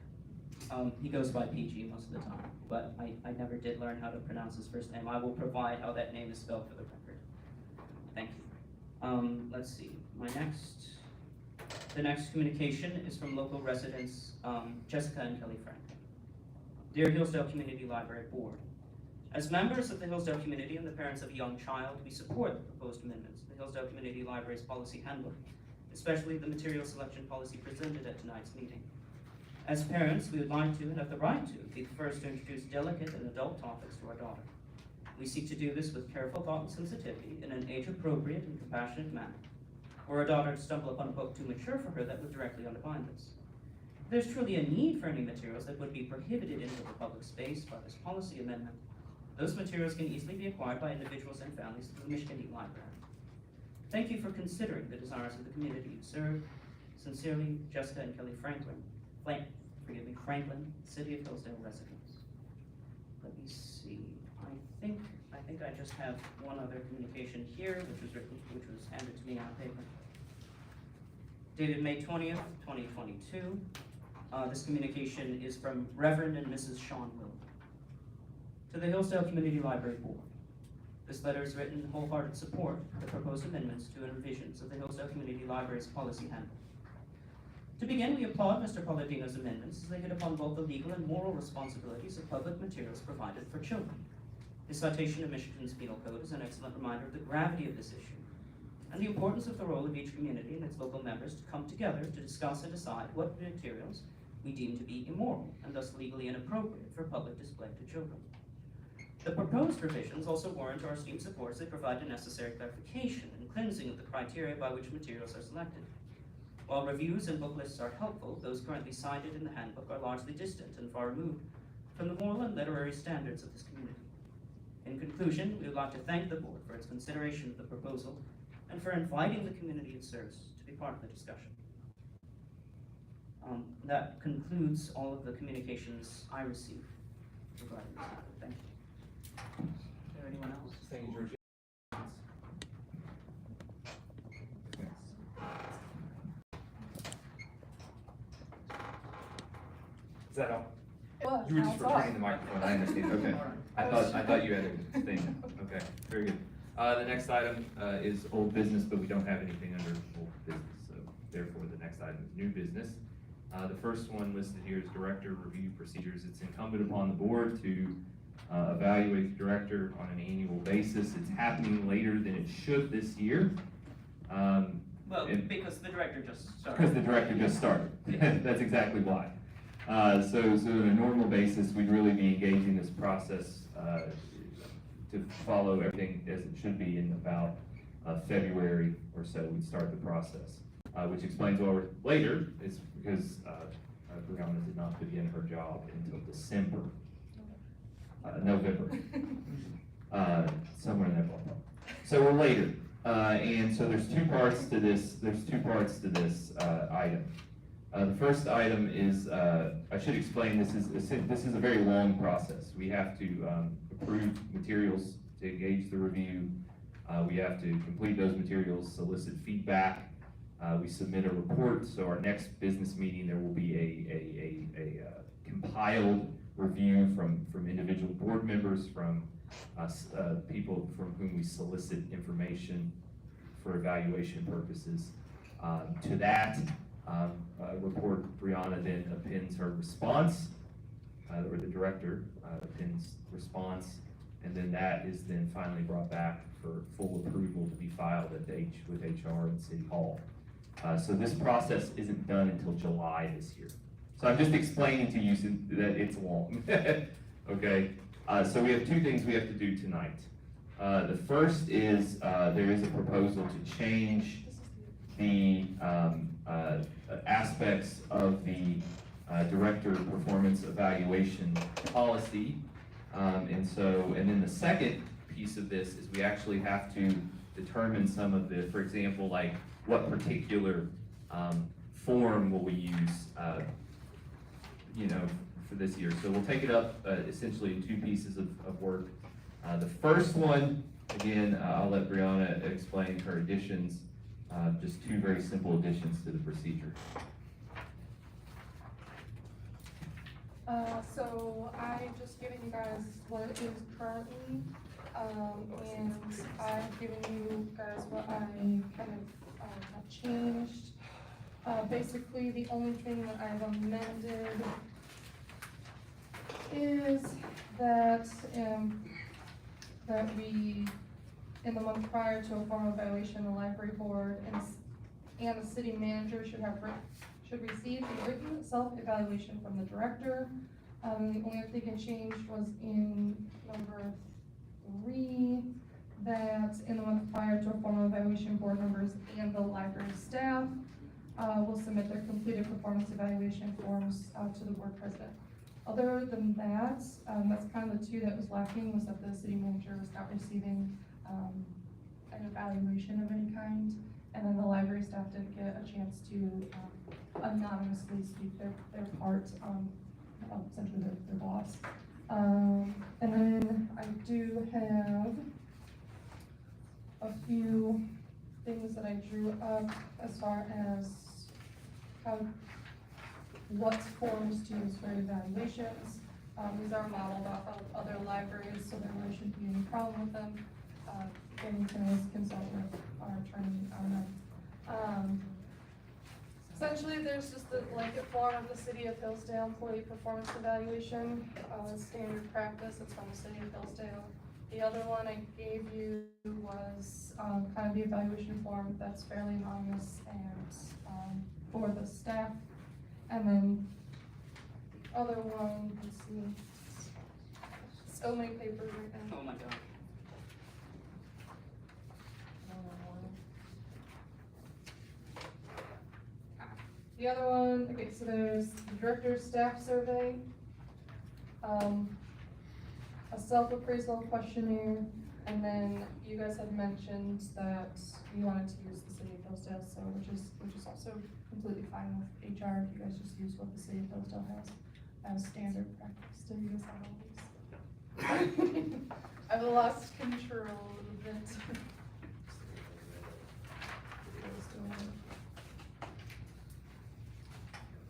He goes by PG most of the time, but I never did learn how to pronounce his first name. I will provide how that name is spelled for the record. Thank you. Let's see, the next communication is from local residents, Jessica and Kelly Franklin. Dear Hillsdale Community Library Board, as members of the Hillsdale community and the parents of a young child, we support the proposed amendments to the Hillsdale Community Library's policy handbook, especially the material selection policy presented at tonight's meeting. As parents, we would like to and have the right to be the first to introduce delicate and adult topics to our daughter. We seek to do this with careful thought and sensitivity in an age-appropriate and compassionate manner. Were our daughter to stumble upon a book too mature for her, that would directly undermine this. If there's truly a need for any materials that would be prohibited into the public space by this policy amendment, those materials can easily be acquired by individuals and families through the Michigan Library. Thank you for considering the desires of the community you serve. Sincerely, Jessica and Kelly Franklin, City of Hillsdale residents. Let me see. I think I just have one other communication here, which was handed to me on paper. Dated May 20th, 2022. This communication is from Reverend and Mrs. Sean Will. To the Hillsdale Community Library Board. This letter is written in wholehearted support of the proposed amendments to and revisions of the Hillsdale Community Library's policy handbook. To begin, we applaud Mr. Palladino's amendments as they hit upon both the legal and moral responsibilities of public materials provided for children. His citation of Michigan's Penal Code is an excellent reminder of the gravity of this issue and the importance of the role of each community and its local members to come together to discuss and decide what materials we deem to be immoral and thus legally inappropriate for public display to children. The proposed revisions also warrant our esteemed support as they provide the necessary clarification and cleansing of the criteria by which materials are selected. While reviews and book lists are helpful, those currently cited in the handbook are largely distant and far removed from the moral and literary standards of this community. In conclusion, we would like to thank the board for its consideration of the proposal and for inviting the community it serves to be part of the discussion. That concludes all of the communications I received regarding this matter. Thank you. Is there anyone else? Thank you, George. Is that all? Well, You were just that's all. returning the microphone, I understand, okay. I thought you had a thing, okay, very good. The next item, is old business, but we don't have anything under old business, so therefore the next item is new business. The first one listed here is director review procedures. It's incumbent upon the board to evaluate the director on an annual basis. It's happening later than it should this year. Well, because the director just started. Because the director just started. That's exactly why. So on a normal basis, we'd really be engaging this process to follow everything as it should be in about February or so. We'd start the process, which explains why we're later. It's because Brianna did not begin her job until November, somewhere in that ballpark. So we're later, and so there's two parts to this. Item. The first item is, I should explain, this is a very long process. We have to approve materials to engage the review. We have to complete those materials, solicit feedback. We submit a report, so our next business meeting, there will be a compiled review from individual board members, from people from whom we solicit information for evaluation purposes. To that report, Brianna then appends her response, or the director appends response, and then that is then finally brought back for full approval to be filed with HR and City Hall. So this process isn't done until July this year. So I'm just explaining to you that it's long. Okay, so we have two things we have to do tonight. The first is there is a proposal to change the aspects of the director performance evaluation policy. And then the second piece of this is we actually have to determine some of the, for example, like what particular form will we use, for this year. So we'll take it up essentially in two pieces of work. The first one, again, I'll let Brianna explain her additions, just two very simple additions to the procedure. So I've just given you guys what it is currently, and I've given you guys what I kind of have changed. Basically, the only thing that I've amended is that we, in the month prior to a formal evaluation, the library board and the city manager should receive a written self-evaluation from the director. The only other thing I changed was in number 3, that in the month prior to a formal evaluation, board members and the library staff will submit their completed performance evaluation forms to the board president. Other than that, that's kind of the two that was lacking, was that the city manager was not receiving an evaluation of any kind, and then the library staff didn't get a chance to anonymously speak their part, essentially their boss. And then I do have a few things that I drew up as far as how what forms to use for evaluations. These are modeled off of other libraries, so there really shouldn't be any problem with them. And can always consult with our attorney on them. Essentially, there's just the blanket form of the City of Hillsdale Employee Performance Evaluation, standard practice, it's from the City of Hillsdale. The other one I gave you was kind of the evaluation form that's fairly anonymous and for the staff. And then the other one, let's see, so many papers right now. Oh my god. The other one, okay, so there's the director's staff survey, a self-appraisal questionnaire, and then you guys had mentioned that you wanted to use the City of Hillsdale, so which is also completely fine with HR, if you guys just use what the City of Hillsdale has as standard practice. Do you guys have all these? I've lost control a little bit.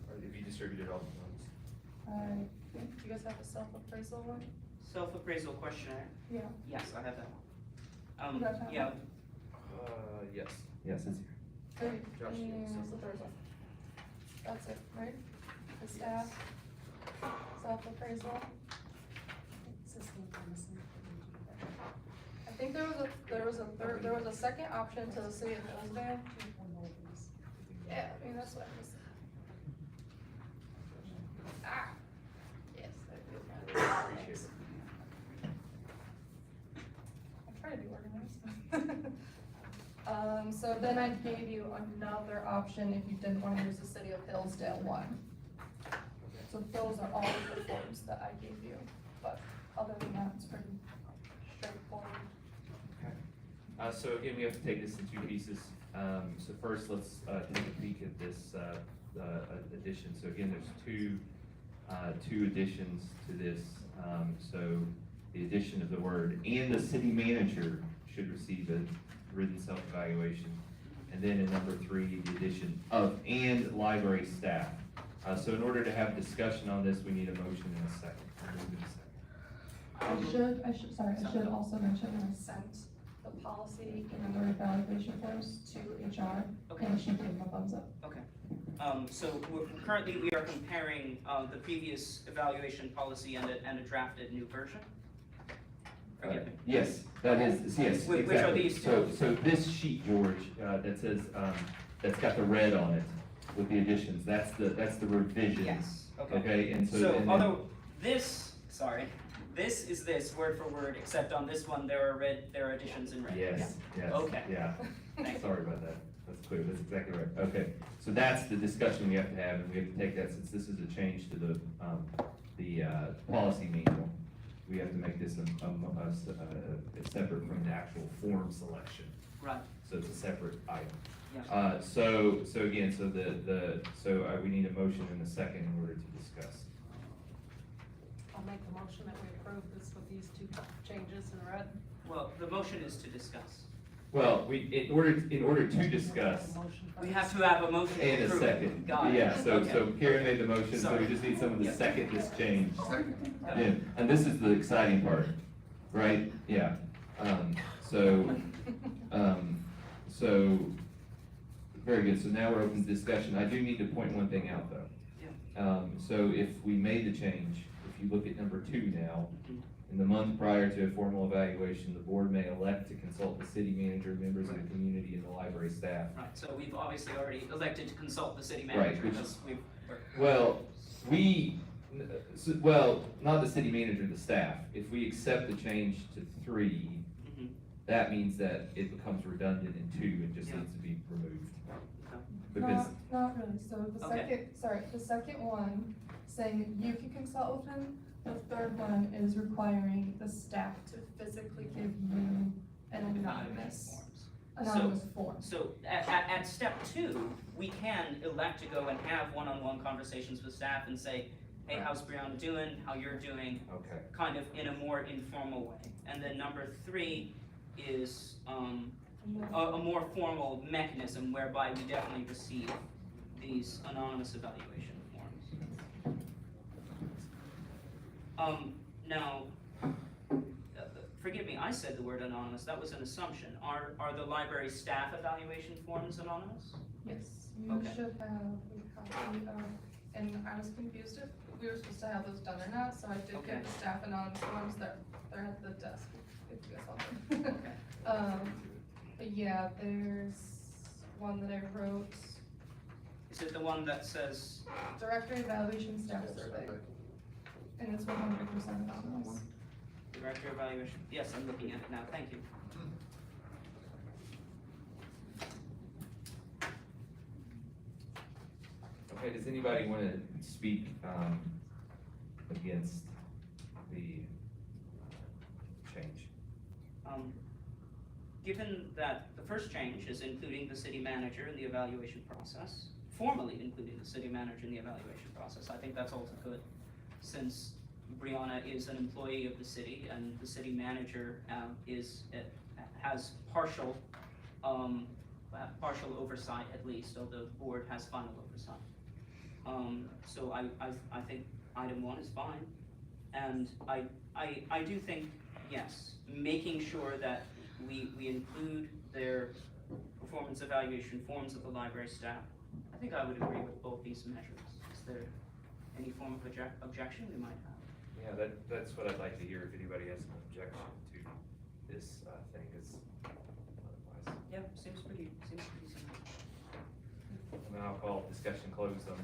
Have you distributed all the ones? Do you guys have a self-appraisal one? Self-appraisal questionnaire? Yeah. Yes, I have that one. You guys have Yeah. Yes. Yes, it's here. Okay, Josh, and yes. what's the third one? That's it, right? The staff, self-appraisal. I think there was a second option to the City of Hillsdale. Yeah, I mean, that's what I'm missing. Ah, yes, I do. Thanks. I'm trying to be organized. So then I gave you another option if you didn't want to use the City of Hillsdale one. So those are all of the forms that I gave you, but other than that, it's pretty straightforward. So again, we have to take this in two pieces. So first, let's take a peek at this addition. So again, there's two additions to this. So the addition of the word "and the city manager should receive a written self-evaluation," and then in number 3, the addition of "and library staff." So in order to have discussion on this, we need a motion and a second. I should also mention that I sent the policy and the evaluation forms to HR, and she gave them a thumbs up. Okay. So currently we are comparing the previous evaluation policy and a drafted new version. Forgive me. Yes, that is, yes, Which exactly. are these two? So this sheet, George, that says, that's got the red on it with the additions, that's the revision. Yes, okay. Okay, and so. So and then- although this is this word for word, except on this one there are additions in red. Yes, yes. Okay. Yeah, Thank you. sorry about that, that's clear, that's exactly right, okay. So that's the discussion we have to have, and we have to take that, since this is a change to the policy manual. We have to make this separate from the actual form selection. Right. So it's a separate item. Yes. So again, so we need a motion and a second in order to discuss. I'll make the motion that we approve this with these two changes in red. Well, the motion is to discuss. Well, in order to discuss. We have to have a motion to And a approve. second. Got it. Yeah, so Okay. Karen made the motion, so we Sorry. just need someone to Yep. second this change. Second. Yeah, and this is the exciting part, right? Yeah. So, very good. So now we're open to discussion. I do need to point one thing out, though. Yeah. So if we made the change, if you look at number 2 now, in the month prior to a formal evaluation, the board may elect to consult the city manager, members of the community, and the library staff. Right, so we've obviously already elected to consult the city Right, manager. which- That's- we've- Well, not the city manager, the staff. If we accept the change to 3, Mhm. that means that it becomes redundant in 2 and just needs to be removed. Because, Not really, so the Okay. the second one, saying that you can consult with him, the third one is requiring the staff to physically give you an anonymous form. So at step 2, we can elect to go and have one-on-one conversations with staff and say, hey, how's Brianna doing, how you're doing, okay. kind of in a more informal way. And then number 3 is a more formal mechanism whereby we definitely receive these anonymous evaluation forms. Now, forgive me, I said the word anonymous, that was an assumption. Are the library staff evaluation forms anonymous? Yes, you Okay. should have a copy of, and I was confused if we were supposed to have those done or not, so I did Okay. give the staff anonymous forms that they're at the desk if you guys want them. But yeah, there's one that I wrote, Is it the one that says, Director Evaluation Staff Survey, and it's 100% anonymous. Director Evaluation? Yes, I'm looking at it now, thank you. Okay, does anybody want to speak against the change? Given that the first change is including the city manager in the evaluation process, formally including the city manager in the evaluation process, I think that's also good, since Brianna is an employee of the city and the city manager has partial oversight at least, although the board has final oversight. So I think item 1 is fine, and I do think, yes, making sure that we include their performance evaluation forms of the library staff. I think I would agree with both these measures. Is there any form of objection we might have? Yeah, that's what I'd like to hear, if anybody has an objection to this thing, is otherwise. Yeah, seems pretty simple. And then I'll call discussion closed on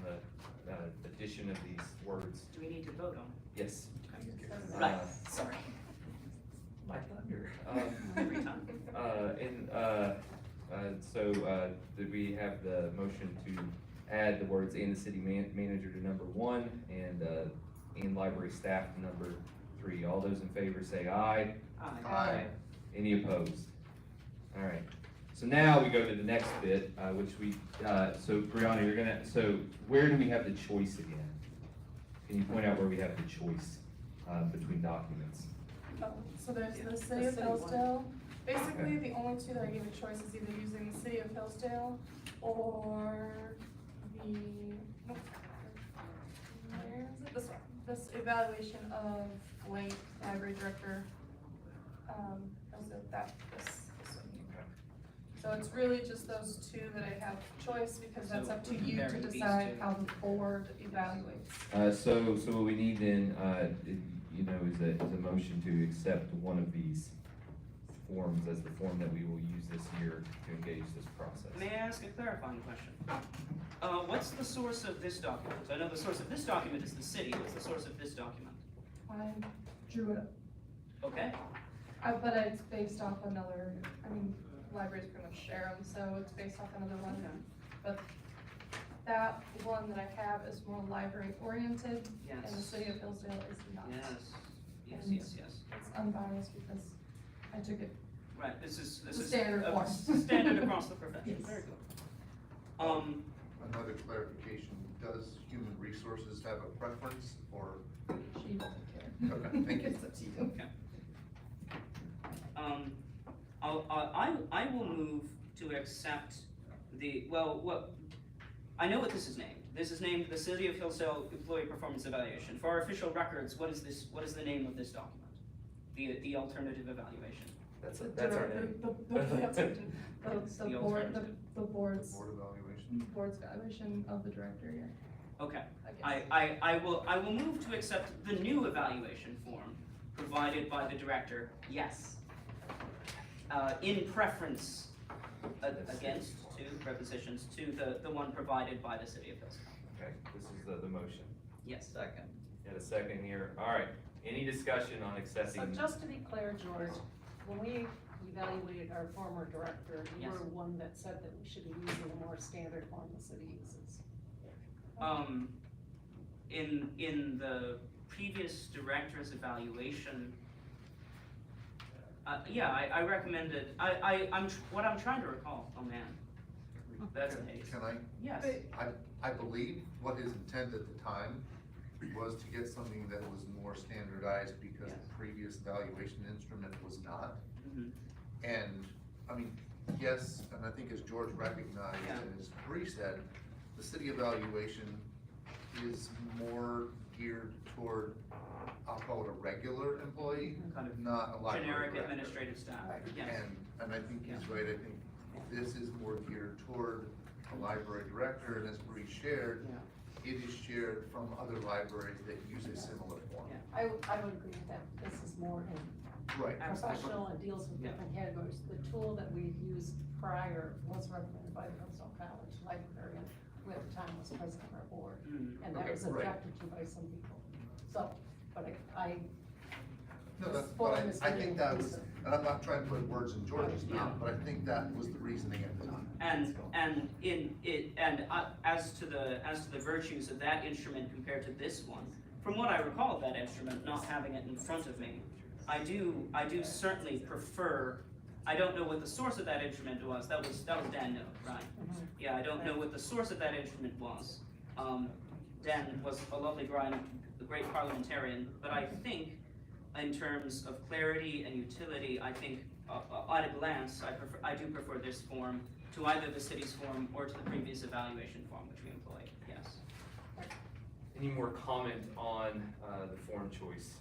the addition of these words. Do we need to vote on it? Yes. Right, sorry. My thunder. Every time. Did we have the motion to add the words "and the city manager" to number 1 and library staff to number 3? All those in favor say aye. Aye. Any opposed? All right. So now we go to the next bit, which we, so Brianna, so where do we have the choice again? Can you point out where we have the choice between documents? So there's the City of Hillsdale. Basically, the only two that I gave a choice is either using the City of Hillsdale or the, where is it? This evaluation of blank library director. This one. So it's really just those two that I have choice, because that's So up to you to comparing these decide two. how the board evaluates. So what we need then, is a motion to accept one of these forms as the form that we will use this year to engage this process. May I ask a clarifying question? What's the source of this document? I know the source of this document is the city. What's the source of this document? I drew it up. Okay. But it's based off another, libraries pretty much share them, so it's based off another one. But that one that I have is more library oriented, and the Yes. City of Hillsdale is not. Yes. And Yes. It's unbiased because I took it. Right, this is Standard form. standard across the profession. Yes. Very good. Another clarification, does human resources have a preference, or? She doesn't care. Okay, thank you. It's up to you. Okay. I will move to accept I know what this is named. This is named the City of Hillsdale Employee Performance Evaluation. For our official records, what is the name of this document? The alternative evaluation. That's our name. The board's Board evaluation. board's evaluation of the director, yeah. Okay. I guess. I will move to accept the new evaluation form provided by the director, yes. In preference against prepositions to the one provided by the City of Hillsdale. Okay, this is the motion. Yes. Second. Got a second here. All right. Any discussion on So accepting? just to be clear, George, when we evaluated our former director, you Yes. were one that said that we should be using a more standard form the city uses. In the previous director's evaluation, I recommended, what I'm trying to recall, oh man, that's a haze. Can I? Yes. I believe what his intent at the time was to get something that was more standardized, because the previous evaluation instrument was not. Mhm. And, yes, and I think as George recognized and as Bree said, the city evaluation is more geared toward I'll call it a regular employee, Kind of not a library generic director. administrative staff, yes. And I think he's right, I think this is more geared toward a library director, and as Bree shared, it is shared from other libraries that use a similar form. I would agree with that. This is more Right. professional and deals with different categories. The tool that we've used prior was recommended by the Hillsdale College librarian, who at the time was president of our board. And that was objected to by some people. So, but No, this but forum is I really think that was, inclusive. and I'm not trying to put words in George's mouth, but I think that was the reasoning at the time. As to the virtues of that instrument compared to this one, from what I recall of that instrument, not having it in front of me, I do certainly prefer. I don't know what the source of that instrument was. That was Dan Note, right? Yeah, I don't know what the source of that instrument was. Dan was a lovely great parliamentarian, but I think in terms of clarity and utility, I think at a glance, I do prefer this form to either the city's form or to the previous evaluation form which we employed, yes. Any more comment on the form choice?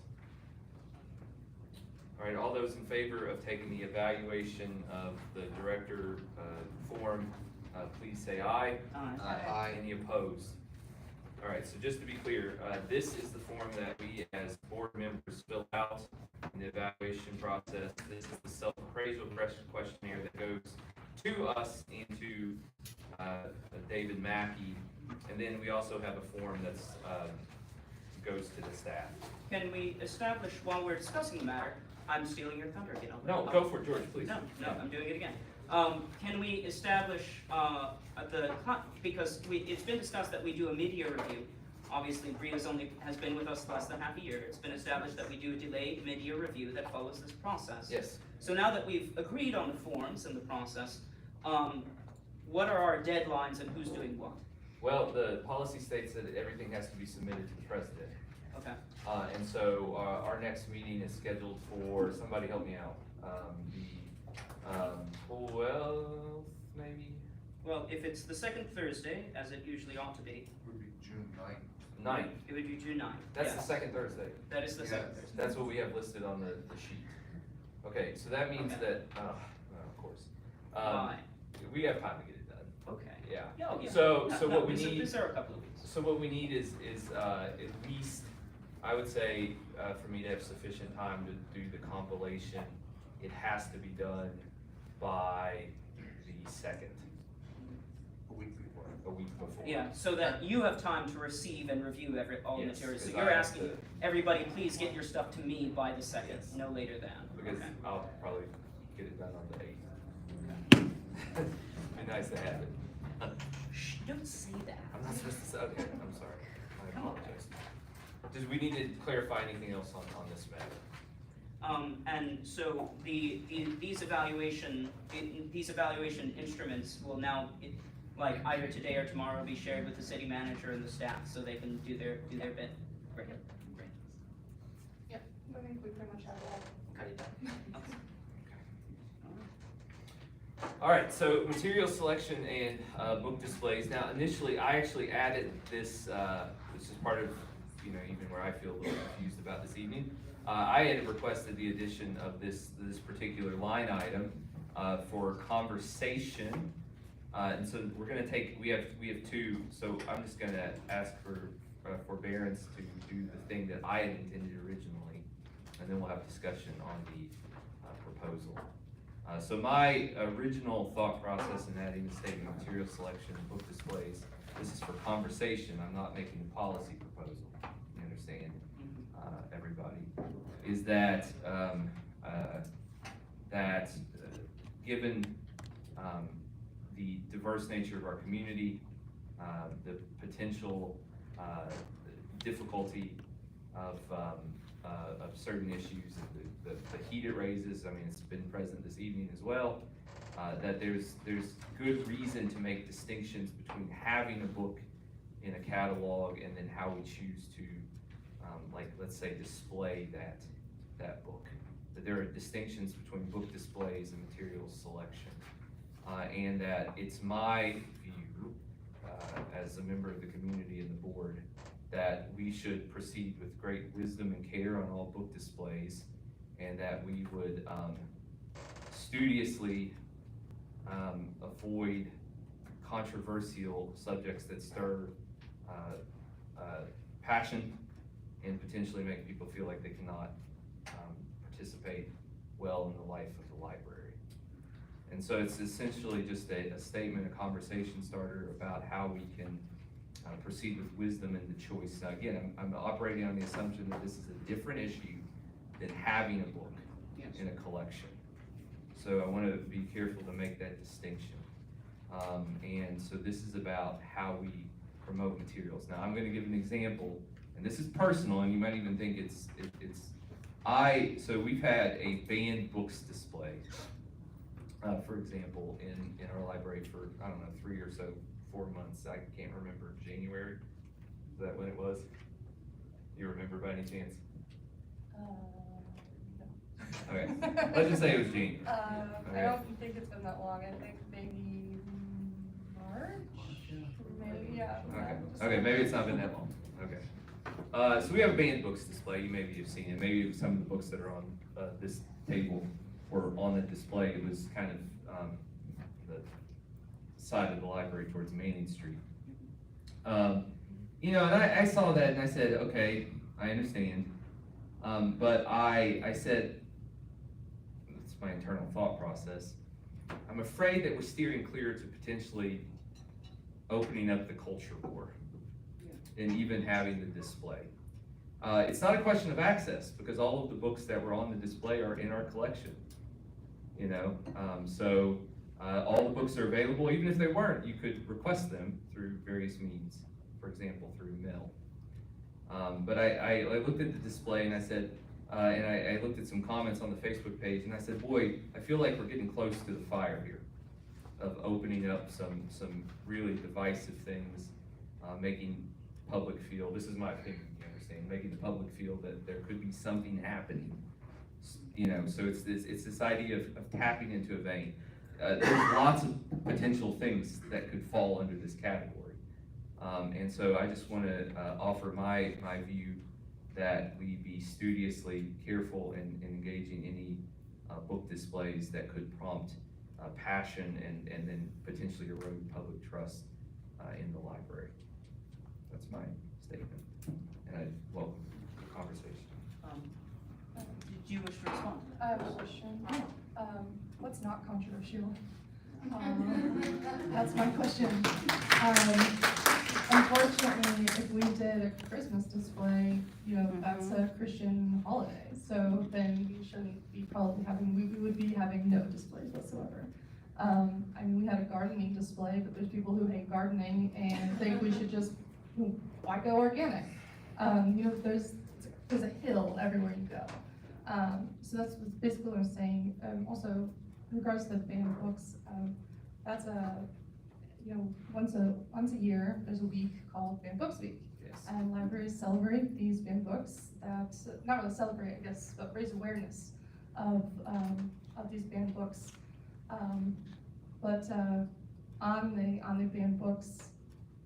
All right, all those in favor of taking the evaluation of the director form, please say aye. Aye. Any opposed? All right, so just to be clear, this is the form that we as board members fill out in the evaluation process. This is the self-appraisal questionnaire that goes to us and to David Mackey. And then we also have a form that's goes to the staff. Can we establish, while we're discussing the matter, I'm stealing your thunder again. No, go for it, George, please. No, I'm doing it again. Can we establish because it's been discussed that we do a mid-year review. Obviously, Bree has been with us less than half a year. It's been established that we do a delayed mid-year review that follows this process. Yes. So now that we've agreed on the forms and the process, what are our deadlines and who's doing what? Well, the policy states that everything has to be submitted to the president. Okay. And so our next meeting is scheduled for, somebody help me out, the 12th, maybe? Well, if it's the second Thursday, as it usually ought to be. It would be June 9th. 9th. It would be June 9th. That's yes. the second Thursday. That is the second Thursday. That's what we have listed on the sheet. Okay, so that means that, well, of course. We have time to get it done. Okay. Yeah. Oh, yeah. So what we need. These are a couple of weeks. So what we need is at least, I would say, for me to have sufficient time to do the compilation, it has to be done by the 2nd. A week before. A week before. Yeah, so that you have time to receive and review all the Yes, materials. So because you're I have asking to- everybody, please get your stuff to me by the 2nd, Yes. no later than. Because Okay. I'll probably get it done on the 8th. Be nice to have it. Shh, don't say that. I'm not supposed to say, okay, I'm sorry. I Come on. apologize. Did we need to clarify anything else on this matter? And so these evaluation instruments will now, like either today or tomorrow, be shared with the city manager and the staff so they can do their bit. Great. Yep, I think we pretty much have it all. All right, so material selection and book displays. Now, initially, I actually added this. This is part of, even where I feel a little confused about this evening. I had requested the addition of this particular line item for conversation, and so we're going to take. We have two. So I'm just going to ask for forbearance to do the thing that I had intended originally, and then we'll have discussion on the proposal. So my original thought process in adding the statement of material selection and book displays, this is for conversation, I'm not making a policy proposal, you understand, everybody, is that, given the diverse nature of our community, the potential difficulty of certain issues, and the heat it raises, I mean, it's been present this evening as well, that there's good reason to make distinctions between having a book in a catalog and then how we choose to, like, let's say, display that book. That there are distinctions between book displays and materials selection. And that it's my view, as a member of the community and the board, that we should proceed with great wisdom and care on all book displays, and that we would studiously avoid controversial subjects that stir passion and potentially make people feel like they cannot participate well in the life of the library. And so it's essentially just a statement, a conversation starter about how we can proceed with wisdom in the choice. Now again, I'm operating on the assumption that this is a different issue than having a book in a collection. So I want to be careful to make that distinction. And so this is about how we promote materials. Now I'm going to give an example, and this is personal, and you might even think so we've had a banned books display, for example, in our library for, I don't know, 3 or so, 4 months. I can't remember. January? Is that when it was? You remember by any chance? Okay, let's just say it was January. I don't think it's been that long. I think maybe March? Maybe, yeah. Okay, maybe it's not been that long. Okay. So we have a banned books display. You maybe have seen it. Maybe some of the books that are on this table were on the display. It was kind of the side of the library towards Manning Street. You know, and I saw that and I said, okay, I understand. But I said, it's my internal thought process, I'm afraid that we're steering clear to potentially opening up the culture war and even having the display. It's not a question of access, because all of the books that were on the display are in our collection. You know, all the books are available. Even if they weren't, you could request them through various means, for example, through mail. But I looked at the display and I said, and I looked at some comments on the Facebook page, and I said, boy, I feel like we're getting close to the fire here of opening up some really divisive things, making public feel, this is my opinion, you understand, making the public feel that there could be something happening. You know, so it's this idea of tapping into a vein. There's lots of potential things that could fall under this category. And so I just want to offer my view that we be studiously careful in engaging any book displays that could prompt passion and then potentially erode public trust in the library. That's my statement, and I welcome the conversation. Did you wish to respond to that? I have a question. What's not controversial? That's my question. Unfortunately, if we did a Christmas display, you know, that's a Christian holiday, so then we shouldn't be probably having, we would be having no displays whatsoever. I mean, we had a gardening display, but there's people who hate gardening and think we should just, why go organic? You know, there's a hill everywhere you go. So that's basically what I'm saying. Also, in regards to the banned books, that's you know, once a year, there's a week called Banned Books Week. Yes. And libraries celebrate these banned books that, not really celebrate, I guess, but raise awareness of these banned books. But on the banned books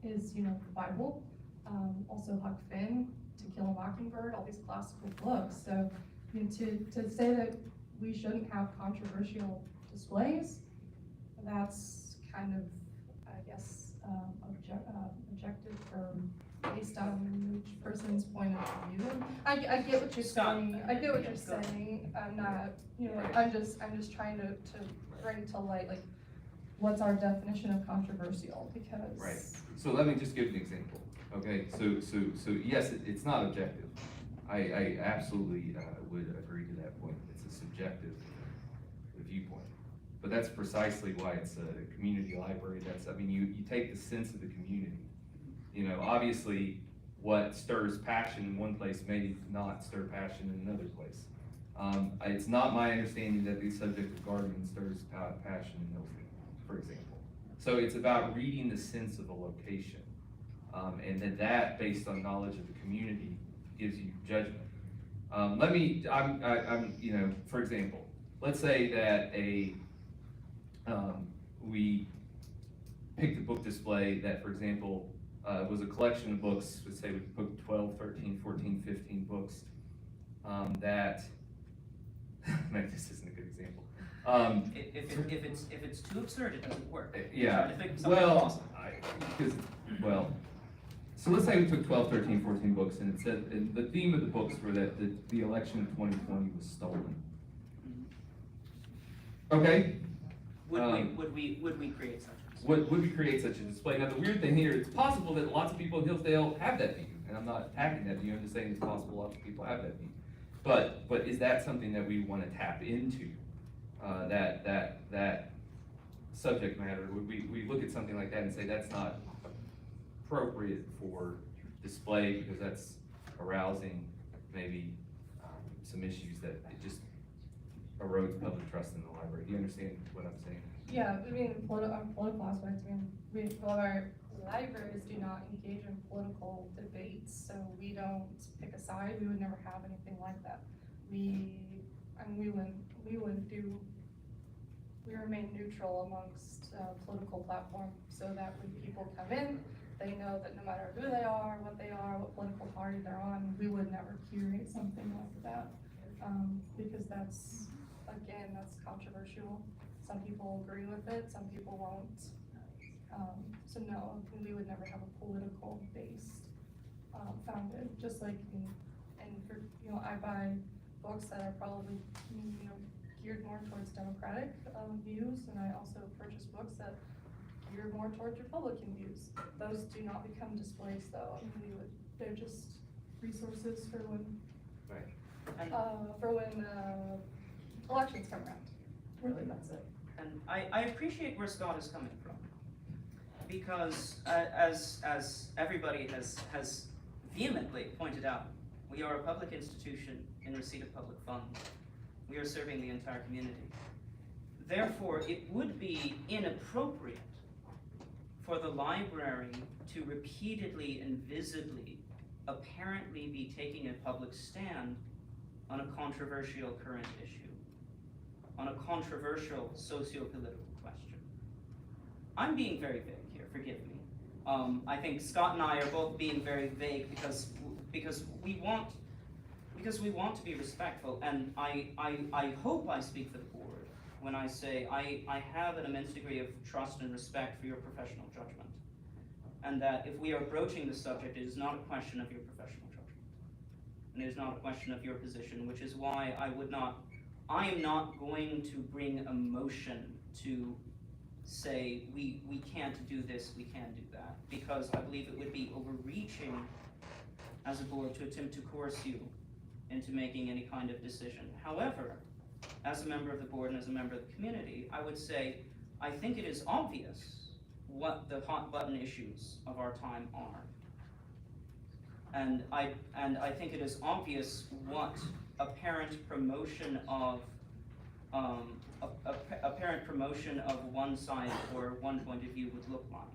is, you know, the Bible, also Huck Finn, To Kill a Mockingbird, all these classical books. So, you know, to say that we shouldn't have controversial displays, that's kind of, I guess, objective or based on each person's point of view. I get what you're saying. I get what you're saying. I'm not, you know, I'm just trying to bring to light, like, what's our definition of controversial, because. Right. So let me just give an example. Okay. So yes, it's not objective. I absolutely would agree to that point. It's a subjective viewpoint. But that's precisely why it's a community library. I mean, you take the sense of the community. You know, obviously, what stirs passion in one place may not stir passion in another place. It's not my understanding that the subject of gardening stirs passion in Hillsdale, for example. So it's about reading the sense of a location, and then that, based on knowledge of the community, gives you judgment. You know, for example, let's say that we picked a book display that, for example, was a collection of books, let's say we put 12, 13, 14, 15 books, that, maybe this isn't a good example. If it's too absurd, it doesn't work. Yeah, Try to think of something well, awesome. so let's say we took 12, 13, 14 books, and it said, and the theme of the books were that the election of 2020 was stolen. Okay? Would we create such a display? Would we create such a display? Now, the weird thing here, it's possible that lots of people in Hillsdale have that view, and I'm not attacking that view, I'm just saying it's possible lots of people have that view. But is that something that we want to tap into? That subject matter? Would we look at something like that and say that's not appropriate for display because that's arousing maybe some issues that it just erodes public trust in the library? Do you understand what I'm saying? Yeah, I mean, on political aspects, our libraries do not engage in political debates, so we don't pick a side. We would never have anything like that. We remain neutral amongst political platforms, so that when people come in, they know that no matter who they are, what political party they're on, we would never curate something like that, because that's controversial. Some people agree with it, some people won't. So no, we would never have a political based founded, just like I buy books that are probably geared more towards democratic views, and I also purchase books that gear more towards Republican views. Those do not become displays though. They're just resources for when elections come around. Really, that's it. And I appreciate where Scott is coming from, because as everybody has vehemently pointed out, we are a public institution in receipt of public funds. We are serving the entire community. Therefore, it would be inappropriate for the library to repeatedly and visibly, apparently be taking a public stand on a controversial current issue, on a controversial socio-political question. I'm being very vague here, forgive me. I think Scott and I are both being very vague because we want to be respectful, and I hope I speak for the board when I say I have an immense degree of trust and respect for your professional judgment, and that if we are broaching this subject, it is not a question of your professional judgment, and it is not a question of your position, which is why I am not going to bring a motion to say we can't do this, we can't do that, because I believe it would be overreaching as a board to attempt to coerce you into making any kind of decision. However, as a member of the board and as a member of the community, I would say I think it is obvious what the hot button issues of our time are. And I think it is obvious what apparent promotion of apparent promotion of one side or one point of view would look like.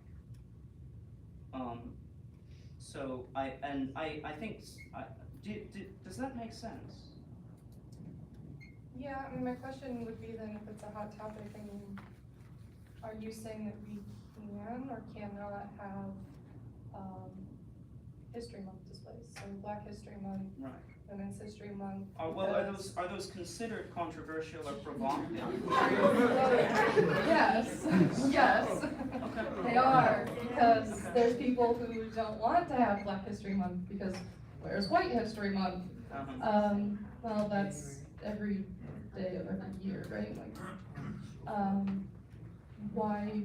So I think, does that make sense? Yeah, I mean, my question would be then, if it's a hot topic, I mean, are you saying that we can or cannot have History Month displays? So Black History Month, right. Women's History Month. Are those considered controversial or provocative? Yes, yes, they are, because there's people who don't want to have Black History Month because where's White History Month? Well, that's every day of every year, right? Why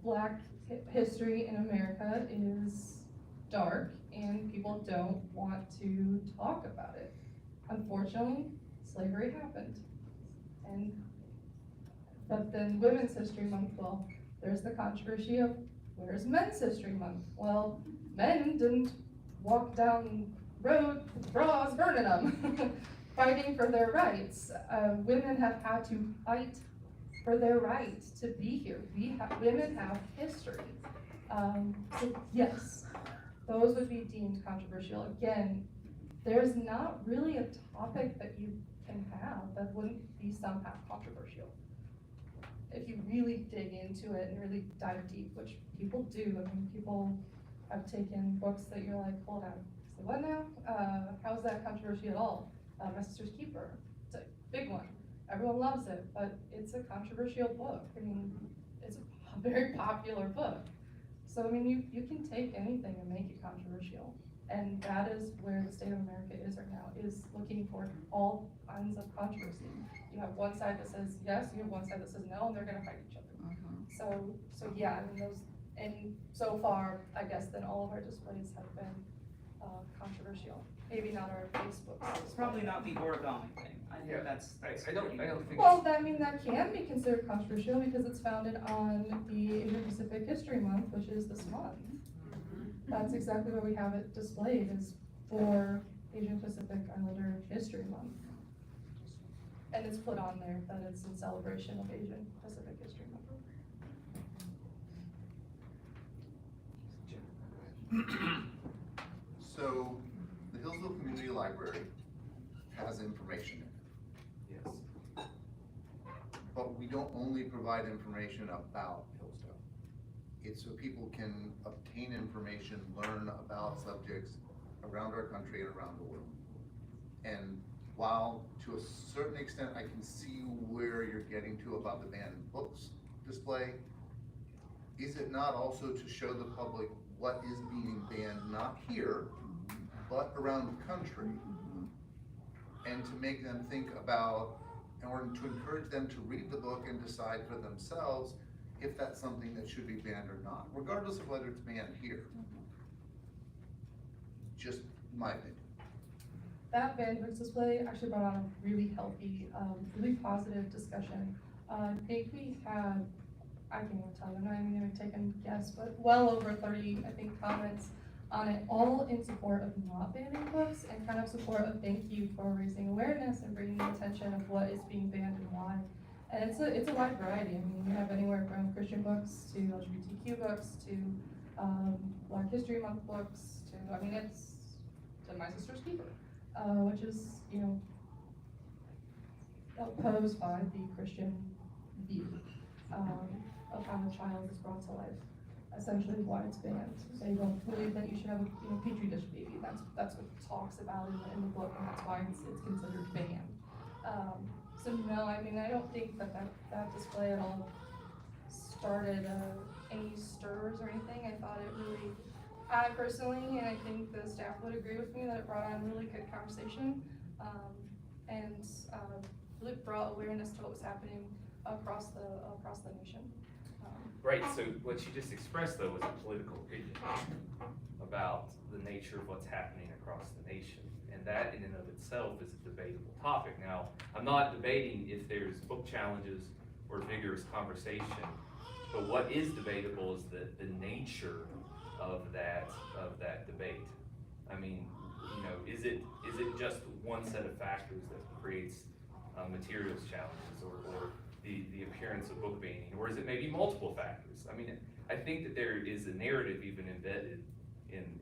Black history in America is dark and people don't want to talk about it. Unfortunately, slavery happened. But then Women's History Month, well, there's the controversy of where's Men's History Month? Well, men didn't walk down the road with bras burning them, fighting for their rights. Women have had to fight for their right to be here. Women have history. So yes, those would be deemed controversial. Again, there's not really a topic that you can have that wouldn't be somehow controversial. If you really dig into it and really dive deep, which people do. I mean, people have taken books that you're like, hold on, so what now? How is that controversial at all? My Sister's Keeper, it's a big one. Everyone loves it, but it's a controversial book. I mean, it's a very popular book. So, I mean, you can take anything and make it controversial. And that is where the state of America is right now, is looking for all kinds of controversy. You have one side that says yes, you have one side that says no, and they're gonna fight each other. So yeah, I mean, and so far, I guess then all of our displays have been controversial. Maybe not our Facebook. It's probably not the origami thing. I think that's I don't think. Well, I mean, that can be considered controversial because it's founded on the Asian Pacific History Month, which is this month. That's exactly where we have it displayed, is for Asian Pacific Islander History Month. And it's put on there that it's in celebration of Asian Pacific History Month. So, the Hillsdale Community Library has information in it. Yes. But we don't only provide information about Hillsdale. It's so people can obtain information, learn about subjects around our country and around the world. And while to a certain extent I can see where you're getting to about the banned books display, is it not also to show the public what is being banned, not here, but around the country, and to make them think about, or to encourage them to read the book and decide for themselves if that's something that should be banned or not, regardless of whether it's banned here. Just my opinion. That banned books display actually brought on a really healthy, really positive discussion. I think we had, I can't even tell you, I'm not even gonna take a guess, but well over 30, I think, comments on it, all in support of not banning books and kind of support of thank you for raising awareness and bringing the attention of what is being banned and why. And it's a wide variety. I mean, you have anywhere from Christian books to LGBTQ books to Black History Month books to, I mean, it's to My Sister's Keeper, which is, you know, opposed by the Christian view of how the child is brought to life. Essentially why it's banned. They don't believe that you should have a petri dish baby. That's what it talks about in the book, and that's why it's considered banned. So no, I mean, I don't think that display at all started any stirs or anything. I thought it really, I personally, and I think the staff would agree with me, that it brought on a really good conversation, and really brought awareness to what was happening across the nation. Right, so what you just expressed though was a political opinion about the nature of what's happening across the nation. And that in and of itself is a debatable topic. Now, I'm not debating if there's book challenges or vigorous conversation, but what is debatable is the nature of that debate. I mean, you know, is it just one set of factors that creates materials challenges or the appearance of book banning, or is it maybe multiple factors? I mean, I think that there is a narrative even embedded in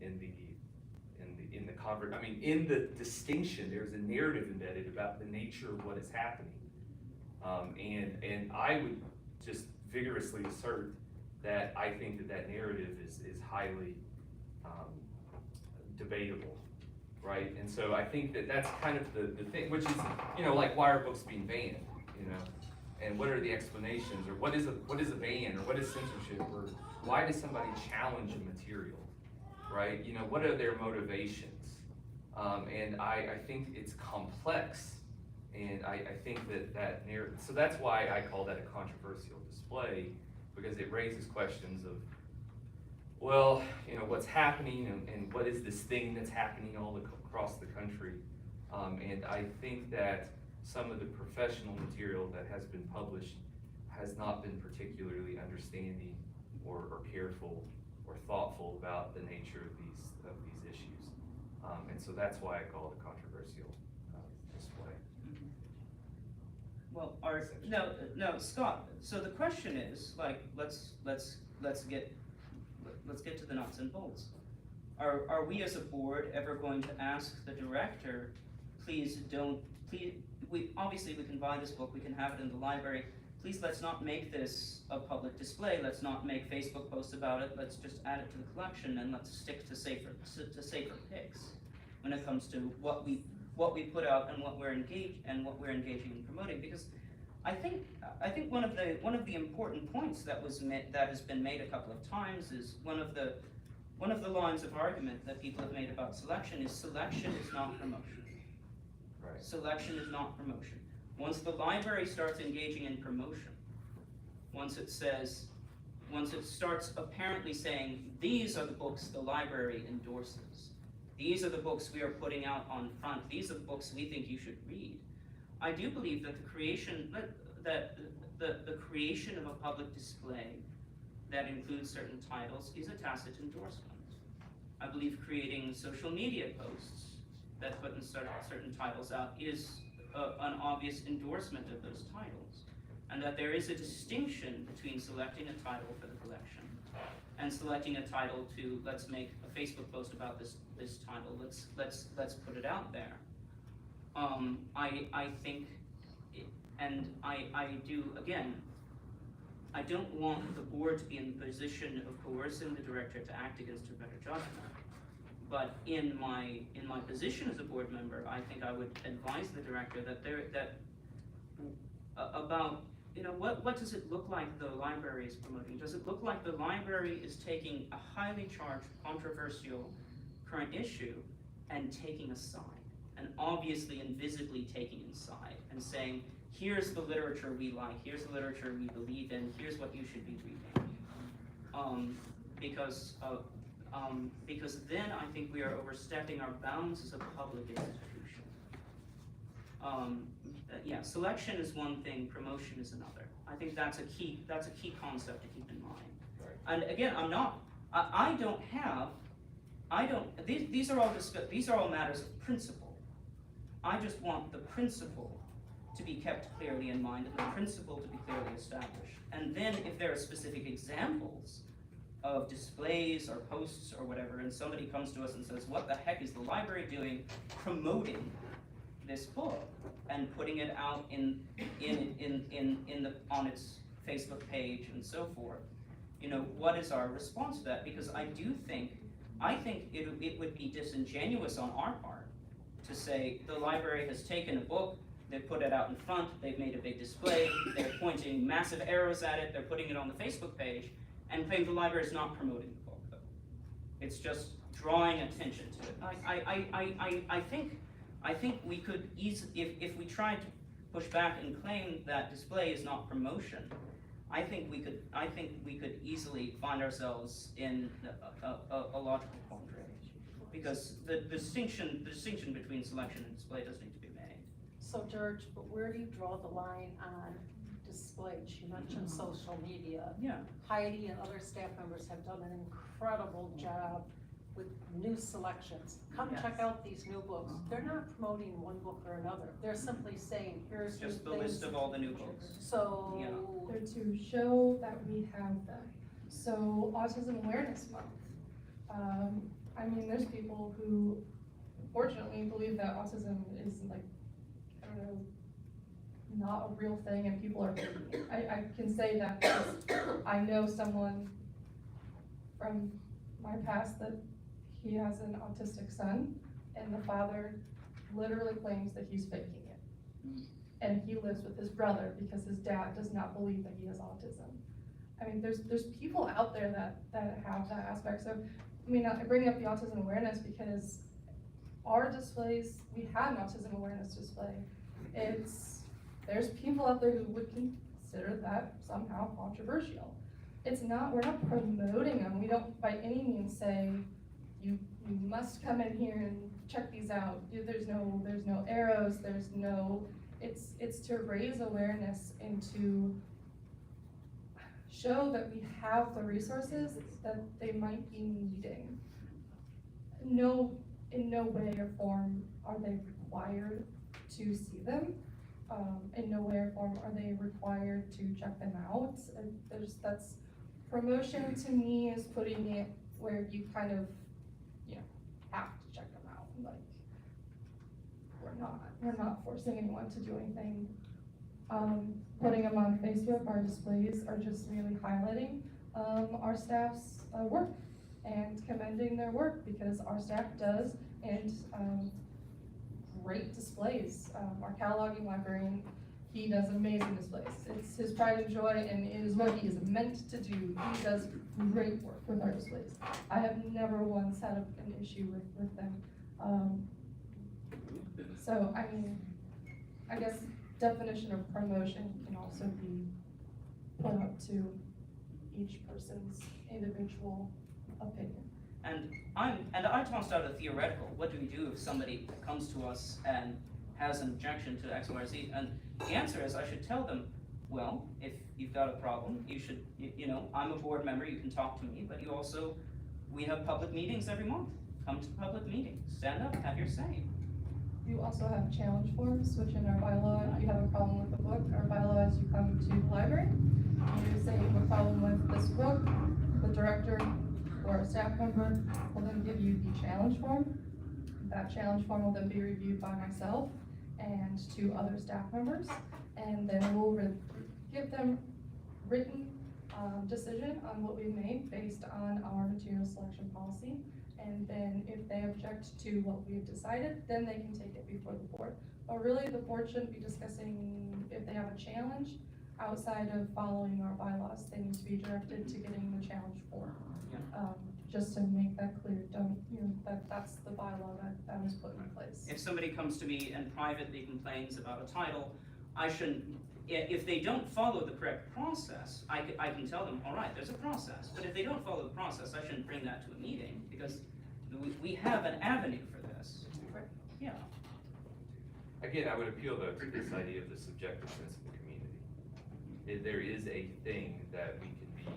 the distinction. There's a narrative embedded about the nature of what is happening, and I would just vigorously assert that I think that narrative is highly debatable, right? And so I think that that's kind of the thing, which is, you know, like, why are books being banned, you know? And what are the explanations, or what is a ban, or what is censorship, or why does somebody challenge a material, right? You know, what are their motivations? And I think it's complex, and I think that narrative, so that's why I call that a controversial display, because it raises questions of, well, you know, what's happening, and what is this thing that's happening all across the country? And I think that some of the professional material that has been published has not been particularly understanding or careful or thoughtful about the nature of these issues. And so that's why I call it a controversial display. Well, no, Scott, so the question is, like, let's get to the nuts and bolts. Are we as a board ever going to ask the director, we obviously we can buy this book, we can have it in the library, please let's not make this a public display, let's not make Facebook posts about it, let's just add it to the collection and let's stick to safer picks when it comes to what we put out and what we're engaging in promoting. Because I think one of the important points that has been made a couple of times is one of the lines of argument that people have made about selection is not promotion. Right. Selection is not promotion. Once the library starts engaging in promotion, once it starts apparently saying, these are the books the library endorses, these are the books we are putting out on front, these are the books we think you should read, I do believe that the creation of a public display that includes certain titles is a tacit endorsement. I believe creating social media posts that put certain titles out is an obvious endorsement of those titles, and that there is a distinction between selecting a title for the collection and selecting a title to, let's make a Facebook post about this title, let's put it out there. I think, and I do, again, I don't want the board to be in the position of coercing the director to act against her better judgment. But in my position as a board member, I think I would advise the director about, you know, what does it look like the library is promoting? Does it look like the library is taking a highly charged, controversial current issue and taking a side, and obviously and visibly taking a side and saying, here's the literature we like, here's the literature we believe in, here's what you should be reading. Because then I think we are overstepping our bounds as a public institution. Yeah, selection is one thing, promotion is another. I think that's a key concept to keep in mind. Right. And again, these are all matters of principle. I just want the principle to be kept clearly in mind and the principle to be clearly established. And then if there are specific examples of displays or posts or whatever, and somebody comes to us and says, what the heck is the library doing promoting this book and putting it out on its Facebook page and so forth, you know, what is our response to that? Because I think it would be disingenuous on our part to say the library has taken a book, they've put it out in front, they've made a big display, they're pointing massive arrows at it, they're putting it on the Facebook page, and claim the library is not promoting the book, though. It's just drawing attention to it. I think we could easily, if we tried to push back and claim that display is not promotion, I think we could easily find ourselves in a logical quandary, because the distinction between selection and display does need to be made. So George, but where do you draw the line on displays? You mentioned social media. Yeah. Heidi and other staff members have done an incredible job with new selections. Come Yes. check out these new books. They're not promoting one book or another. They're simply saying, here's Just new the things. list of all the new books. So, Yeah. They're to show that we have them. So Autism Awareness Month. I mean, there's people who fortunately believe that autism is like, I don't know, not a real thing and people are faking it. I can say that because I know someone from my past that he has an autistic son and the father literally claims that he's faking it. And he lives with his brother because his dad does not believe that he has autism. I mean, there's people out there that have that aspect. So, I mean, I bring up the autism awareness because our displays, we had an autism awareness display. There's people out there who would consider that somehow controversial. It's not, we're not promoting them. We don't by any means say, you must come in here and check these out. There's no arrows, it's to raise awareness and to show that we have the resources that they might be needing. In no way or form are they required to see them. In no way or form are they required to check them out. That's promotion to me is putting it where you kind of, have to check them out. Like, we're not forcing anyone to do anything putting them on Facebook, our displays are just really highlighting our staff's work and commending their work, because our staff does, and great displays. Our cataloging librarian, he does amazing displays. It's his pride and joy, and it is what he is meant to do. He does great work with our displays. I have never once had an issue with them. So, I mean, I guess definition of promotion can also be put up to each person's individual opinion. And I tossed out a theoretical, what do we do if somebody comes to us and has an objection to X, Y, or Z? And the answer is I should tell them, well, if you've got a problem, you should, you know, I'm a board member, you can talk to me, but you also, we have public meetings every month. Come to public meetings, stand up, have your say. You also have challenge forms, which in our bylaw, if you have a problem with the book, our bylaw is you come to the library, you say you have a problem with this book, the director or a staff member will then give you the challenge form. That challenge form will then be reviewed by myself and 2 other staff members, and then we'll give them written decision on what we made based on our material selection policy. And then if they object to what we've decided, then they can take it before the board. But really, the board shouldn't be discussing if they have a challenge outside of following our bylaws. They need to be directed to getting the challenge form. Just to make that clear, that's the bylaw that was put in place. If somebody comes to me and privately complains about a title, I shouldn't, if they don't follow the correct process, I can tell them, all right, there's a process. But if they don't follow the process, I shouldn't bring that to a meeting, because we have an avenue for this. Yeah. Again, I would appeal though to this idea of the subjective sense of the community. There is a thing that we can be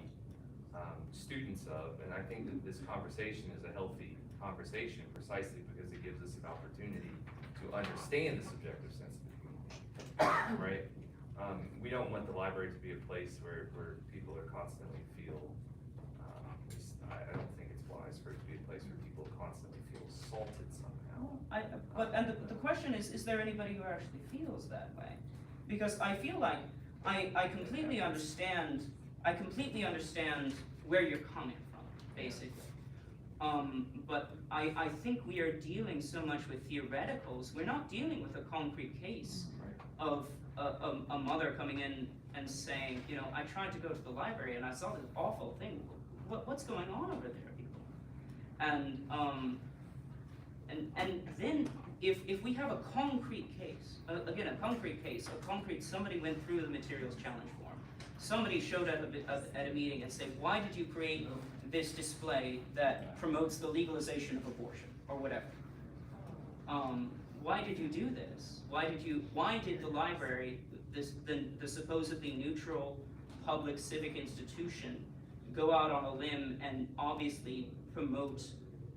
students of, and I think that this conversation is a healthy conversation precisely because it gives us an opportunity to understand the subjective sense of the community, right? We don't want the library to be a place where people are constantly feel, I don't think it's wise for it to be a place where people constantly feel assaulted somehow. But the question is there anybody who actually feels that way? Because I feel like I completely understand where you're coming from, basically. But I think we are dealing so much with theoreticals, we're not dealing with a concrete case of a mother coming in and saying, you know, I tried to go to the library and I saw this awful thing. What's going on over there, people? And then if we have a concrete case, somebody went through the materials challenge form, somebody showed up at a meeting and said, why did you create this display that promotes the legalization of abortion, or whatever? Why did you do this? Why did the library, the supposedly neutral public civic institution, go out on a limb and obviously promote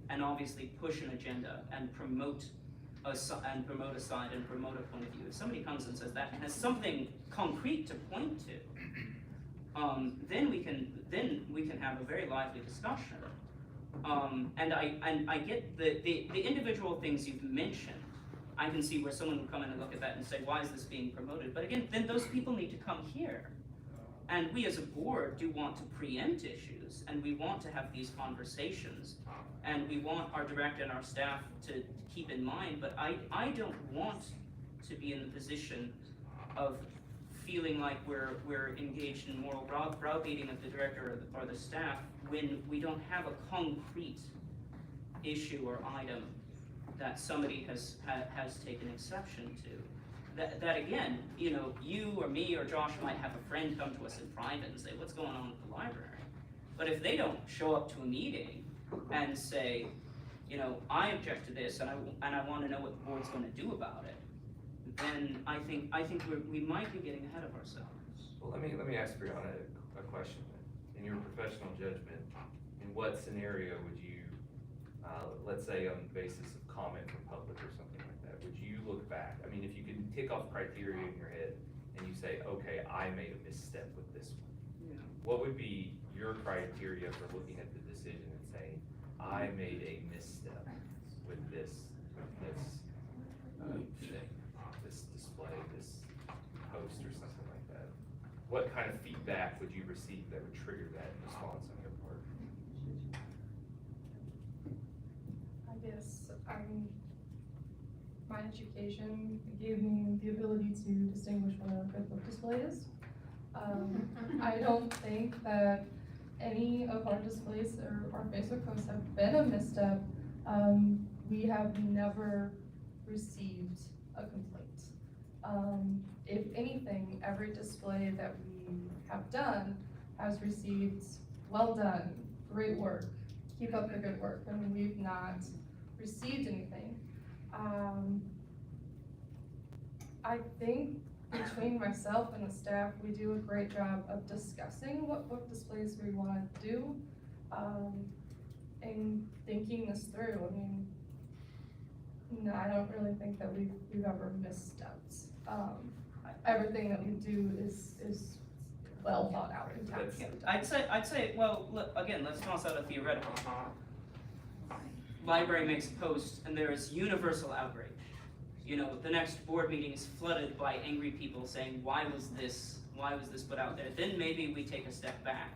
and obviously push an agenda and promote a side and promote a point of view? If somebody comes and says that and has something concrete to point to, then we can have a very lively discussion. And I get the individual things you've mentioned. I can see where someone would come in and look at that and say, why is this being promoted? But again, then those people need to come here. And we as a board do want to preempt issues, and we want to have these conversations, and we want our director and our staff to keep in mind, but I don't want to be in the position of feeling like we're engaged in moral browbeating of the director or the staff when we don't have a concrete issue or item that somebody has taken exception to. That again, you know, you or me or Josh might have a friend come to us in private and say, what's going on with the library? But if they don't show up to a meeting and say, you know, I object to this and I want to know what the board's going to do about it, then I think we might be getting ahead of ourselves. Well, let me ask Brianna a question. In your professional judgment, in what scenario would you, let's say on the basis of comment from public or something like that, would you look back? I mean, if you could tick off criteria in your head and you say, okay, I made a misstep with this one, Yeah. what would be your criteria for looking at the decision and saying, I made a misstep with this thing, this display, this post or something what kind of feedback would you receive that would trigger that response on your part? I guess my education gave me the ability to distinguish what a good book display is. I don't think that any of our displays or our Facebook posts have been a misstep. We have never received a complaint. If anything, every display that we have done has received, well done, great work, keep up the good work, and we've not received anything. I think between myself and the staff, we do a great job of discussing what book displays we want to do, and thinking this through. I mean, no, I don't really think that we've ever misstepped. Everything that we do is well thought out and tactfully done. I'd say, well, look, again, let's toss out a theoretical. Library makes a post and there is universal outrage. You know, the next board meeting is flooded by angry people saying, why was this put out there? Then maybe we take a step back.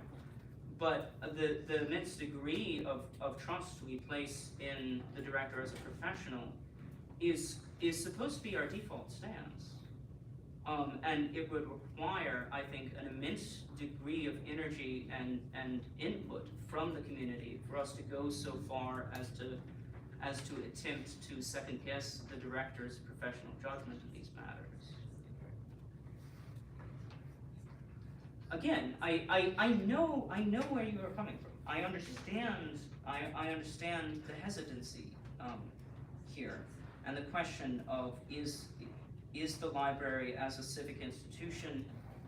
But the immense degree of trust we place in the director as a professional is supposed to be our default stance. And it would require, I think, an immense degree of energy and input from the community for us to go so far as to attempt to second guess the director's professional judgment in these matters. Again, I know where you are coming from. I understand the hesitancy here, and the question of is the library as a civic institution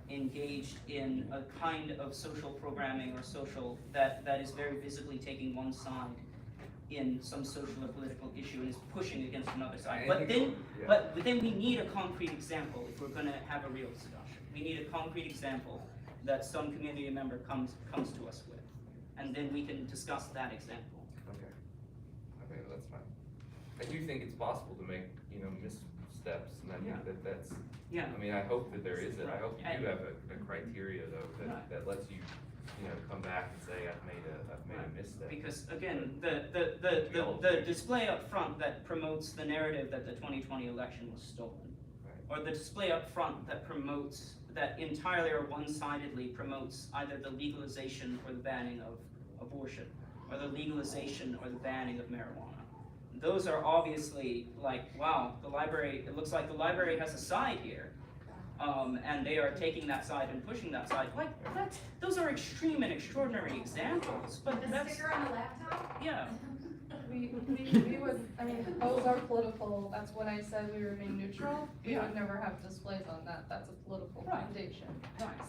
engaged in a kind of social programming or social that is very visibly taking one side in some social or political issue and is pushing against another side. But then we need a concrete example if we're going to have a real discussion. We need a concrete example that some community member comes to us with, and then we can discuss that example. Okay. Okay, that's fine. I do think it's possible to make, missteps, and I think that's, I mean, I hope that there is I hope you do have a criteria though that lets you, come back and say, I've made a misstep. Because again, the display up front that promotes the narrative that the 2020 election was stolen, or the display up front that entirely or one-sidedly promotes either the legalization or the banning of abortion, or the legalization or the banning of marijuana. Those are obviously like, wow, it looks like the library has a side here. And they are taking that side and pushing that side. Like, those are extreme and extraordinary examples, but that's... sticker on the laptop? Yeah. We would, I mean, those are political, that's when I said we remain neutral. We would never have displays on that, that's a political foundation.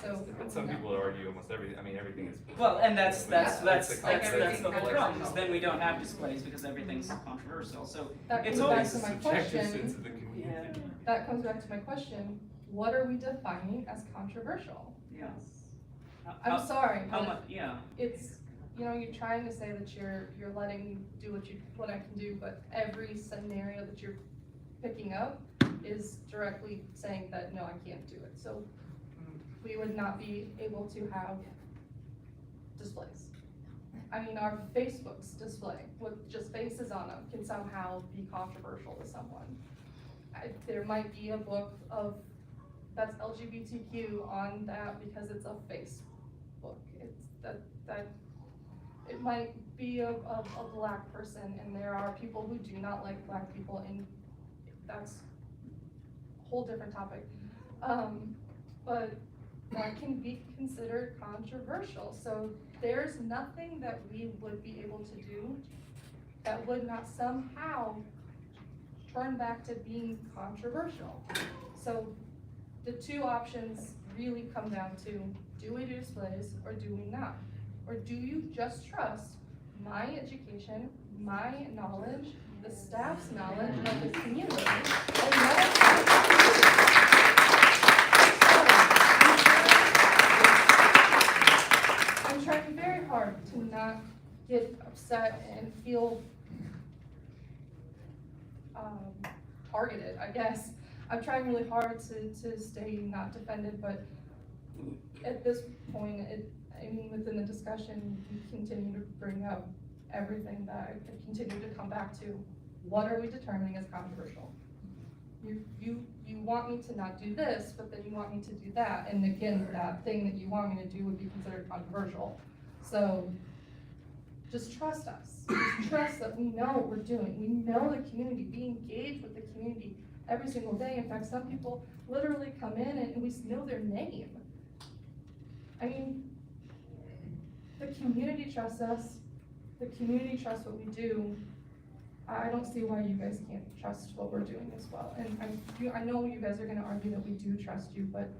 So. And some people would argue almost everything, I mean, everything is. Well, and that's the whole whole problem, is then we don't have displays because everything's controversial, so that it's comes back always to my question. That comes back to my question, what are we defining as controversial? Yes. I'm sorry, but yeah. it's, you're trying to say that you're letting me do what I can do, but every scenario that you're picking up is directly saying that, no, I can't do it. So we would not be able to have displays. I mean, our Facebook's display with just faces on them can somehow be controversial to someone. There might be a book that's LGBTQ on that because it's a Facebook. It's that it might be a black person, and there are people who do not like black people, and that's a whole different topic. But that can be considered controversial. So there's nothing that we would be able to do that would not somehow turn back to being controversial. So the two options really come down to, do we do displays or do we not? Or do you just trust my education, my knowledge, the staff's knowledge of the community? I'm trying very hard to not get upset and feel targeted, I guess. I'm trying really hard to stay not defended, but at this point, I mean, within the discussion, you continue to bring up everything that I continue to come back to. What are we determining as controversial? You want me to not do this, but then you want me to do that. And again, that thing that you want me to do would be considered controversial. So just trust us. Just trust that we know what we're doing. We know the community. We engage with the community every single day. In fact, some people literally come in and we know their name. I mean, the community trusts us. The community trusts what we do. I don't see why you guys can't trust what we're doing as well. And I know you guys are gonna argue that we do trust you, but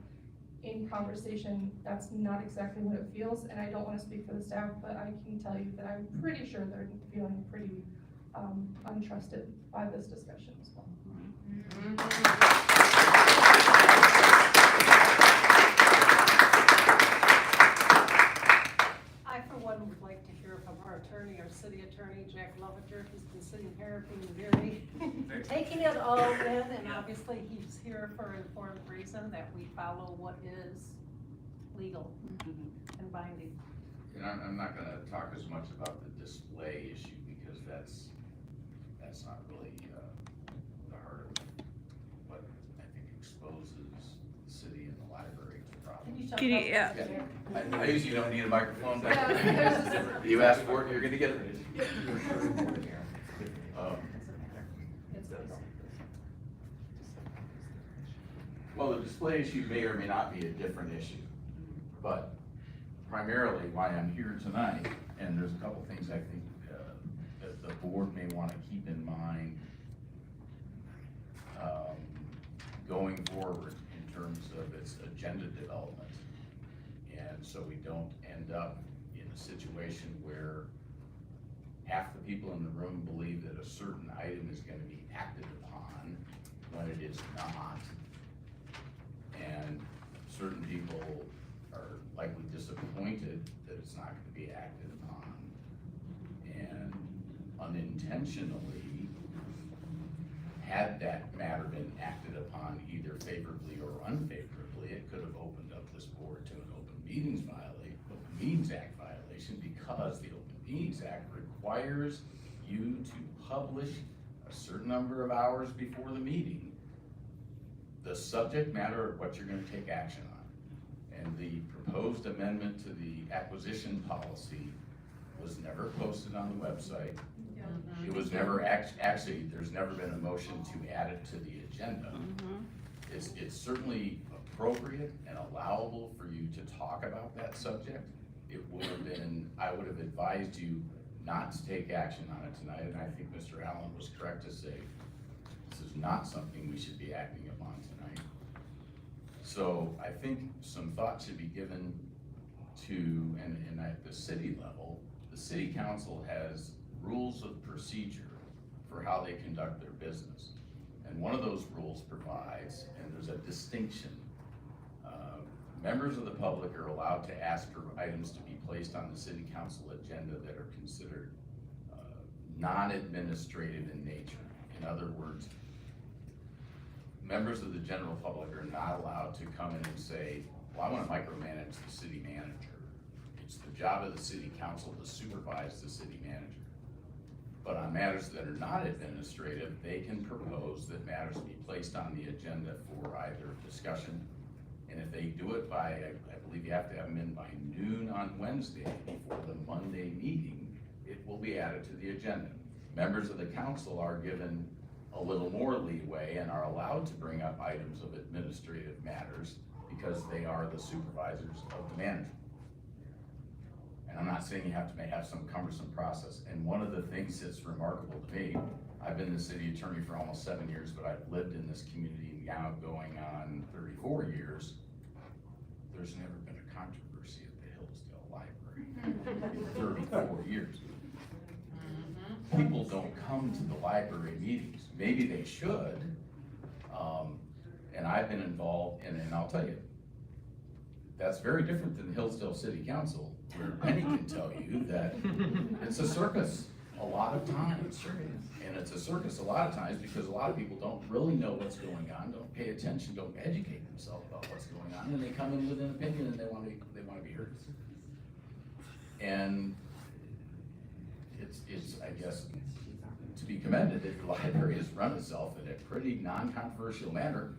in conversation, that's not exactly what it feels. And I don't wanna speak for the staff, but I can tell you that I'm pretty sure they're feeling pretty untrusted by this discussion as well. I, for one, would like to hear from our attorney, our city attorney, Jack Lovager, who's been sitting here being very, taking it all in, and obviously he's here for an important reason, that we follow what is legal and binding. And I'm not gonna talk as much about the display issue, because that's not really, the heart of it. What I think exposes the city and the library to problems. Can you Yeah. I usually don't need a microphone, but you asked for it, you're gonna get it. Well, the display issue may or may not be a different issue, but primarily why I'm here tonight, and there's a couple things I think that the board may want to keep in mind going forward in terms of its agenda development. And so we don't end up in a situation where half the people in the room believe that a certain item is going to be acted upon when it is not. And certain people are likely disappointed that it's not going to be acted upon. And unintentionally, had that matter been acted upon either favorably or unfavorably, it could have opened up this board to an Open Meetings Act violation, because the Open Meetings Act requires you to publish a certain number of hours before the meeting the subject matter of what you're going to take action on. And the proposed amendment to the acquisition policy was never posted on the website. It was never actually, there's never been a motion to add it to the agenda. It's certainly appropriate and allowable for you to talk about that subject. It would have been, I would have advised you not to take action on it tonight, and I think Mr. Allen was correct to say this is not something we should be acting upon tonight. So I think some thought should be given to, and at the city level, the city council has rules of procedure for how they conduct their business. And one of those rules provides, and there's a distinction, members of the public are allowed to ask for items to be placed on the city council agenda that are considered non-administrative in nature. In other words, members of the general public are not allowed to come in and say, well, I want to micromanage the city manager. It's the job of the city council to supervise the city manager. But on matters that are not administrative, they can propose that matters be placed on the agenda for either discussion, and if they do it by, I believe you have to have them in by noon on Wednesday before the Monday meeting, it will be added to the agenda. Members of the council are given a little more leeway and are allowed to bring up items of administrative matters because they are the supervisors of the manager. And I'm not saying you have to have some cumbersome process. And one of the things that's remarkable to me, I've been the city attorney for almost 7 years, but I've lived in this community now going on 34 years. There's never been a controversy at the Hillsdale Library in 34 years. People don't come to the library meetings. Maybe they should. And I've been involved in, and I'll tell you, that's very different than the Hillsdale City Council, where Penny can tell you that it's a circus a lot of times. And it's a circus a lot of times because a lot of people don't really know what's going on, don't pay attention, don't educate themselves about what's going on, and they come in with an opinion and they want to be heard. And it's I guess to be commended that your library has run itself in a pretty non-controversial manner,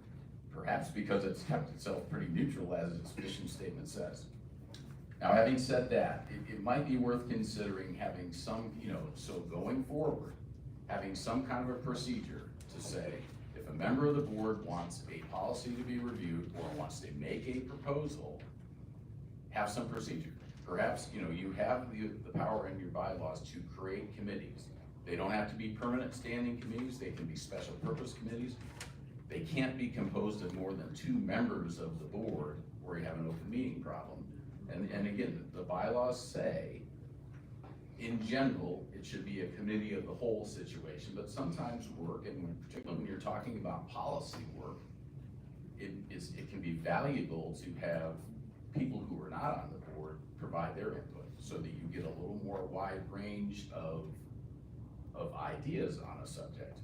perhaps because it's kept itself pretty neutral as its mission statement says. Now, having said that, it might be worth considering having some, so going forward, having some kind of a procedure to say, if a member of the board wants a policy to be reviewed or wants to make a proposal, have some procedure. Perhaps, you have the power in your bylaws to create committees. They don't have to be permanent standing committees, they can be special purpose committees. They can't be composed of more than 2 members of the board or you have an open meeting problem. And again, the bylaws say, in general, it should be a committee of the whole situation, but sometimes work, and particularly when you're talking about policy work, it can be valuable to have people who are not on the board provide their input so that you get a little more wide range of ideas on a subject.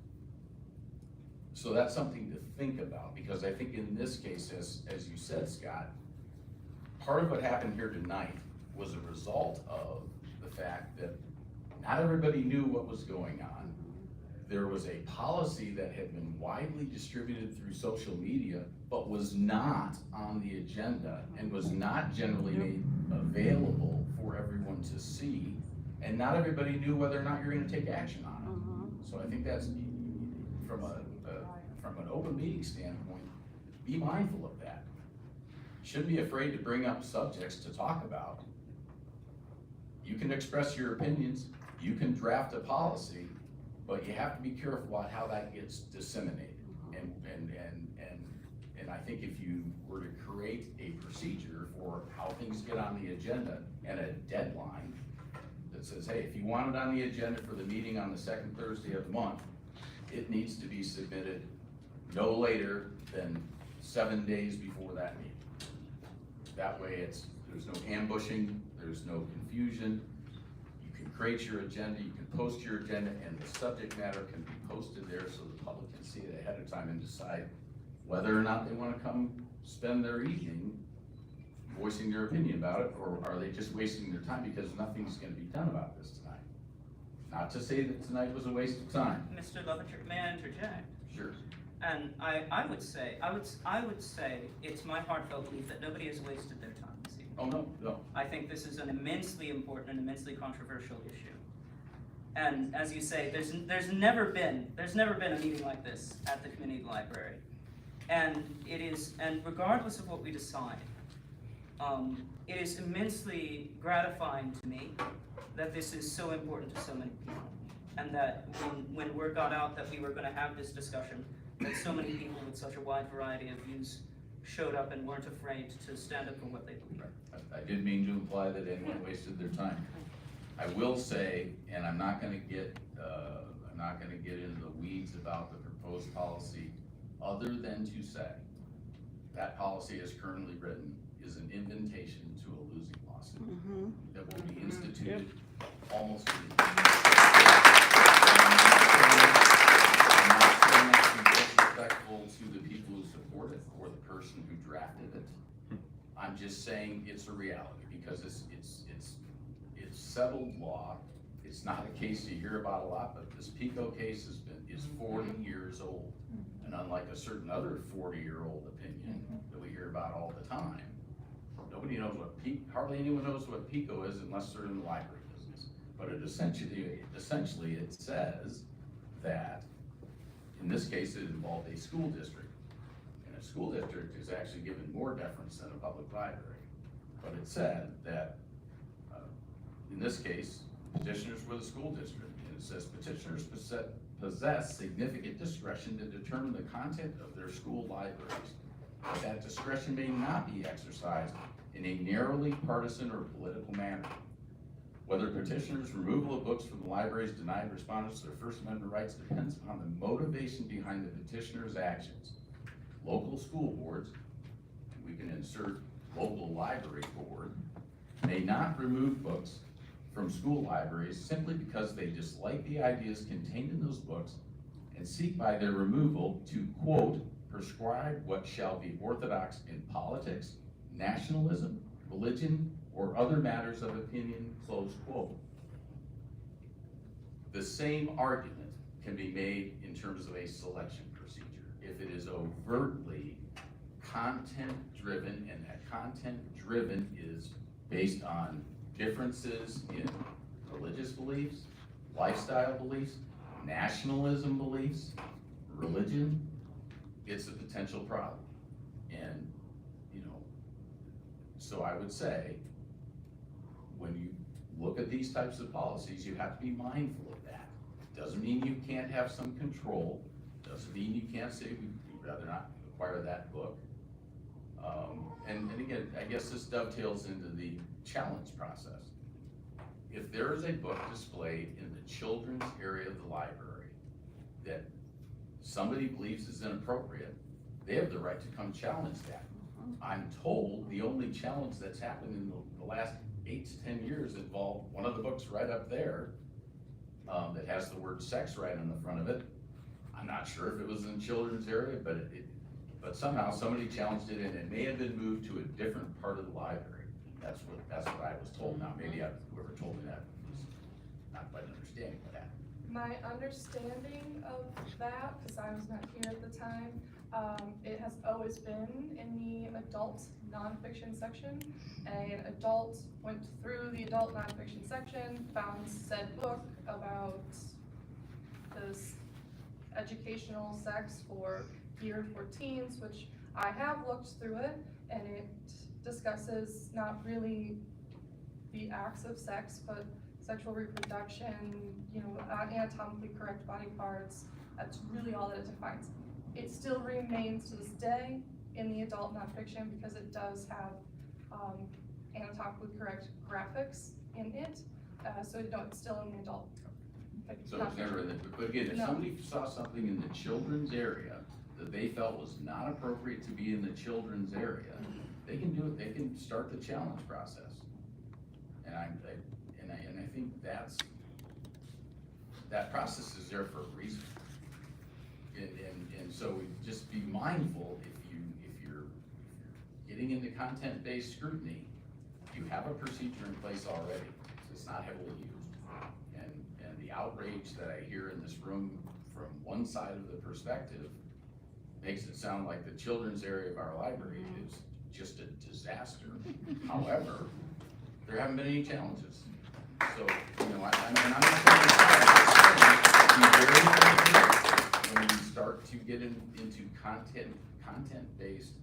So that's something to think about, because I think in this case, as you said, Scott, part of what happened here tonight was a result of the fact that not everybody knew what was going on. There was a policy that had been widely distributed through social media, but was not on the agenda and was not generally made available for everyone to see. And not everybody knew whether or not you're gonna take action on it. So I think that's, from an open meeting standpoint, be mindful of that. Shouldn't be afraid to bring up subjects to talk about. You can express your opinions, you can draft a policy, but you have to be careful about how that gets disseminated. And I think if you were to create a procedure for how things get on the agenda and a deadline that says, hey, if you want it on the agenda for the meeting on the 2nd Thursday of the month, it needs to be submitted no later than 7 days before that meeting. That way there's no ambushing, there's no confusion. You can create your agenda, you can post your agenda, and the subject matter can be posted there so the public can see it ahead of time and decide whether or not they want to come spend their evening voicing their opinion about it, or are they just wasting their time because nothing's going to be done about this tonight. Not to say that tonight was a waste of time. Mr. Lovinger, may I interject? Sure. And I would say it's my heartfelt belief that nobody has wasted their time this evening. Oh, no. I think this is an immensely important and immensely controversial issue. And as you say, there's never been a meeting like this at the community library. And regardless of what we decide, it is immensely gratifying to me that this is so important to so many people. And that when word got out that we were going to have this discussion, that so many people with such a wide variety of views showed up and weren't afraid to stand up for what they believe. I didn't mean to imply that anyone wasted their time. I will say, and I'm not going to get into the weeds about the proposed policy, other than to say that policy as currently written is an invitation to a losing lawsuit that will be instituted almost immediately. I'm not saying that to be disrespectful to the people who support it or the person who drafted it. I'm just saying it's a reality because it's settled law. It's not a case you hear about a lot, but this PICO case is 40 years old. And unlike a certain other 40-year-old opinion that we hear about all the time, nobody knows hardly anyone knows what PICO is unless they're in the library business. But it essentially it says that, in this case, it involved a school district. And a school district is actually given more deference than a public library. But it said that, in this case, petitioners were the school district. And it says petitioners possess significant discretion to determine the content of their school libraries. But that discretion may not be exercised in a narrowly partisan or political manner. Whether petitioners' removal of books from the libraries denied respondents their First Amendment rights depends upon the motivation behind the petitioner's actions. Local school boards, and we can insert local library board, may not remove books from school libraries simply because they dislike the ideas contained in those books and seek by their removal to, quote, prescribe what shall be orthodox in politics, nationalism, religion, or other matters of opinion, close quote. The same argument can be made in terms of a selection procedure. If it is overtly content-driven, and that content-driven is based on differences in religious beliefs, lifestyle beliefs, nationalism beliefs, religion, it's a potential problem. And, you know, so I would say, when you look at these types of policies, you have to be mindful of that. Doesn't mean you can't have some control, doesn't mean you can't say we'd rather not acquire that book. And again, I guess this dovetails into the challenge process. If there is a book displayed in the children's area of the library that somebody believes is inappropriate, they have the right to come challenge that. I'm told the only challenge that's happened in the last 8 to 10 years involved one of the books right up there that has the word sex right on the front of it. I'm not sure if it was in the children's area, but somehow somebody challenged it, and it may have been moved to a different part of the library. That's what I was told. Now, maybe whoever told me that was not quite understanding of that. My understanding of that, because I was not here at the time, it has always been in the adult nonfiction section. An adult went through the adult nonfiction section, found said book about this educational sex geared for teens, which I have looked through it, and it discusses not really the acts of sex, but sexual reproduction, you know, anatomically correct body parts. That's really all that it defines. It still remains to this day in the adult nonfiction because it does have anatomically correct graphics in it. So no, it's still in the adult. So it's never in the, but again, if somebody saw something in the children's area that they felt was not appropriate to be in the children's area, they can do it. They can start the challenge process. And I think that process is there for a reason. And so we just be mindful if you're getting into content-based scrutiny, you have a procedure in place already. It's not heavily used. And the outrage that I hear in this room from one side of the perspective makes it sound like the children's area of our library is just a disaster. However, there haven't been any challenges. So, you know, I'm not saying be very careful when you start to get into content-based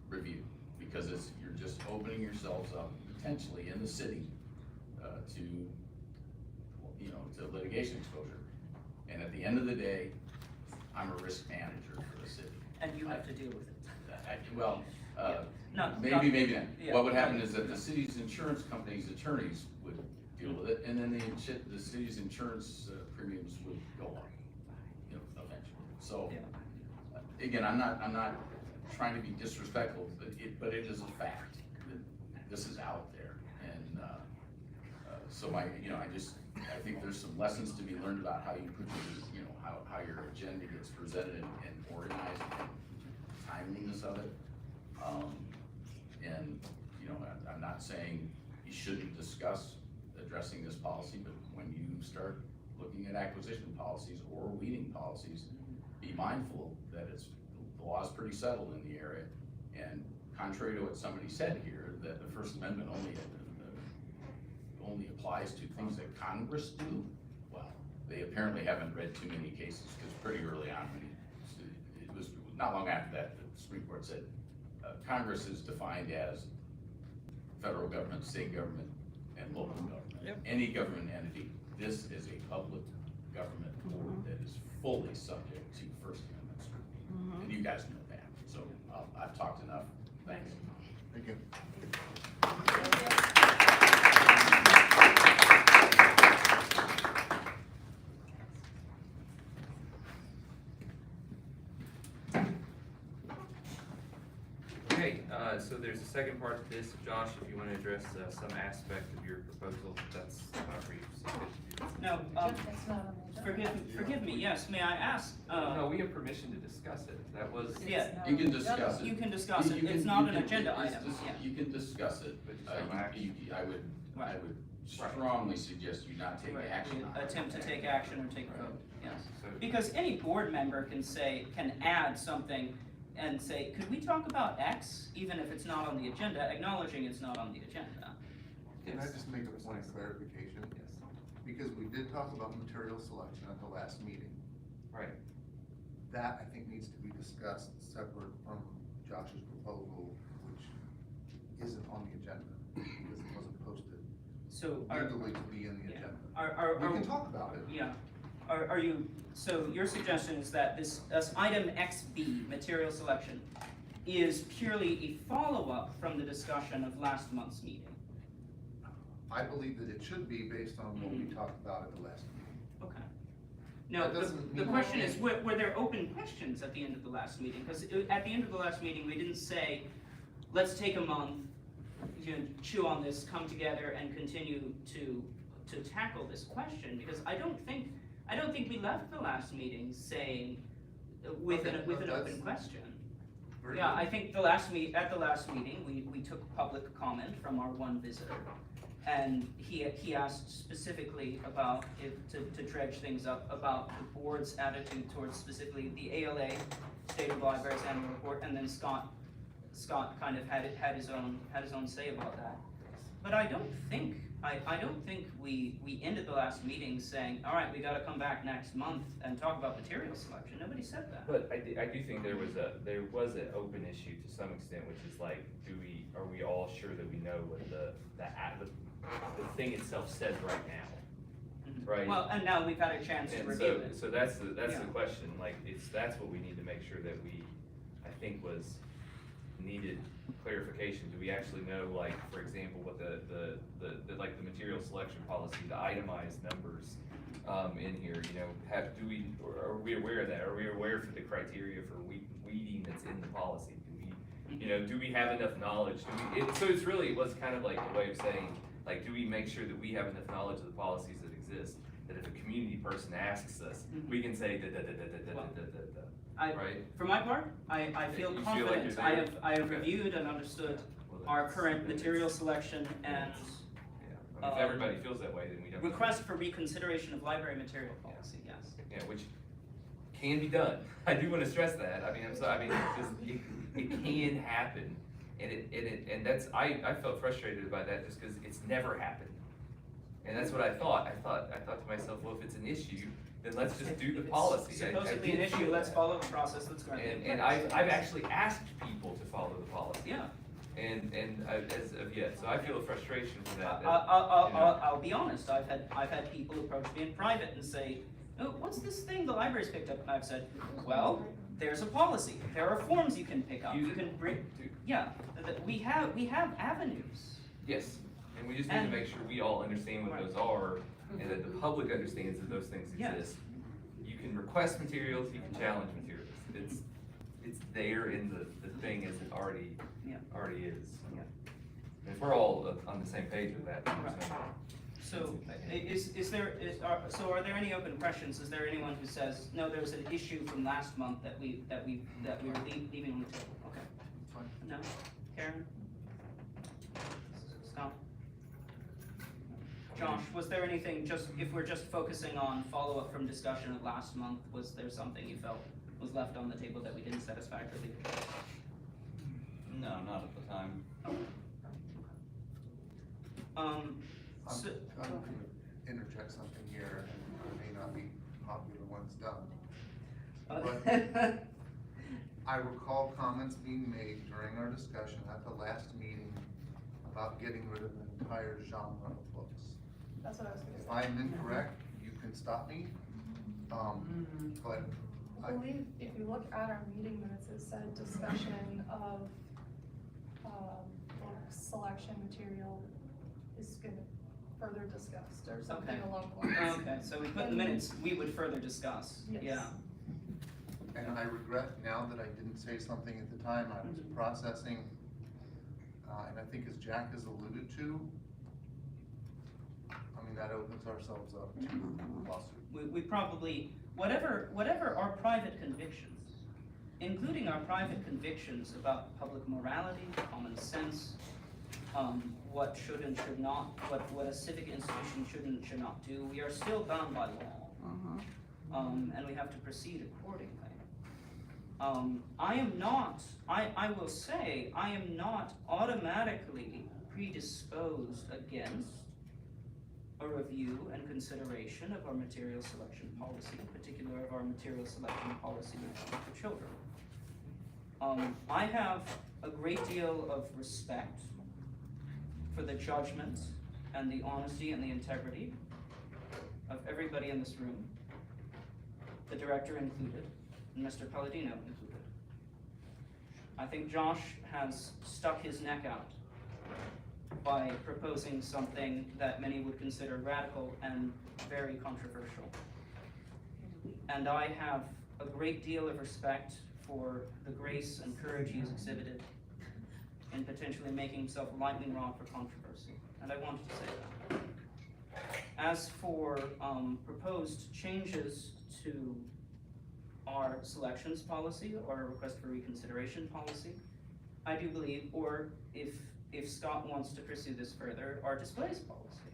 review, because you're just opening yourselves up potentially in the city to, you know, to litigation exposure. And at the end of the day, I'm a risk manager for the city. And you have to deal with it. Maybe not. Yeah. What would happen is that the city's insurance company's attorneys would deal with it, and then the city's insurance premiums would go up, you know, eventually. So, again, I'm not trying to be disrespectful, but it is a fact that this is out there, and so I think there's some lessons to be learned about how you put how your agenda gets presented and organized, and timeliness of it. And, you know, I'm not saying you shouldn't discuss addressing this policy, but when you start looking at acquisition policies or weeding policies, be mindful that the law is pretty settled in the area. And contrary to what somebody said here, that the First Amendment only applies to things that Congress do. Well, they apparently haven't read too many cases, because pretty early on, it was not long after that, the Supreme Court said Congress is defined as federal government, state government, and local government. Yep. Any government entity. This is a public government board that is fully subject to First Amendment scrutiny. And you guys know that. So I've talked enough. Thanks. Thank you. Okay, So there's a second part to this. Josh, if you want to address some aspect of your proposal, that's for you. So No, It's not on the agenda. forgive me, yes, may I ask? no, we have permission to discuss it. That was. It's Yeah. not You on can the discuss agenda. it. You can discuss it, You it's can- not you an can- agenda it's item, just- yeah. You can discuss it, But but just no action. I Right. would strongly suggest you not take Right, action on it. attempt to take action or take a vote, yes. So- Because any board member can add something and say, could we talk about X, even if it's not on the agenda, acknowledging it's not on the agenda. Can I just make a point of clarification? Yes. Because we did talk about material selection at the last meeting. Right. That, I think, needs to be discussed separate from Josh's proposal, which isn't on the agenda, because it wasn't posted So legally to be in the yeah. agenda. We can talk about it. Yeah, are you, so your suggestion is that this item XB, material selection, is purely a follow-up from the discussion of last month's meeting? I believe that it should be based on what we talked about at the last meeting. Okay. Now, That doesn't the mean- question is, were there open questions at the end of the last meeting? Because at the end of the last meeting, we didn't say, let's take a month, chew on this, come together and continue to tackle this question, because I don't think we left the last meeting saying, with an open question. Yeah, I think at the last meeting, we took public comment from our one visitor. And he asked specifically about, to dredge things up, about the board's attitude towards specifically the ALA, State of Libraries Annual Report, and then Scott kind of had his own say about that. But I don't think we ended the last meeting saying, all right, we gotta come back next month and talk about material selection. Nobody said that. But I do think there was an open issue to some extent, which is like, are we all sure that we know what the thing itself says right now, right? Well, and now we've had a chance to And review it. so that's the Yeah. question, like, that's what we need to make sure that I think was needed clarification. Do we actually know, like, for example, what the material selection policy, the itemized numbers, in here, are we aware of that? Are we aware of the criteria for weeding that's in the policy? Do we have enough knowledge? So it was kind of like a way of saying, like, do we make sure that we have enough knowledge of the policies that exist, that if a community person asks us, we can say right? For my part, I feel You feel like confident. you're there? I have Okay. reviewed and understood Well, our that's- current material selection and Yeah, if everybody feels that way, then we don't. request for reconsideration of library material policy, yes. Yeah, which can be done. I do want to stress that. I mean, it can happen, and that's I felt frustrated by that just because it's never happened, and that's what I thought. I thought to myself, well, if it's an issue, then let's just do the policy. Supposedly an issue, let's follow the process that's going to be in place. And I've actually asked people to follow the policy. Yeah. And as of yet, so I feel a frustration for that. I'll be honest, I've had people approach me in private and say, oh, what's this thing the library's picked up? And I've said, well, there's a policy, there are forms you can pick up, you can bring, yeah, we have avenues. Yes, and we just need to make sure we all understand what those are, and that the public understands that those things exist. You can request materials, you can challenge materials. It's there in the thing as it already is. And if we're all on the same page with that, then there's no. So, are there any open questions? Is there anyone who says, no, there's an issue from last month that we were leaving on the table? Okay. Fine. No? Karen? Scott? Josh, was there anything, if we're just focusing on follow-up from discussion of last month, was there something you felt was left on the table that we didn't satisfactorily address? No, not at the time. I'm gonna interject something here, and it may not be popular when it's done. But I recall comments being made during our discussion at the last meeting about getting rid of an entire genre of books. That's what I was gonna say. If I'm incorrect, you can stop me, but I believe if you look at our meeting minutes, it said discussion of, book selection material is gonna further discussed or something along those lines. Okay, so we put in the minutes, we would further discuss, Yes. yeah. And I regret now that I didn't say something at the time. I was processing and I think as Jack has alluded to, I mean, that opens ourselves up to lawsuit. We probably, whatever our private convictions, including our private convictions about public morality, common sense, what should and should not, what a civic institution should and should not do, we are still bound by law. And we have to proceed accordingly. I will say, I am not automatically predisposed against a review and consideration of our material selection policy, in particular of our material selection policy for children. I have a great deal of respect for the judgment and the honesty and the integrity of everybody in this room, the director included, and Mr. Palladino included. I think Josh has stuck his neck out by proposing something that many would consider radical and very controversial. And I have a great deal of respect for the grace and courage he has exhibited in potentially making himself a lightning rod for controversy. And I wanted to say that. As for proposed changes to our selections policy or our request for reconsideration policy, I do believe, or if Scott wants to pursue this further, our displays policy.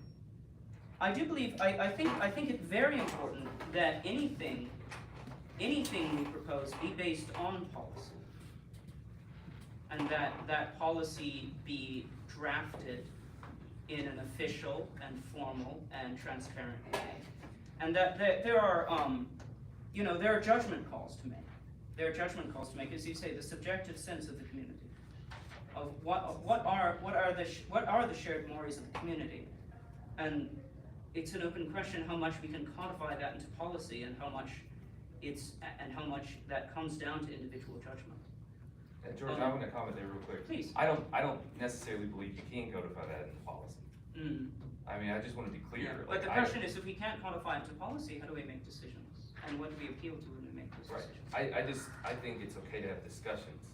I do believe, I think it's very important that anything we propose be based on policy, and that policy be drafted in an official and formal and transparent way, and that there are judgment calls to make. There are judgment calls to make, as you say, the subjective sense of the community, of what are the shared mores of the community, and it's an open question how much we can codify that into policy and how much that comes down to individual judgment. George, I want to comment there real quick. Please. I don't necessarily believe you can codify that into policy. I mean, I just want to be clear. Yeah, but the question is, if we can't codify it into policy, how do we make decisions? And what do we appeal to when we make those decisions? I think it's okay to have discussions,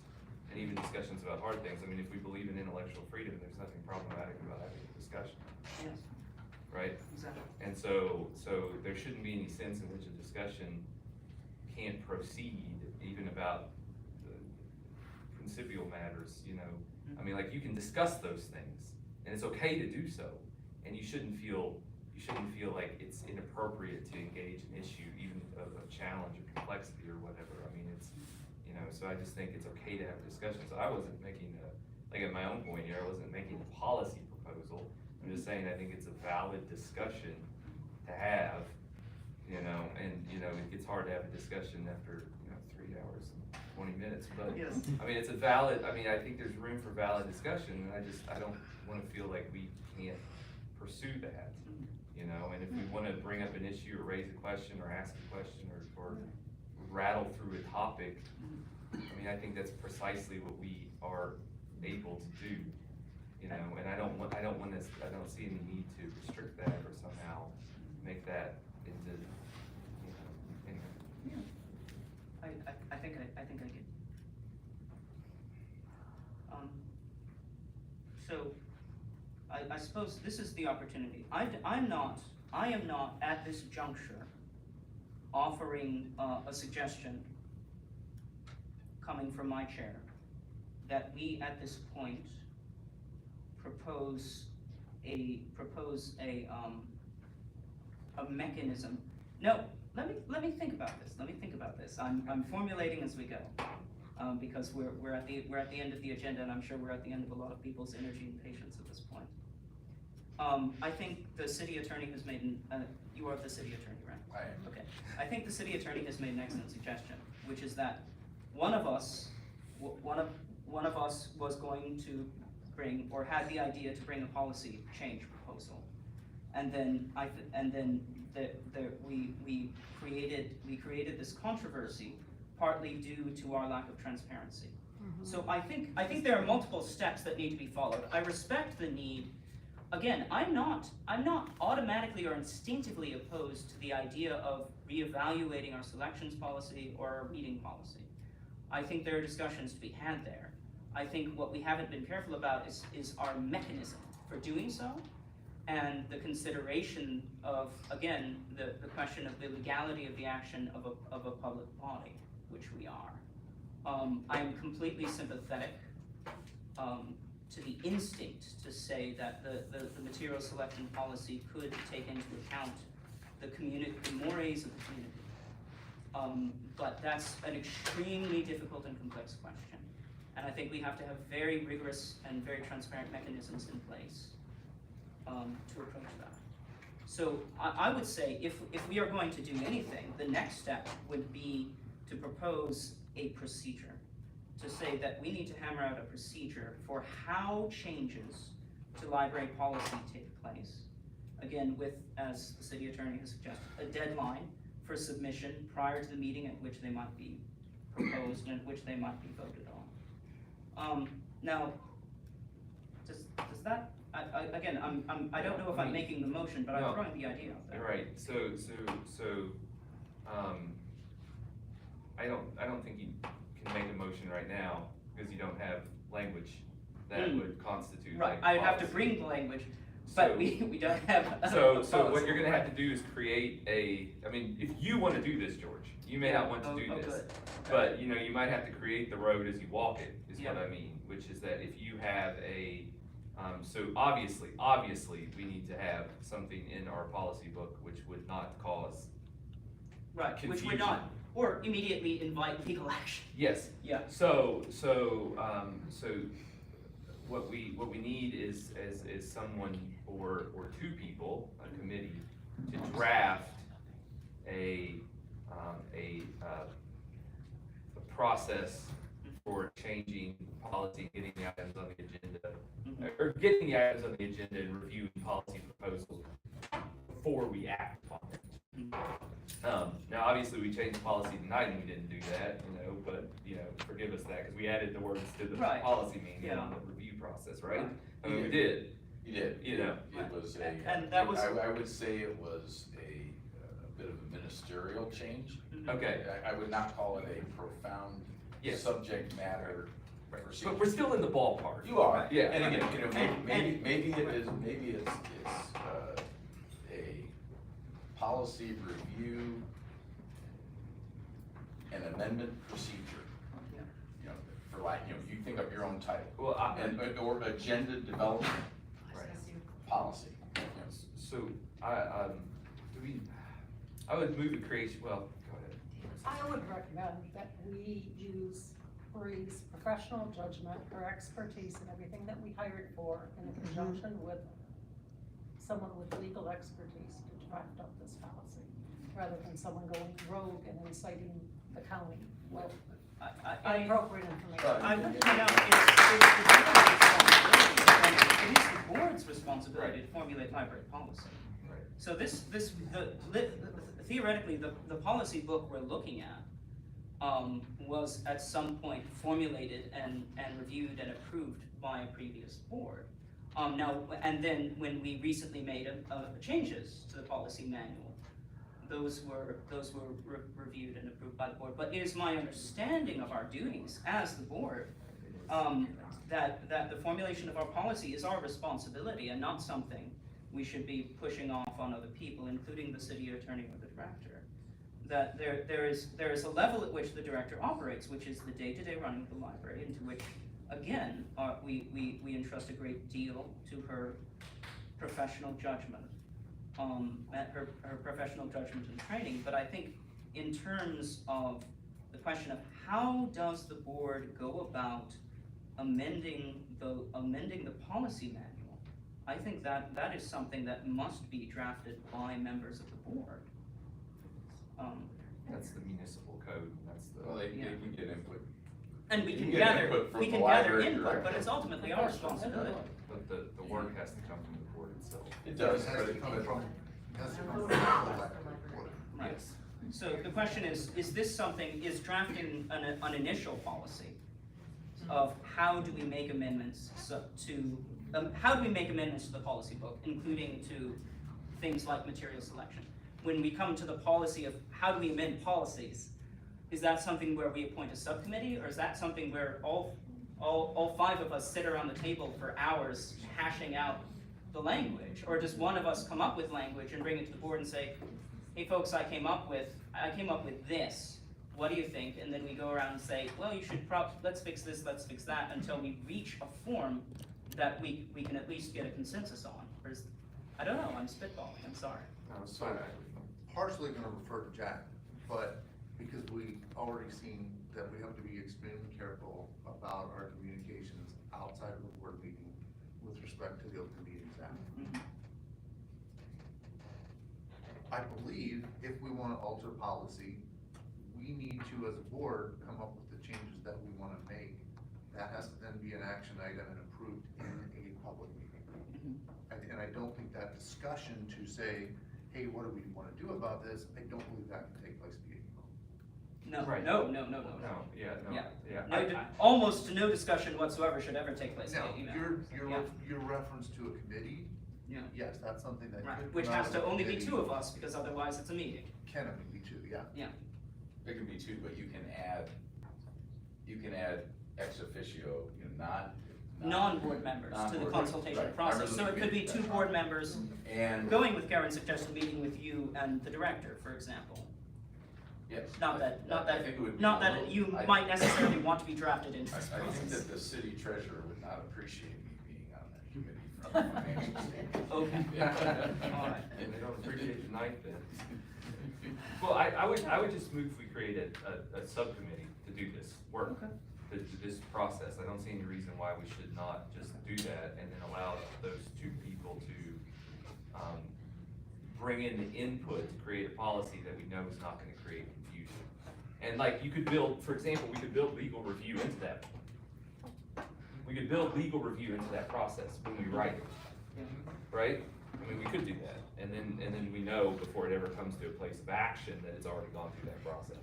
and even discussions about hard things. I mean, if we believe in intellectual freedom, there's nothing problematic about having a discussion. Yes. Right? Exactly. And so there shouldn't be any sense in which a discussion can't proceed even about the principial matters, you know. I mean, like, you can discuss those things, and it's okay to do so, and you shouldn't feel like it's inappropriate to engage an issue, even of a challenge or complexity or whatever. I mean, it's, you know, so I just think it's okay to have discussions. I wasn't making at my own point here, I wasn't making a policy proposal. I'm just saying I think it's a valid discussion to have, you know, and, you know, it gets hard to have a discussion after, 3 hours and 20 minutes, but, yes. I mean, it's a valid, I mean, I think there's room for valid discussion, and I don't want to feel like we can't pursue that, you know, and if we want to bring up an issue or raise a question or ask a question or rattle through a topic, I mean, I think that's precisely what we are able to do, you know, and I don't see any need to restrict that or somehow make that into, you know, anyway. Yeah. I think I get. So I suppose this is the opportunity. I am not at this juncture offering a suggestion coming from my chair that we at this point propose a mechanism. No, let me think about this. I'm formulating as we go, because we're at the end of the agenda, and I'm sure we're at the end of a lot of people's energy and patience at this point. I think the city attorney has made you are the city attorney, right? I am. Okay. I think the city attorney has made an excellent suggestion, which is that one of us was going to bring, or had the idea to bring, a policy change proposal, and then we created this controversy partly due to our lack of transparency. So I think there are multiple steps that need to be followed. I respect the need. Again, I'm not automatically or instinctively opposed to the idea of reevaluating our selections policy or our meeting policy. I think there are discussions to be had there. I think what we haven't been careful about is our mechanism for doing so, and the consideration of, again, the question of the legality of the action of a public body, which we are. I'm completely sympathetic to the instinct to say that the material selection policy could take into account the mores of the community. But that's an extremely difficult and complex question. And I think we have to have very rigorous and very transparent mechanisms in place to approach that. So I would say if we are going to do anything, the next step would be to propose a procedure, to say that we need to hammer out a procedure for how changes to library policy take place. Again, with, as the city attorney has suggested, a deadline for submission prior to the meeting at which they might be proposed and at which they might be voted on. Now, does that, again, I don't know if I'm making the motion, but I'm throwing the idea out there. Right. So I don't think you can make a motion right now because you don't have language that would constitute. Right. Like, I'd have to bring the language, but we don't have. So what you're going to have to do is create a. I mean, if you want to do this, George, you may not want to do this, good. but you know you might have to create the road as you walk it. Is what I mean, which is that if you have a. So obviously, we need to have something in our policy book which would not cause. Right. Confusion. Which would not, or immediately invite legal action. Yes. Yeah. So what we need is someone or two people, a committee, to draft a process for changing policy, getting the items on the agenda, or getting the items on the agenda and reviewing policy proposals before we act upon it. Now, obviously, we changed the policy tonight and we didn't do that, but, forgive us that, because we added the words to the policy manual on the review process, right? I mean, we did. You did. It was and that was. I would say it was a bit of a ministerial change. Okay. I would not call it a profound subject matter. But we're still in the ballpark. You are. Yeah. And again, maybe it's a policy review and amendment procedure. For you think of your own title. Well, or agenda development policy. So I would move the creation. Well, go ahead. I would recommend that we use Bree's professional judgment, her expertise in everything that we hired for in conjunction with someone with legal expertise to draft up this policy, rather than someone going rogue and inciting the county with inappropriate information. I would point out it is the board's responsibility to formulate library policy. Right. So theoretically, the policy book we're looking at was at some point formulated and reviewed and approved by a previous board. And then when we recently made changes to the policy manual, those were reviewed and approved by the board. But it is my understanding of our duties as the board that the formulation of our policy is our responsibility and not something we should be pushing off on other people, including the city attorney or the director. That there is a level at which the director operates, which is the day-to-day running of the library, into which, again, we entrust a great deal to her professional judgment, her professional judgment and training. But I think in terms of the question of how does the board go about amending the policy manual, I think that is something that must be drafted by members of the board. That's the municipal code. That's the. Well, they can get input. And we can get gather input from the gather library input, director. but it's ultimately our responsibility. But the work has to come from the board itself. It does. It has to come from. Right. So the question is this something, is drafting an initial policy of how do we make amendments how do we make amendments to the policy book, including to things like material selection? When we come to the policy of how do we amend policies, is that something where we appoint a subcommittee, or is that something where all all 5 of us sit around the table for hours hashing out the language? Or does one of us come up with language and bring it to the board and say, hey folks, I came up with this, what do you think? And then we go around and say, well, you should let's fix this, let's fix that, until we reach a form that we can at least get a consensus on. Or I don't know, I'm spitballing, I'm sorry. So, partially gonna refer to Jack, but because we already seen that we have to be extremely careful about our communications outside of the board meeting with respect to the Open Meetings Act. I believe if we wanna alter policy, we need to, as a board, come up with the changes that we wanna make. That has to then be an action item and approved in a public meeting. And I don't think that discussion to say, hey, what do we wanna do about this, I don't believe that can take place via email. No, Right. no. Almost no discussion whatsoever should ever take place Now, via email. your reference to a committee, Yeah. yes, that's something that Right, could which come out has of to a only be committee. 2 of us, because otherwise it's a meeting. Can only be 2, yeah. Yeah. It can be 2, but you can add ex officio, Non-board members to the non-board, consultation right. process. I So really it could be agree 2 with that. board members And going with Karen's suggested meeting with you and the director, for example. yes, Not I that think it would be not a that little- you I- might necessarily want to be drafted into I this think that process. the city treasurer would not appreciate me being on that committee from a financial standpoint. Okay. All right. And they don't appreciate the ninth then. Well, I would just move if we create a subcommittee to do this work, to this process. I don't see any reason why we should not just do that and then allow those 2 people to, bring in the input to create a policy that we know is not gonna create confusion. And like, you could build, for example, we could build legal review into that. We could build legal review into that process when we write it, right? I mean, we could do that, and then we know before it ever comes to a place of action that it's already gone through that process.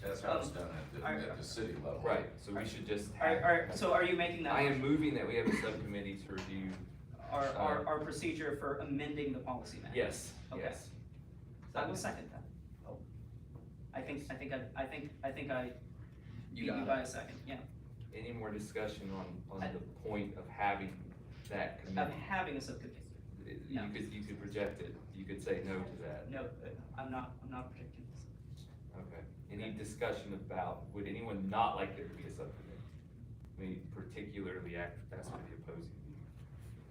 That's how it's done at the city level. Right, so we should just have. So are you making that? I am moving that we have a subcommittee to review. Our procedure for amending the policy manual? Yes, Okay. yes. I will second that. I think I beat you got by it. a second, yeah. Any more discussion on the point of having that Of committee? having a subcommittee. You could reject it, you could say no to that. No, I'm not projecting this. Okay. Any discussion about, would anyone not like there to be a subcommittee? I mean, particularly ask for the opposing view.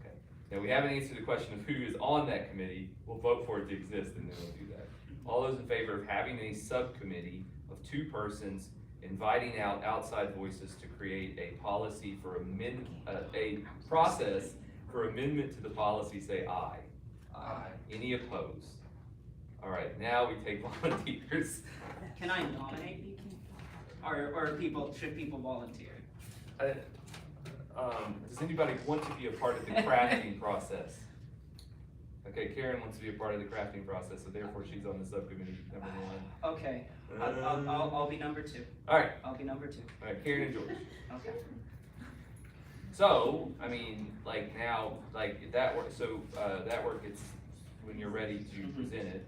Okay. Now, we haven't answered the question of who is on that committee. We'll vote for it to exist and then we'll do that. All those in favor of having a subcommittee of 2 persons, inviting out outside voices to create a policy for a process for amendment to the policy, say aye. Aye. Any opposed? All right, now we take volunteers. Can I nominate people? Or should people volunteer? Does anybody want to be a part of the crafting process? Okay, Karen wants to be a part of the crafting process, so therefore she's on the subcommittee, number 1. Okay, I'll be number 2. All right. I'll be number 2. All right, Karen and George. Okay. So, I mean, like now, like that work, so, that work, it's when you're ready to present it,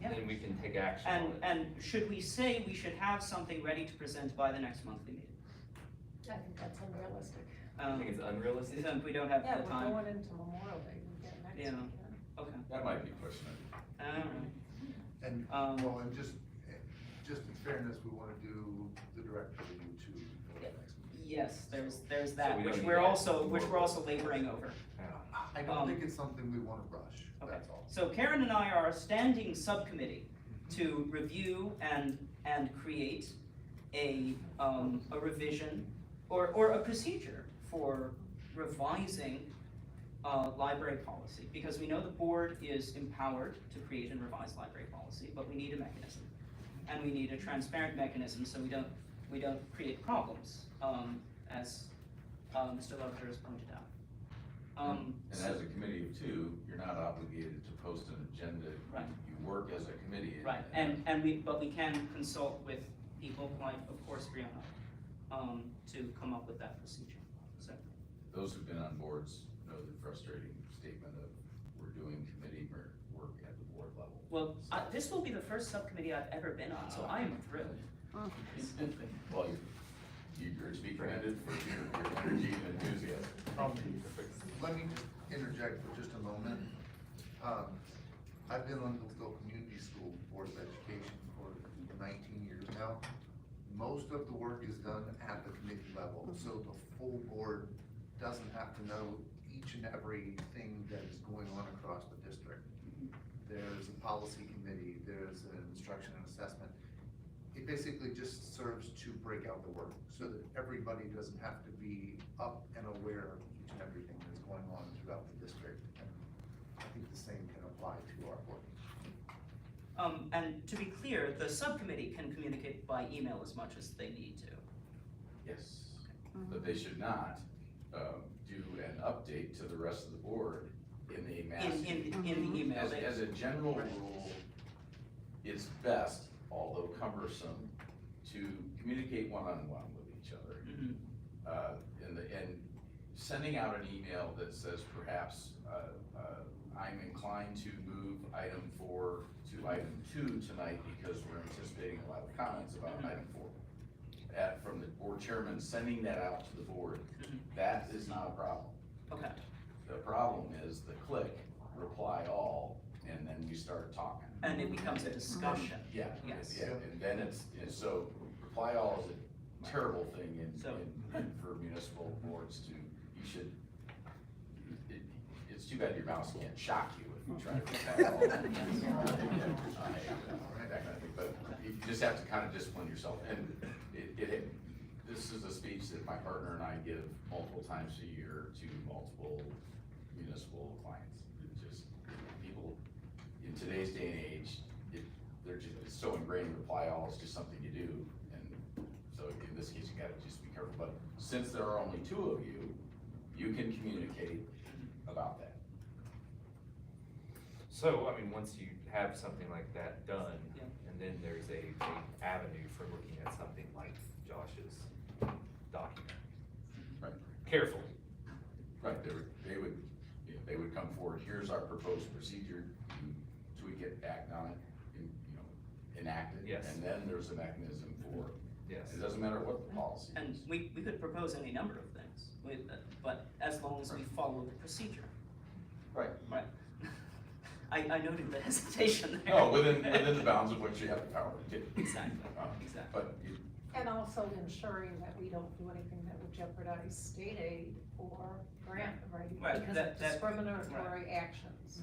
Yeah. then we can take action on it. And should we say we should have something ready to present by the next monthly meeting? I think that's unrealistic. I think it's unrealistic. If we don't have Yeah, the we're time. going into Memorial Day, we get next week. Yeah, okay. That might be pushing it. Alright. And, well, and just in fairness, we wanna do the director review too before the next meeting. Yes, there's So that, we which don't need we're that. also laboring over. I don't think it's something we wanna rush, Okay. that's all. So Karen and I are a standing subcommittee to review and create a revision or a procedure for revising library policy, because we know the board is empowered to create and revise library policy, but we need a mechanism. And we need a transparent mechanism so we don't create problems, as Mr. Loveter has pointed out. And as a committee of 2, you're not obligated to post an agenda. Right. You work as a committee. Right, but we can consult with people like, of course, Brianna, to come up with that procedure, so. Those who've been on boards know the frustrating statement of we're doing committee work at the board level. Well, this will be the first subcommittee I've ever been on, so I am thrilled. Well, You're to be commended for your energy and enthusiasm. Let me just interject for just a moment. I've been on the Hillsdale Community School Board of Education for 19 years now. Most of the work is done at the committee level, so the full board doesn't have to know each and every thing that is going on across the district. There's a policy committee, there's an instruction and assessment. It basically just serves to break out the work so that everybody doesn't have to be up and aware of each and everything that's going on throughout the district. And I think the same can apply to our board. And to be clear, the subcommittee can communicate by email as much as they need to. Yes, but they should not do an update to the rest of the board in a mass. In the email. As a general rule, it's best, although cumbersome, to communicate one-on-one with each other. And sending out an email that says perhaps I'm inclined to move item 4 to item 2 tonight because we're anticipating a lot of comments about item 4. From the board chairman sending that out to the board, that is not a problem. Okay. The problem is the click, reply all, and then we start talking. And it becomes a discussion. Yeah, Yes. yeah, and then so reply all is a terrible thing for municipal boards to, it's too bad your mouse can't shock you if you try to reply all. That kind of thing, but you just have to kind of discipline yourself. And this is a speech that my partner and I give multiple times a year to multiple municipal clients. People in today's day and age, it's so ingrained, reply all is just something you do. And so in this case, you gotta just be careful. But since there are only 2 of you, you can communicate about that. So, I mean, once you have something like that done, and then there's a avenue for looking at something like Josh's document. Right. Carefully. Right, they would come forward, here's our proposed procedure, you tweak it, act on it, enact it. Yes. And then there's a mechanism for, Yes. it doesn't matter what the policy And is. we could propose any number of things, but as long as we follow the procedure. Right. Right. I noted the hesitation there. No, within the bounds of what you have the power to do. Exactly, exactly. But And also ensuring that we don't do anything that would jeopardize state aid or grant writing Right, because that- of that- discriminatory actions.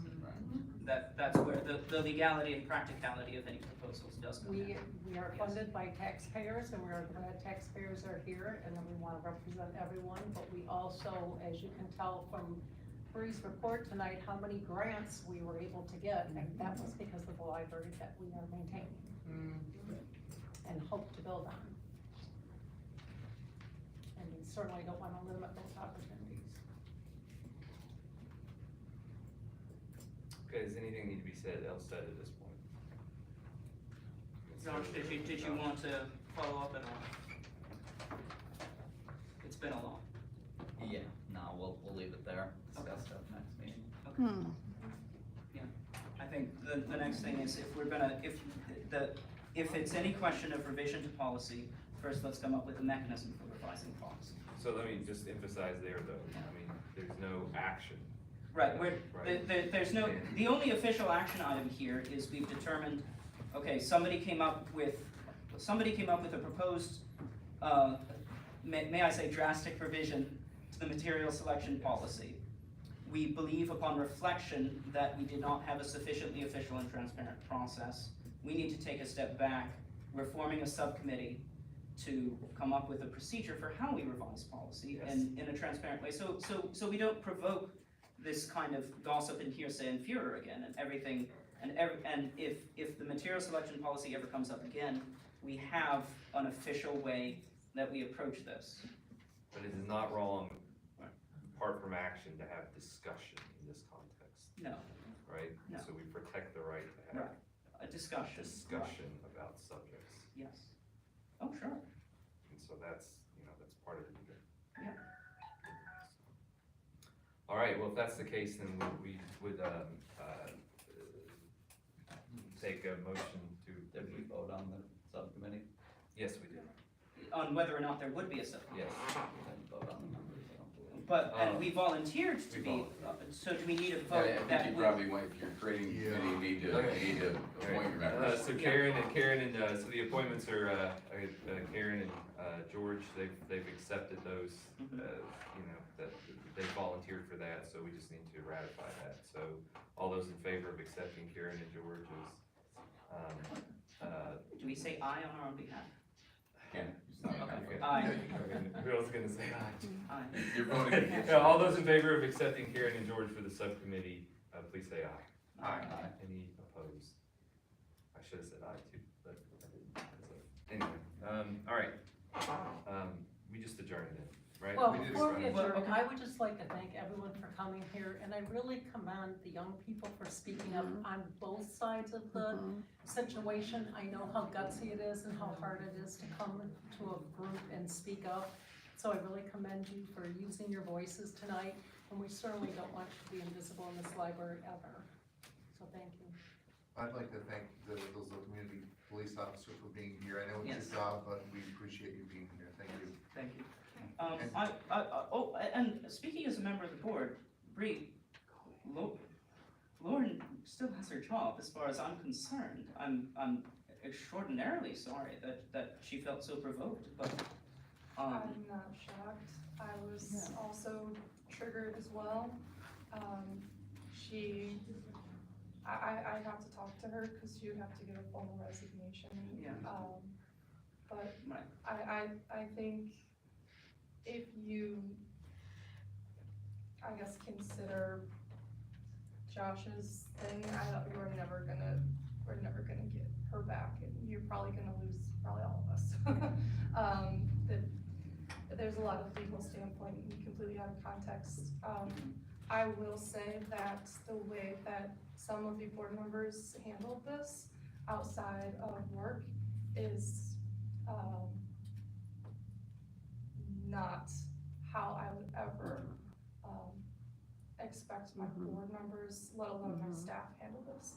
That's where the legality and practicality of any proposals does come in. We are funded by taxpayers, and we're glad taxpayers are here, and then we want to represent everyone, but we also, as you can tell from Bree's report tonight, how many grants we were able to get, and that was because of the library that we are maintaining and hope to build on. And we certainly don't want to limit those opportunities. Okay, does anything need to be else said at this point? Josh, did you want to follow up at all? It's been a long. Yeah, no, we'll leave it there, discuss stuff next meeting. Okay. Yeah, I think the next thing is if it's any question of revision to policy, first let's come up with a mechanism for revising policy. So let me just emphasize there though, I mean, there's no action. Right, there's no, the only official action item here is we've determined, okay, somebody came up with a proposed, may I say drastic revision to the material selection policy. We believe upon reflection that we did not have a sufficiently official and transparent process. We need to take a step back. We're forming a subcommittee to come up with a procedure for how we revise policy in a transparent way. So we don't provoke this kind of gossip and hearsay and furor again and everything. And if the material selection policy ever comes up again, we have an official way that we approach this. But it is not wrong, apart from action, to have discussion in this context. No. Right? No. So we protect the right to have A discussion. discussion about subjects. Yes. Oh, sure. And so that's part of it. Yeah. All right, well, if that's the case, then we would take a motion to. Did we vote on the subcommittee? Yes, we did. on whether or not there would be a subcommittee. Yes. But, and we volunteered to be, so do we need a vote I that think you we? probably want, if you're creating a committee, you need to appoint your members. So Karen and, so the appointments are, Karen and, George, they've accepted those, you know, that they volunteered for that, so we just need to ratify that. So all those in favor of accepting Karen and George as, Do we say aye on our own behalf? Ken, Okay. Aye. Who else is gonna say aye? Aye. You're voting against. Yeah, all those in favor of accepting Karen and George for the subcommittee, please say aye. Aye. Any opposed? I should have said aye too, but I didn't. Anyway, all right. We just adjourned it, right? Well, We did before we adjourn. adjourn, I would just like to thank everyone for coming here, and I really commend the young people for speaking up on both sides of the situation. I know how gutsy it is and how hard it is to come to a group and speak up. So I really commend you for using your voices tonight, and we certainly don't want you to be invisible in this library ever. So thank you. I'd like to thank the Hillsdale Community Police Officer for being here. I know it's Yes. your job, but we appreciate you being here. Thank you. Thank you. And speaking as a member of the board, Bree, Lauren still has her job as far as I'm concerned. I'm extraordinarily sorry that she felt so provoked, but, I'm not shocked. I was also triggered as well. I have to talk to her because she would have to give a formal resignation. Yeah. But Right. I think if you, I guess, consider Josh's thing, we're never gonna get her back, and you're probably gonna lose probably all of us. There's a lot of legal standpoint, completely out of context. I will say that the way that some of the board members handled this outside of work is not how I would ever expect my board members, let alone my staff, handle this.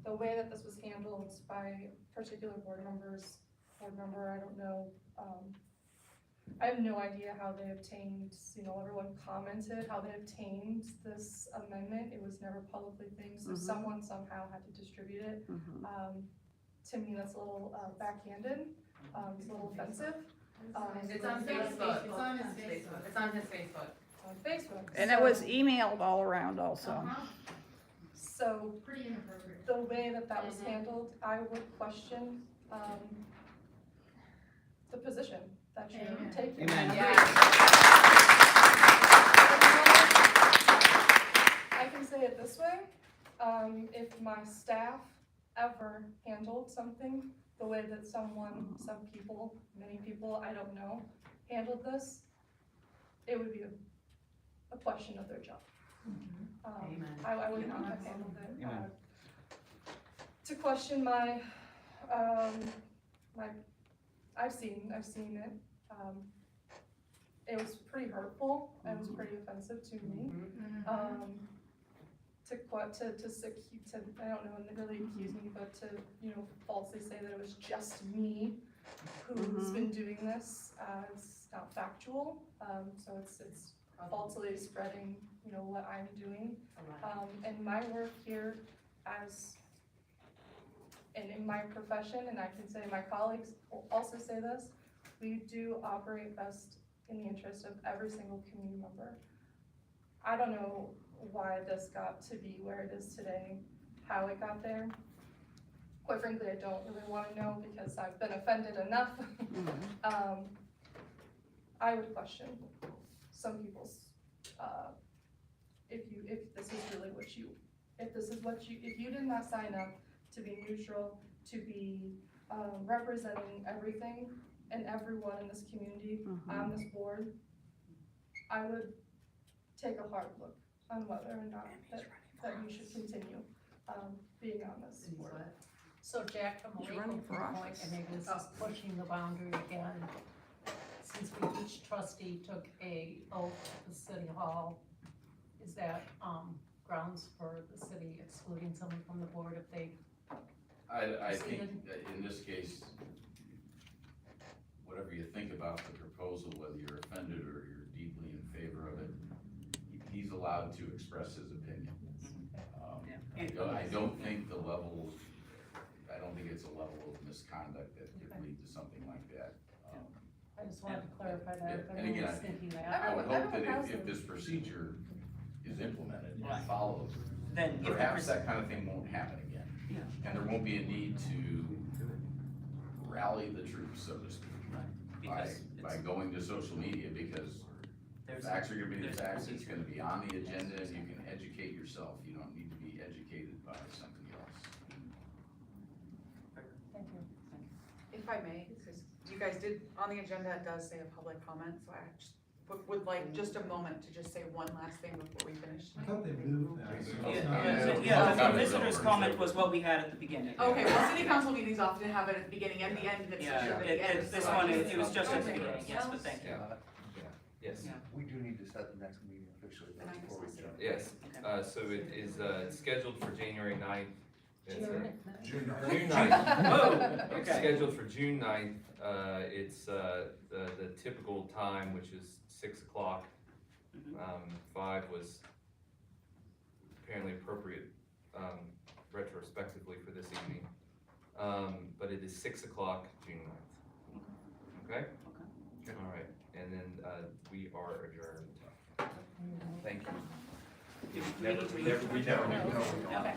The way that this was handled by particular board member, I don't know, I have no idea how they obtained, everyone commented how they obtained this amendment. It was never publicly thing, so someone somehow had to distribute it. To me, that's a little backhanded, it's a little offensive. It's on Facebook. It's on his Facebook. It's on his Facebook. On Facebook. And it was emailed all around also. So, Pretty inappropriate. the way that was handled, I would question, the position that you're Amen. taking. Amen. I can say it this way, if my staff ever handled something the way that some people, many people, I don't know, handled this, it would be a question of their job. I would not have handled it. To question my, I've seen it. It was pretty hurtful, and it was pretty offensive to me. I don't know, and they really accuse me, but to, falsely say that it was just me who's been doing this, is not factual. So it's falsely spreading, what I'm doing. And my work here and in my profession, and I can say my colleagues will also say this, we do operate best in the interest of every single community member. I don't know why this got to be where it is today, how it got there. Quite frankly, I don't really want to know because I've been offended enough. I would question some people's, if this is really if you did not sign up to be neutral, to be representing everything and everyone in this community on this board, I would take a hard look on whether or not that you should continue being on this board. So Jack, from a legal point, and maybe this is pushing the boundary again, since each trustee took a oath at the city hall, is that grounds for the city excluding someone from the board if they? I think that in this case, whatever you think about the proposal, whether you're offended or you're deeply in favor of it, he's allowed to express his opinion. I don't think it's a level of misconduct that could lead to something like that. I just wanted to clarify that, if And anyone again, was thinking that. I would hope that Everyone if this procedure is implemented Right. and followed, Then if the perhaps that kind of thing won't happen again. Yeah. And there won't be a need to rally the troops, so to speak, by going to social media, because facts are gonna be the facts, it's gonna be on the agenda, and you can educate yourself. You don't need to be educated by something else. Thank you. If I may, because you guys did, on the agenda, it does say a public comment, so I just would like just a moment to just say one last thing before we finish. I thought they moved that. Yeah, the visitor's comment was what we had at the beginning. Okay, well, city council meetings often have it at the beginning, at the end, it's Yeah, at the end. this so one, I it just- was just at the Okay. beginning, yes, but thank you. Yes. We do need to set the next meeting officially before we adjourn. Yes, so it is, scheduled for January 9th. It's, June June 9th. 9th. Whoa, It's okay. scheduled for June 9th, it's, the typical time, which is 6 o'clock. 5 was apparently appropriate, retrospectively for this evening. But it is 6 o'clock, June 9th. Okay? Okay. All right, and then, we are adjourned. Thank you. We never. We never. Okay.